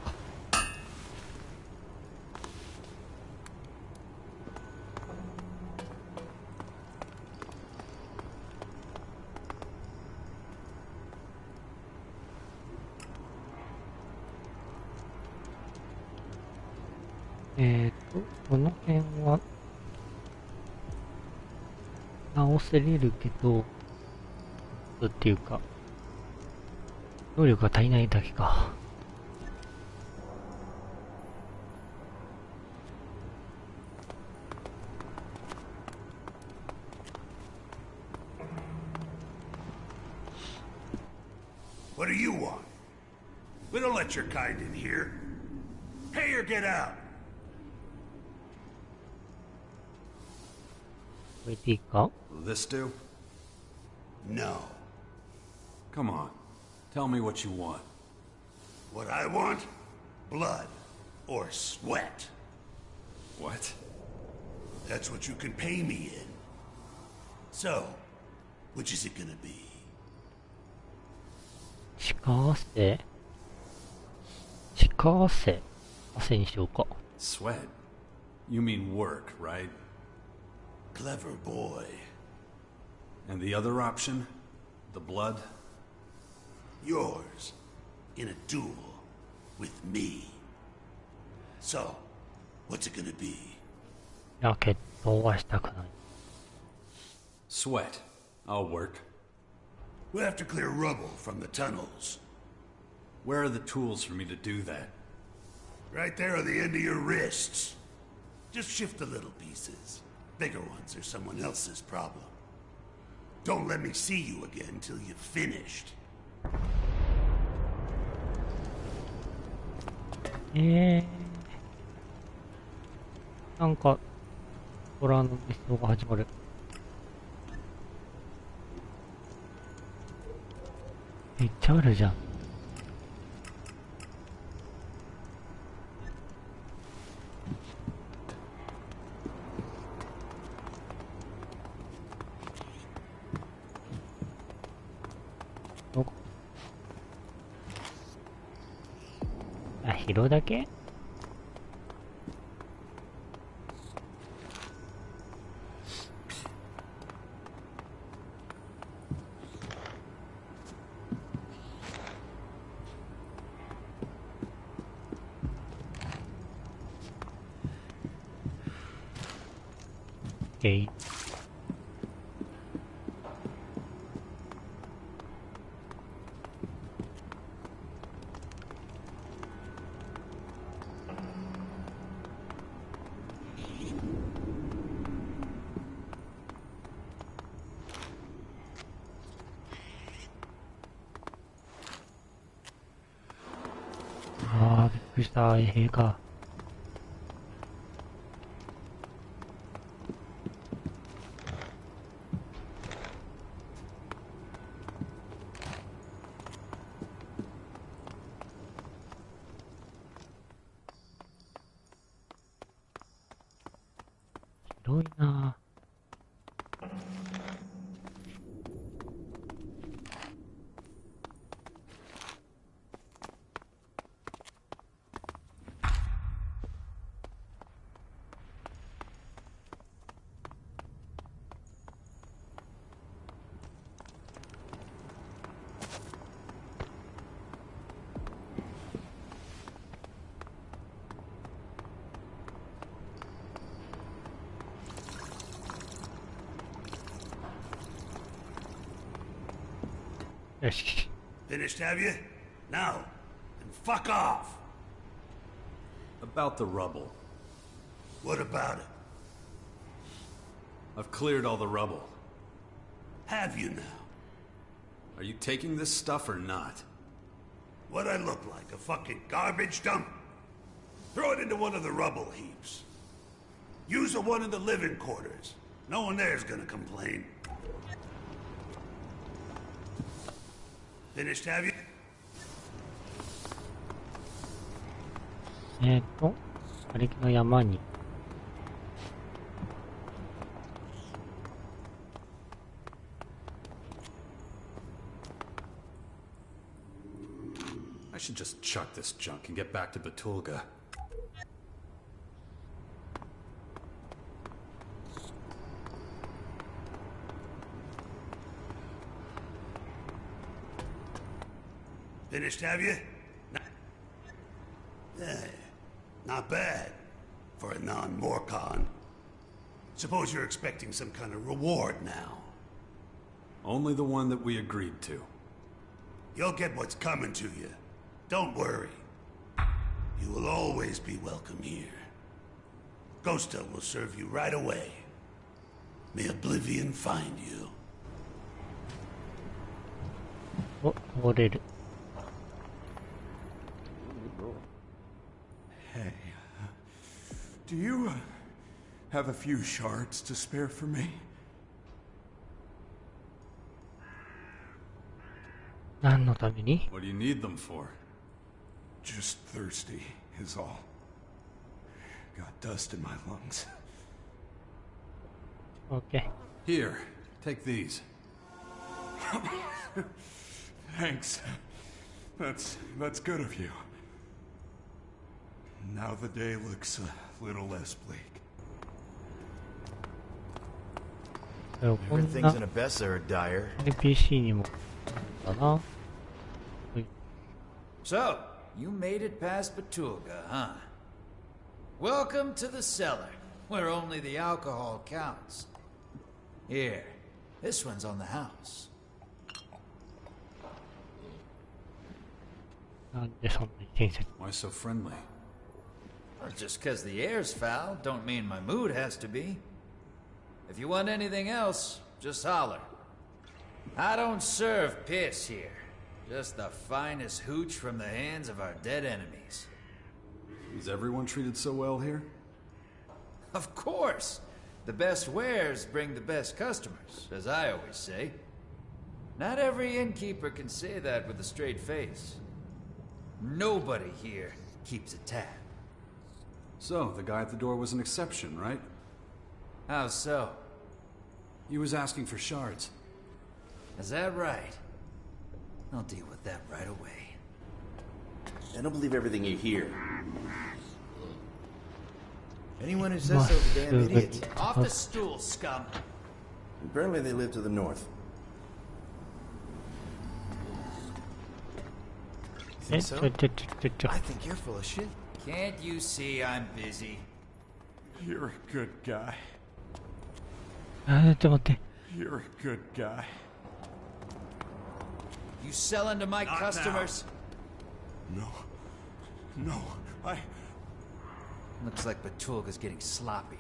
この辺は直せれるけど、っていうか、能力が足りないだけか。
What do you want? We don't let your kind in here.
Pay or get out.
置いていいか？
Will this do?
No.
Come on. Tell me what you want.
What I want? Blood. Or sweat.
What?
That's what you can pay me in. So, which is it gonna be?
地下汗。地下汗。汗にしようか。
Sweat? You mean work, right?
Clever boy.
And the other option? The blood?
Yours. In a duel. With me. So, what's it gonna be?
いや、決闘はしたくない。
Sweat. I'll work.
We'll have to clear rubble from the tunnels.
Where are the tools for me to do that?
Right there on the end of your wrists. Just shift the little pieces. Bigger ones are someone else's problem. Don't let me see you again until you've finished.
なんかトラのミッションが始まる。めっちゃあるじゃん。あ、拾うだけ？OK。ああ、びっくりした。衛兵か。広いな。よし。
Finished, have you? Now, and fuck off.
About the rubble.
What about it?
I've cleared all the rubble.
Have you now?
Are you taking this stuff or not?
What I look like, a fucking garbage dump? Throw it into one of the rubble heaps. Use the one in the living quarters. No one there's gonna complain. Finished, have you?
瓦礫の山に。
I should just chuck this junk and get back to Batulga.
Finished, have you? Not bad for a non-Morcon. Suppose you're expecting some kind of reward now.
Only the one that we agreed to.
You'll get what's coming to you. Don't worry. You will always be welcome here. Ghosta will serve you right away. May Oblivion find you.
お、通れる。
Hey, do you have a few shards to spare for me?
何のために？
What do you need them for? Just thirsty, is all. Got dust in my lungs.
Okay.
Here, take these. Thanks. That's good of you. Now the day looks a little less bleak.
Everything's
in a Bessa, Dyer.
NPC にもだな。
So, you made it past Petulga, huh? Welcome to the cellar, where only the alcohol counts. Here, this one's on the house.
なんでそんなに親切？
Why so friendly?
Well, just 'cause the air's foul don't mean my mood has to be. If you want anything else, just holler. I don't serve piss here. Just the finest hooch from the hands of our dead enemies.
Is everyone treated so well here?
Of course! The best wares bring the best customers, as I always say. Not every innkeeper can say that with a straight face. Nobody here keeps a tab.
So, the guy at the door was an exception, right?
How so?
He was asking for shards.
Is that right? I'll deal with that right away.
I don't believe everything you hear. Anyone who says so's a damn idiot.
Off the stool, scum!
Apparently they live to the north. Think so? I think you're full of shit.
Can't you see I'm busy?
You're a good guy.
ちょっと待って。
You're a good guy.
You selling to my customers?
No. No,
Looks like Petulga's getting sloppy.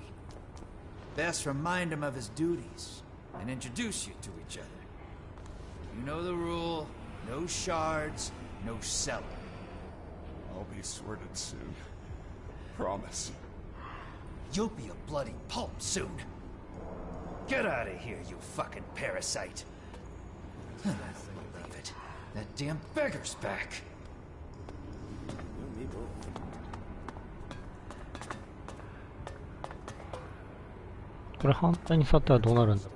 Best remind him of his duties and introduce you to each other. You know the rule, no shards, no selling.
I'll be sorted soon. Promise.
You'll be a bloody pulp soon. Get out of here, you fucking parasite. I don't believe it. That damn beggar's back.
Me both.
これ反対に去ったらどうなるんだろう。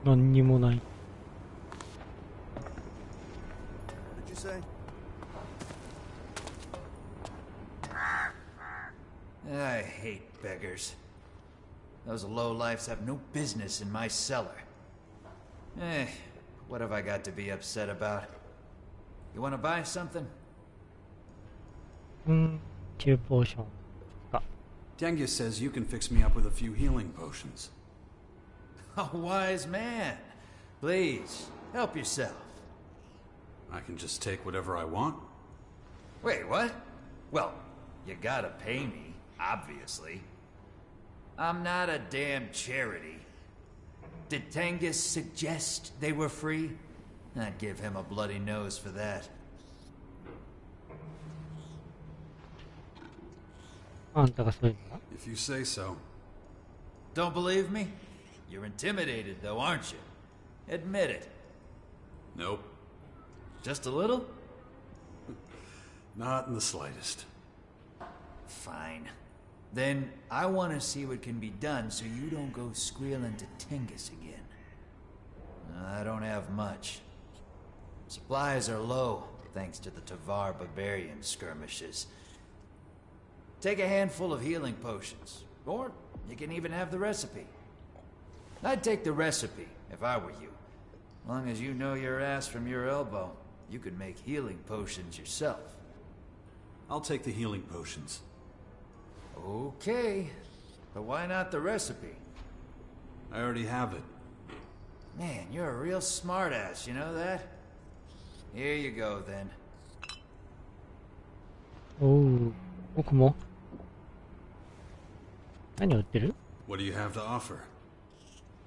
何にもない。
What'd you say?
I hate beggars. Those lowlifes have no business in my cellar. What have I got to be upset about? You want to buy something?
9ポーションか。
Tengus says you can fix me up with a few healing potions.
A wise man. Please, help yourself.
I can just take whatever I want?
Wait, what? Well, you gotta pay me, obviously. I'm not a damn charity. Did Tengus suggest they were free? I'd give him a bloody nose for that.
あんたがそういうのか？
If you say so.
Don't believe me? You're intimidated, though, aren't you? Admit it.
Nope.
Just a little?
Not in the slightest.
Fine. Then I want to see what can be done so you don't go squealing to Tengus again. I don't have much. Supplies are low, thanks to the Tavar barbarian skirmishes. Take a handful of healing potions, or you can even have the recipe. I'd take the recipe, if I were you. As long as you know your ass from your elbow, you could make healing potions yourself.
I'll take the healing potions.
Okay, but why not the recipe?
I already have it.
Man, you're a real smartass, you know that? Here you go, then.
おお、僕も。何を売ってる？
What do you have to offer?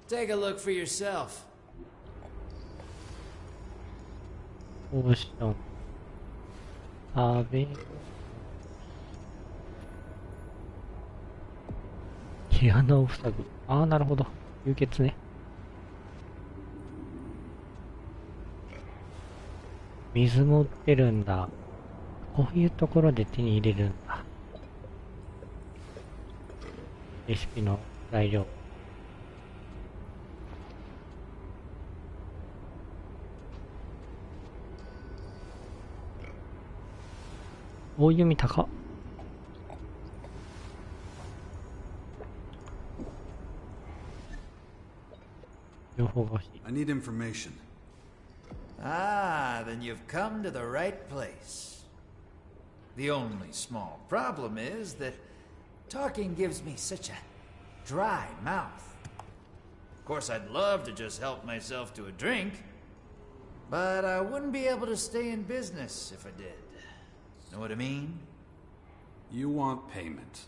Take a look for yourself.
オーション。食べ。毛穴を塞ぐ。ああ、なるほど。流血ね。水も売ってるんだ。こういうところで手に入れるんだ。レシピの材料。大弓高っ。情報が欲しい。
I need information.
Ah, then you've come to the right place. The only small problem is that talking gives me such a dry mouth. Of course, I'd love to just help myself to a drink, but I wouldn't be able to stay in business if I did. Know what I mean?
You want payment.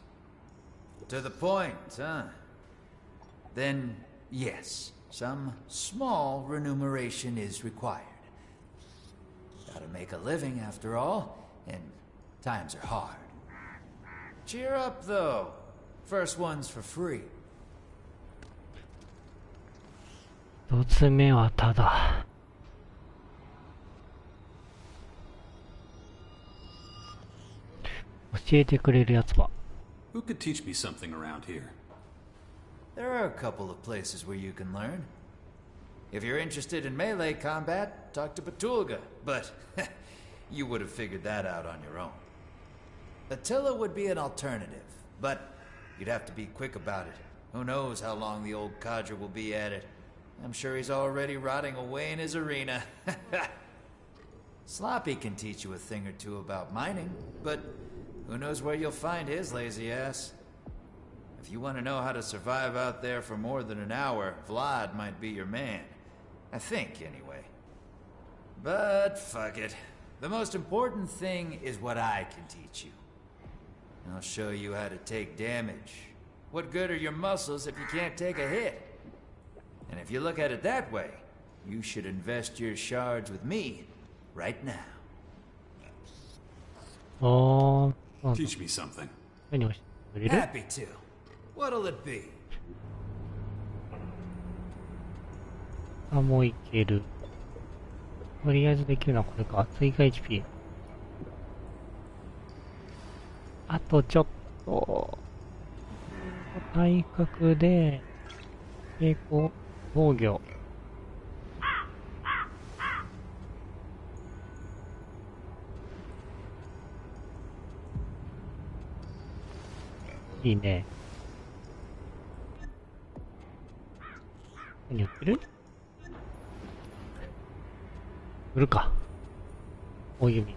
To the point, huh? Then, yes, some small remuneration is required. Gotta make a living after all, and times are hard. Cheer up, though. First one's for free.
一つ目はただ。教えてくれるやつは。
Who could teach me something around here?
There are a couple of places where you can learn. If you're interested in melee combat, talk to Petulga, but you would have figured that out on your own. Attila would be an alternative, but you'd have to be quick about it. Who knows how long the old codger will be at it. I'm sure he's already rotting away in his arena. Sloppy can teach you a thing or two about mining, but who knows where you'll find his lazy ass. If you want to know how to survive out there for more than an hour, Vlad might be your man. I think, anyway. But fuck it. The most important thing is what I can teach you. I'll show you how to take damage. What good are your muscles if you can't take a hit? And if you look at it that way, you should invest your shards with me right now.
Teach me something.
Happy to. What'll it be?
あ、もういける。とりあえずできるのはこれか。追加 HP。あとちょっと、体格で、抵抗、防御。いいね。何やってる？売るか。大弓。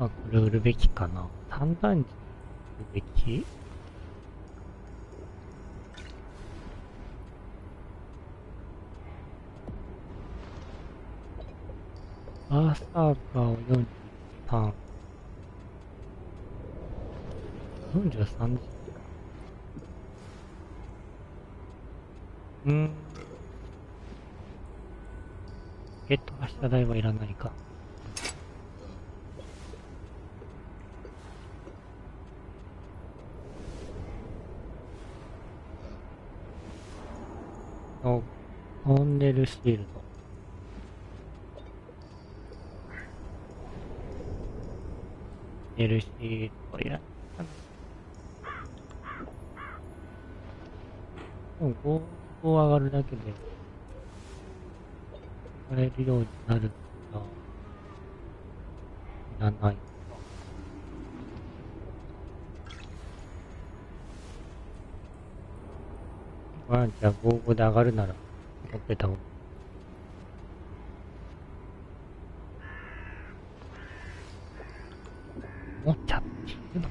あ、これ売るべきかな。三段時売るべき？バーサーカーを43。43時。ゲット発射台はいらないか。トンネルシールド。トンネルシールドいらないかな。5上がるだけで使えるようになるからいらない。まあ、じゃあ5で上がるなら持ってた方が持っちゃっているの。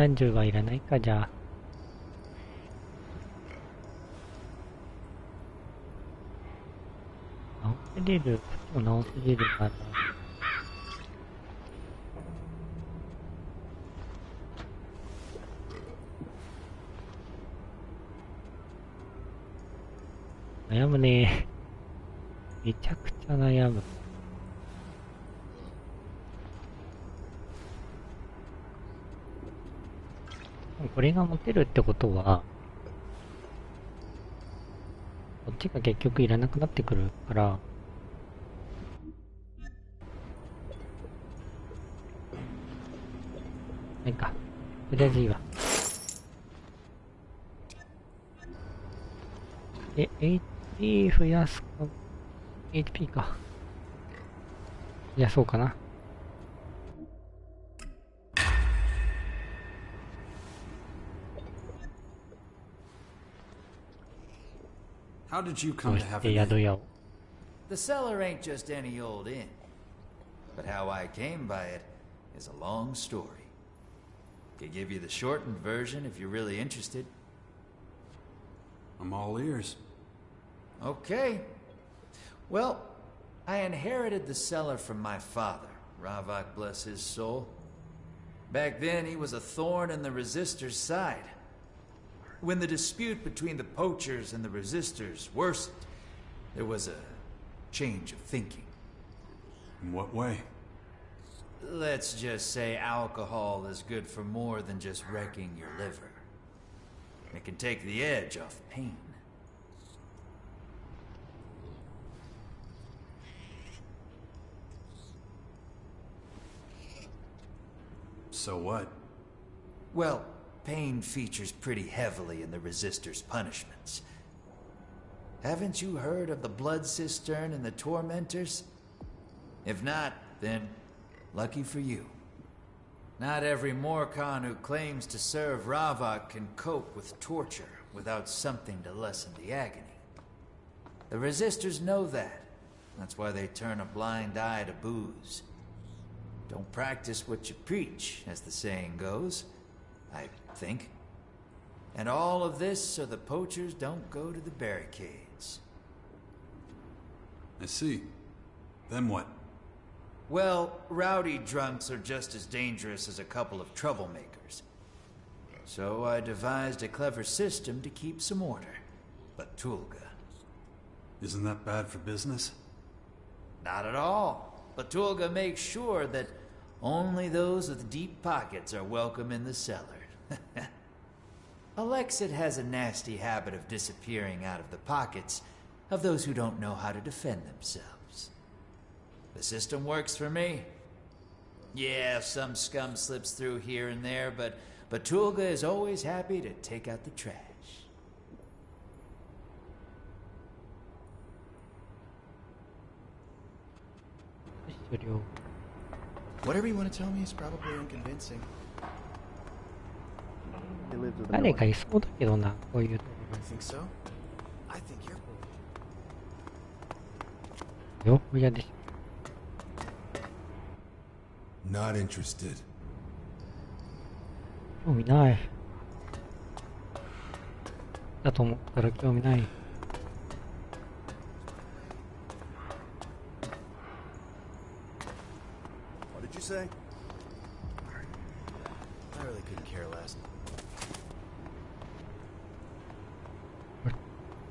弾銃はいらないか、じゃあ。直せれる、直せれるかな。悩むね。めちゃくちゃ悩む。これが持てるってことは、こっちが結局いらなくなってくるから、ないか。とりあえずいいわ。HP 増やすか、HP か。いや、そうかな。
How did you come to have
it?
The cellar ain't just any old inn. But how I came by it is a long story. Could give you the shortened version if you're really interested.
I'm all ears.
Okay. Well, I inherited the cellar from my father, Ravak bless his soul. Back then, he was a thorn in the resistors' side. When the dispute between the poachers and the resistors worsened, there was a change of thinking.
In what way?
Let's just say alcohol is good for more than just wrecking your liver. It can take the edge off pain.
So what?
Well, pain features pretty heavily in the resistors' punishments. Haven't you heard of the blood cistern and the tormentors? If not, then lucky for you. Not every Morkan who claims to serve Ravak can cope with torture without something to lessen the agony. The resistors know that. That's why they turn a blind eye to booze. Don't practice what you preach, as the saying goes, I think. And all of this so the poachers don't go to the barricades.
I see. Then what?
Well, rowdy drunks are just as dangerous as a couple of troublemakers. So I devised a clever system to keep some order. But Tulga.
Isn't that bad for business?
Not at all. But Tulga makes sure that only those with deep pockets are welcome in the cellar. Alexit has a nasty habit of disappearing out of the pockets of those who don't know how to defend themselves. The system works for me. Yeah, some scum slips through here and there, but Tulga is always happy to take out the trash.
Whatever you want to tell me is probably unconvincing.
誰かいそうだけどな、こういうところ。
Think so? I think you're
よ、嫌でしょ。
Not interested.
興味ない。だと思ったら興味ない。
What did you say? I really couldn't care less.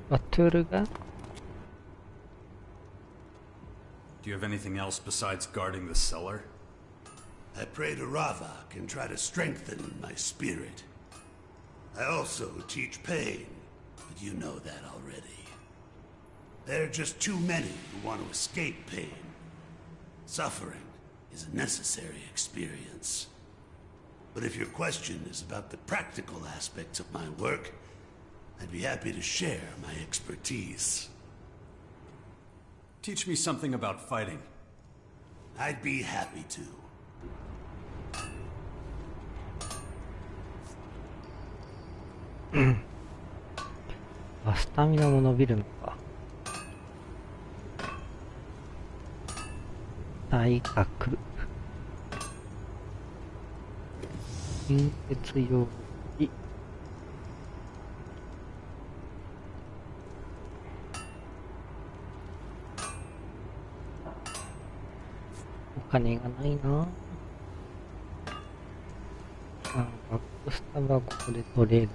バトルが
Do you have anything else besides guarding the cellar?
I pray to Ravak and try to strengthen my spirit. I also teach pain, but you know that already. There are just too many who want to escape pain. Suffering is a necessary experience. But if your question is about the practical aspects of my work, I'd be happy to share my expertise.
Teach me something about fighting.
I'd be happy to.
あ、スタミナも伸びるのか。体格。近接用機。お金がないな。バックスタブはここで取れる。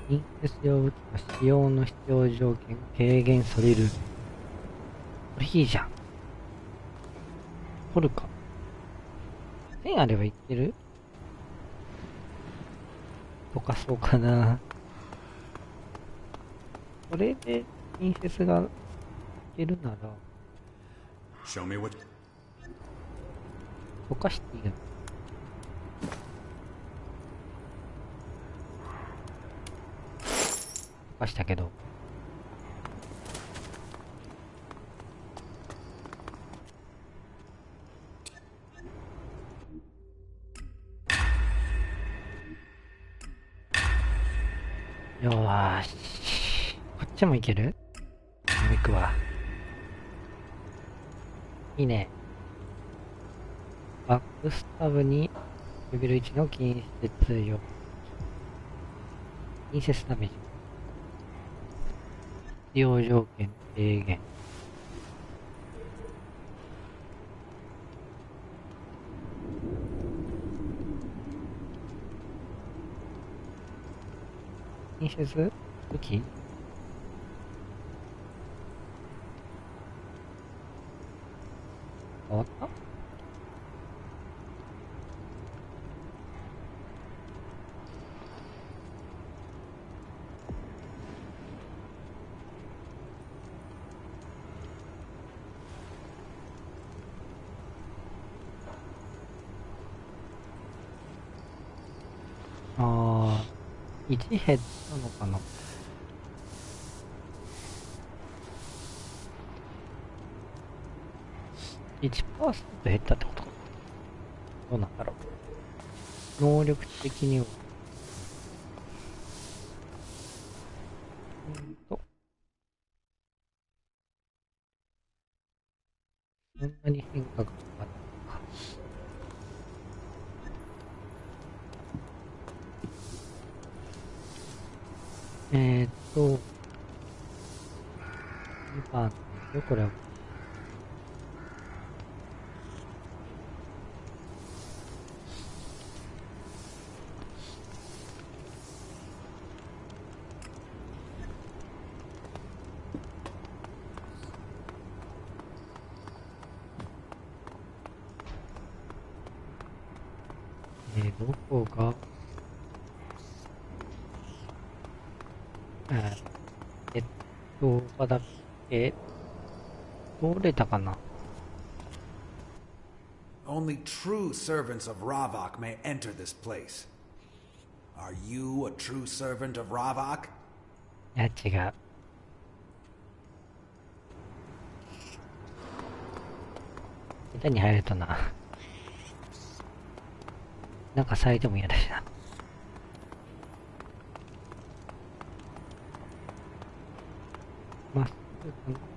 近接用武器の使用の必要条件が軽減される。これいいじゃん。掘るか。1000あればいける？とかそうかな。これで近接がいけるなら、溶かしていいの？溶かしたけど。よーし。こっちもいける？行くわ。いいね。バックスタブにレベル1の近接用。近接ダメージ。使用条件軽減。近接武器？変わった？1減ったのかな。1% 減ったってことか。どうなんだろう。能力的には。そんなに変化があったのか。2番よ、これは。どこがだっけ？通れたかな？
Only true servants of Ravok may enter this place. Are you a true servant of Ravok?
いや、違う。下手に入るとな。なんかされても嫌だしな。まっすぐかな。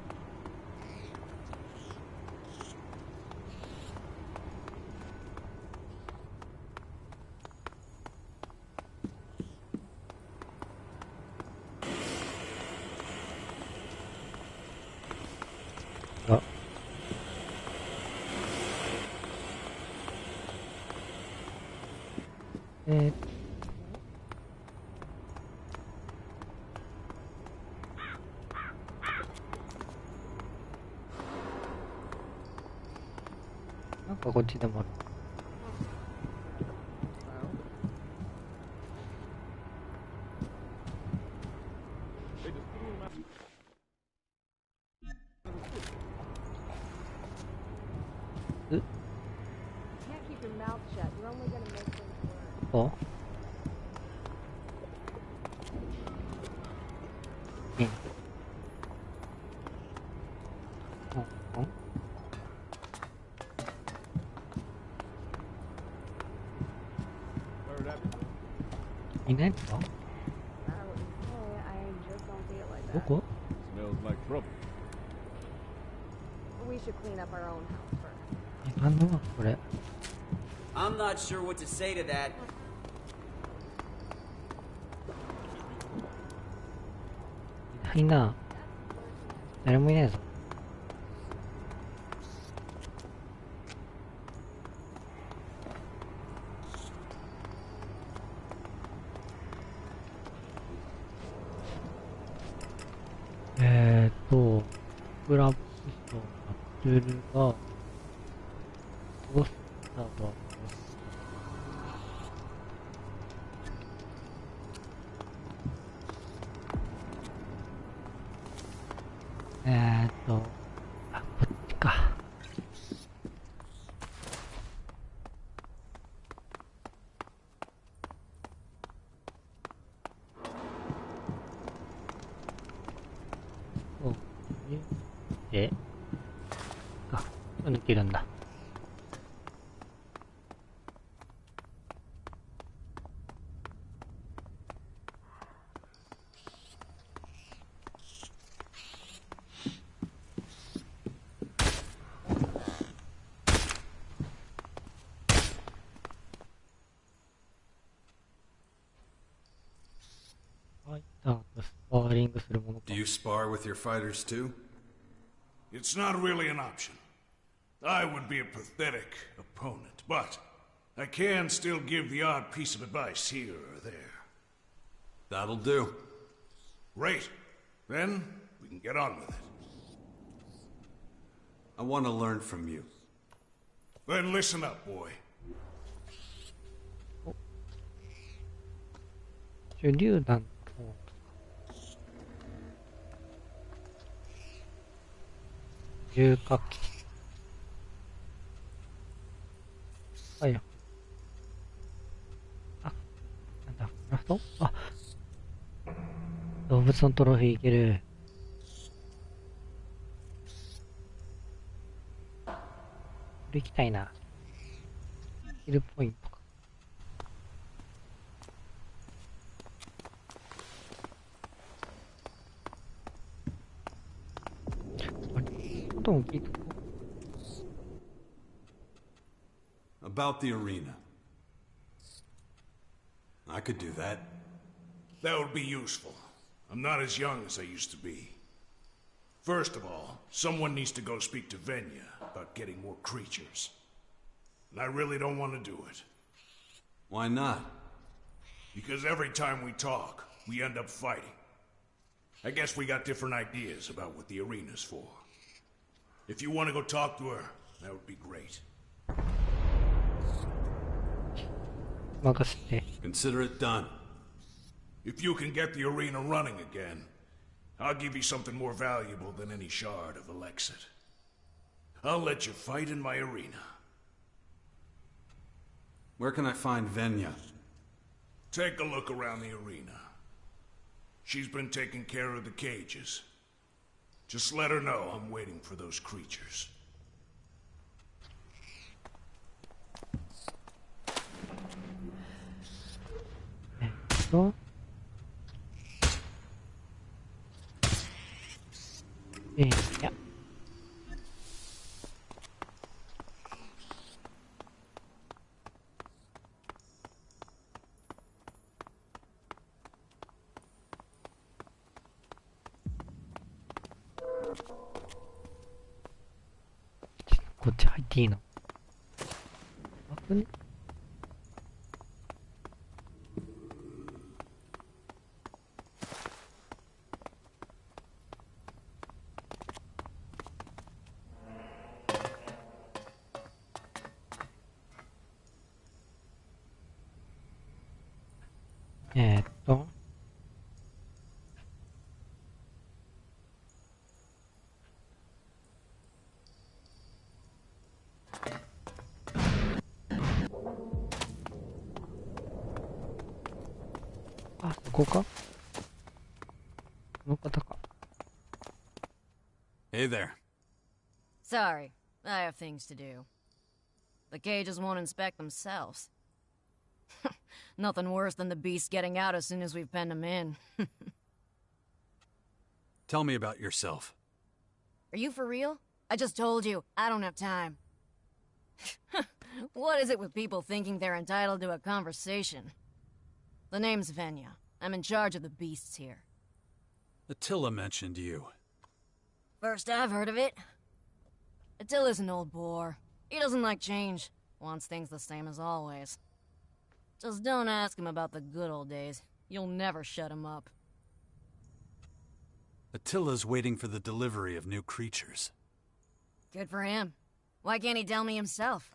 なんかこっちでもある。お？いないのか？どこ？
smells like trouble.
We should clean up our own house first.
今のはこれ。
I'm not sure what to say to that.
いないな。誰もいないぞ。クラップスのツールが、ゴスターは、あ、こっちか。そうで、あ、抜けるんだ。
Do you spar with your fighters too?
It's not really an option. I would be a pathetic opponent, but I can still give the odd piece of advice here or there.
That'll do.
Great. Then we can get on with it.
I want to learn from you.
Then listen up, boy.
手榴弾。重火器。はい。あ、なんだ、クラフト？あ、動物のトロフィーいける。これ行きたいな。スキルポイントか。
About the arena. I could do that.
That would be useful. I'm not as young as I used to be. First of all, someone needs to go speak to Venya about getting more creatures. And I really don't want to do it.
Why not?
Because every time we talk, we end up fighting. I guess we got different ideas about what the arena's for. If you want to go talk to her, that would be great.
Consider it done.
If you can get the arena running again, I'll give you something more valuable than any shard of Alexit. I'll let you fight in my arena.
Where can I find Venya?
Take a look around the arena. She's been taking care of the cages. Just let her know I'm waiting for those creatures.
Yeah. こっち入っていいの？危ね。あ、そこか？この方か。
Hey there.
Sorry, I have things to do. The cages won't inspect themselves. Nothing worse than the beasts getting out as soon as we've penned them in.
Tell me about yourself.
Are you for real? I just told you, I don't have time. What is it with people thinking they're entitled to a conversation? The name's Venya. I'm in charge of the beasts here.
Attila mentioned you.
First I've heard of it. Attila's an old bore. He doesn't like change. Wants things the same as always. Just don't ask him about the good old days. You'll never shut him up.
Attila's waiting for the delivery of new creatures.
Good for him. Why can't he tell me himself?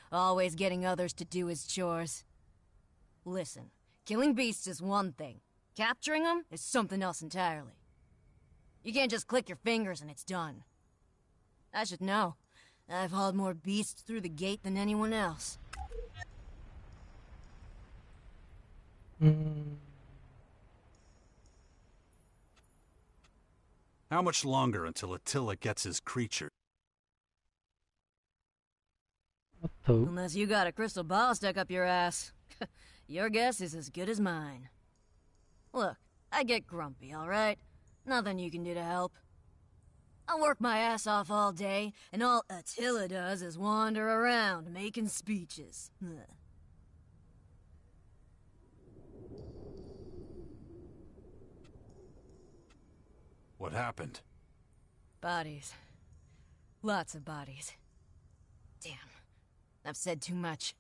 Always getting others to do his chores. Listen, killing beasts is one thing. Capturing them is something else entirely. You can't just click your fingers and it's done. I should know. I've hauled more beasts through the gate than anyone else.
How much longer until Attila gets his creature?
Unless you got a crystal ball stuck up your ass. Your guess is as good as mine. Look, I get grumpy, alright? Nothing you can do to help. I work my ass off all day, and all Attila does is wander around making speeches.
What happened?
Bodies. Lots of bodies. Damn. I've said too much.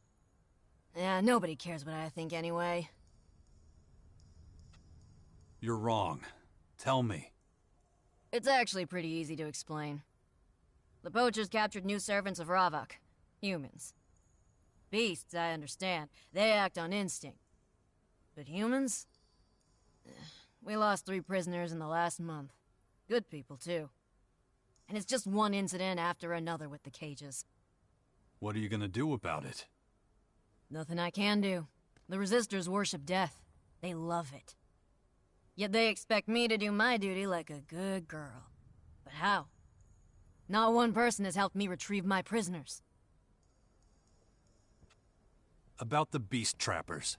Yeah, nobody cares what I think anyway.
You're wrong. Tell me.
It's actually pretty easy to explain. The poachers captured new servants of Ravak. Humans. Beasts, I understand. They act on instinct. But humans? We lost 3 prisoners in the last month. Good people, too. And it's just one incident after another with the cages.
What are you gonna do about it?
Nothing I can do. The resistors worship death. They love it. Yet they expect me to do my duty like a good girl. But how? Not one person has helped me retrieve my prisoners.
About the beast trappers.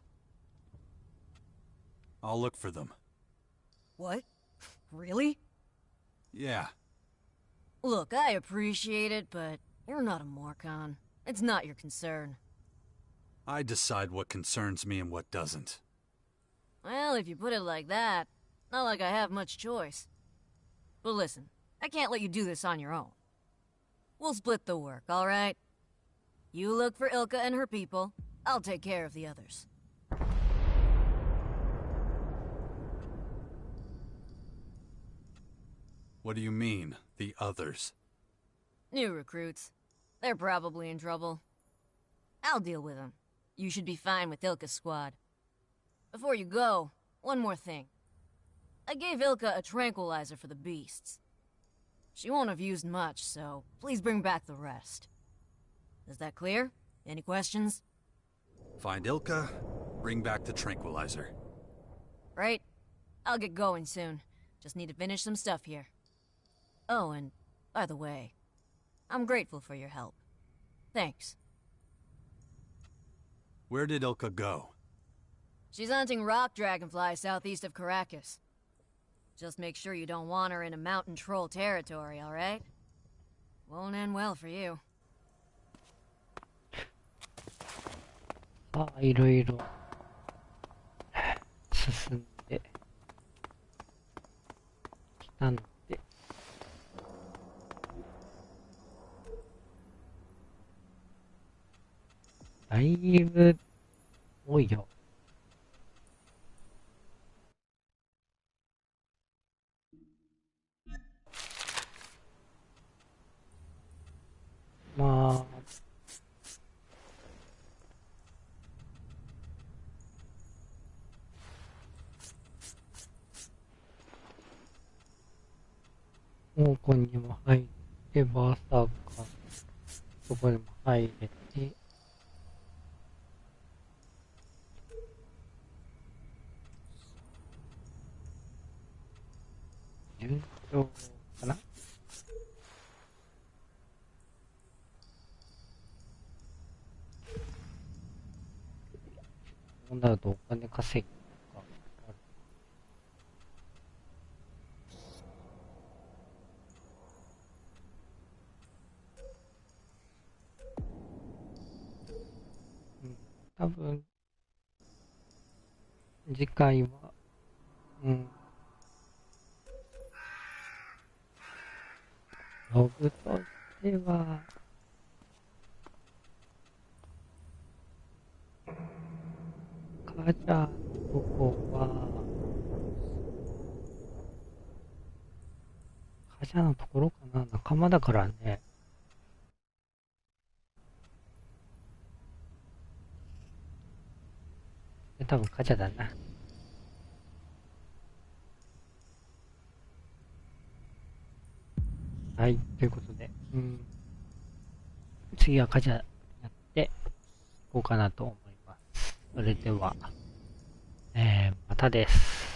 I'll look for them.
What? Really?
Yeah.
Look, I appreciate it, but you're not a Morcon. It's not your concern.
I decide what concerns me and what doesn't.
Well, if you put it like that, not like I have much choice. But listen, I can't let you do this on your own. We'll split the work, alright? You look for Ilka and her people, I'll take care of the others.
What do you mean, the others?
New recruits. They're probably in trouble. I'll deal with them. You should be fine with Ilka's squad. Before you go, one more thing. I gave Ilka a tranquilizer for the beasts. She won't have used much, so please bring back the rest. Is that clear? Any questions?
Find Ilka, bring back the tranquilizer.
Right. I'll get going soon. Just need to finish some stuff here. Oh, and by the way, I'm grateful for your help. Thanks.
Where did Ilka go?
She's hunting rock dragonflies southeast of Caracas. Just make sure you don't want her in a mountain troll territory, alright? Won't end well for you.
さあ、いろいろ進んできたので、だいぶ多いよ。まあ、香港にも入って、バーサーカー、そこにも入れて、順調かな。そうなるとお金稼ぎとかある。次回は、ログとしては、カジャのとこは、カジャのところかな、仲間だからね。多分カジャだな。はい、ということで、次はカジャやっていこうかなと思います。それでは、またです。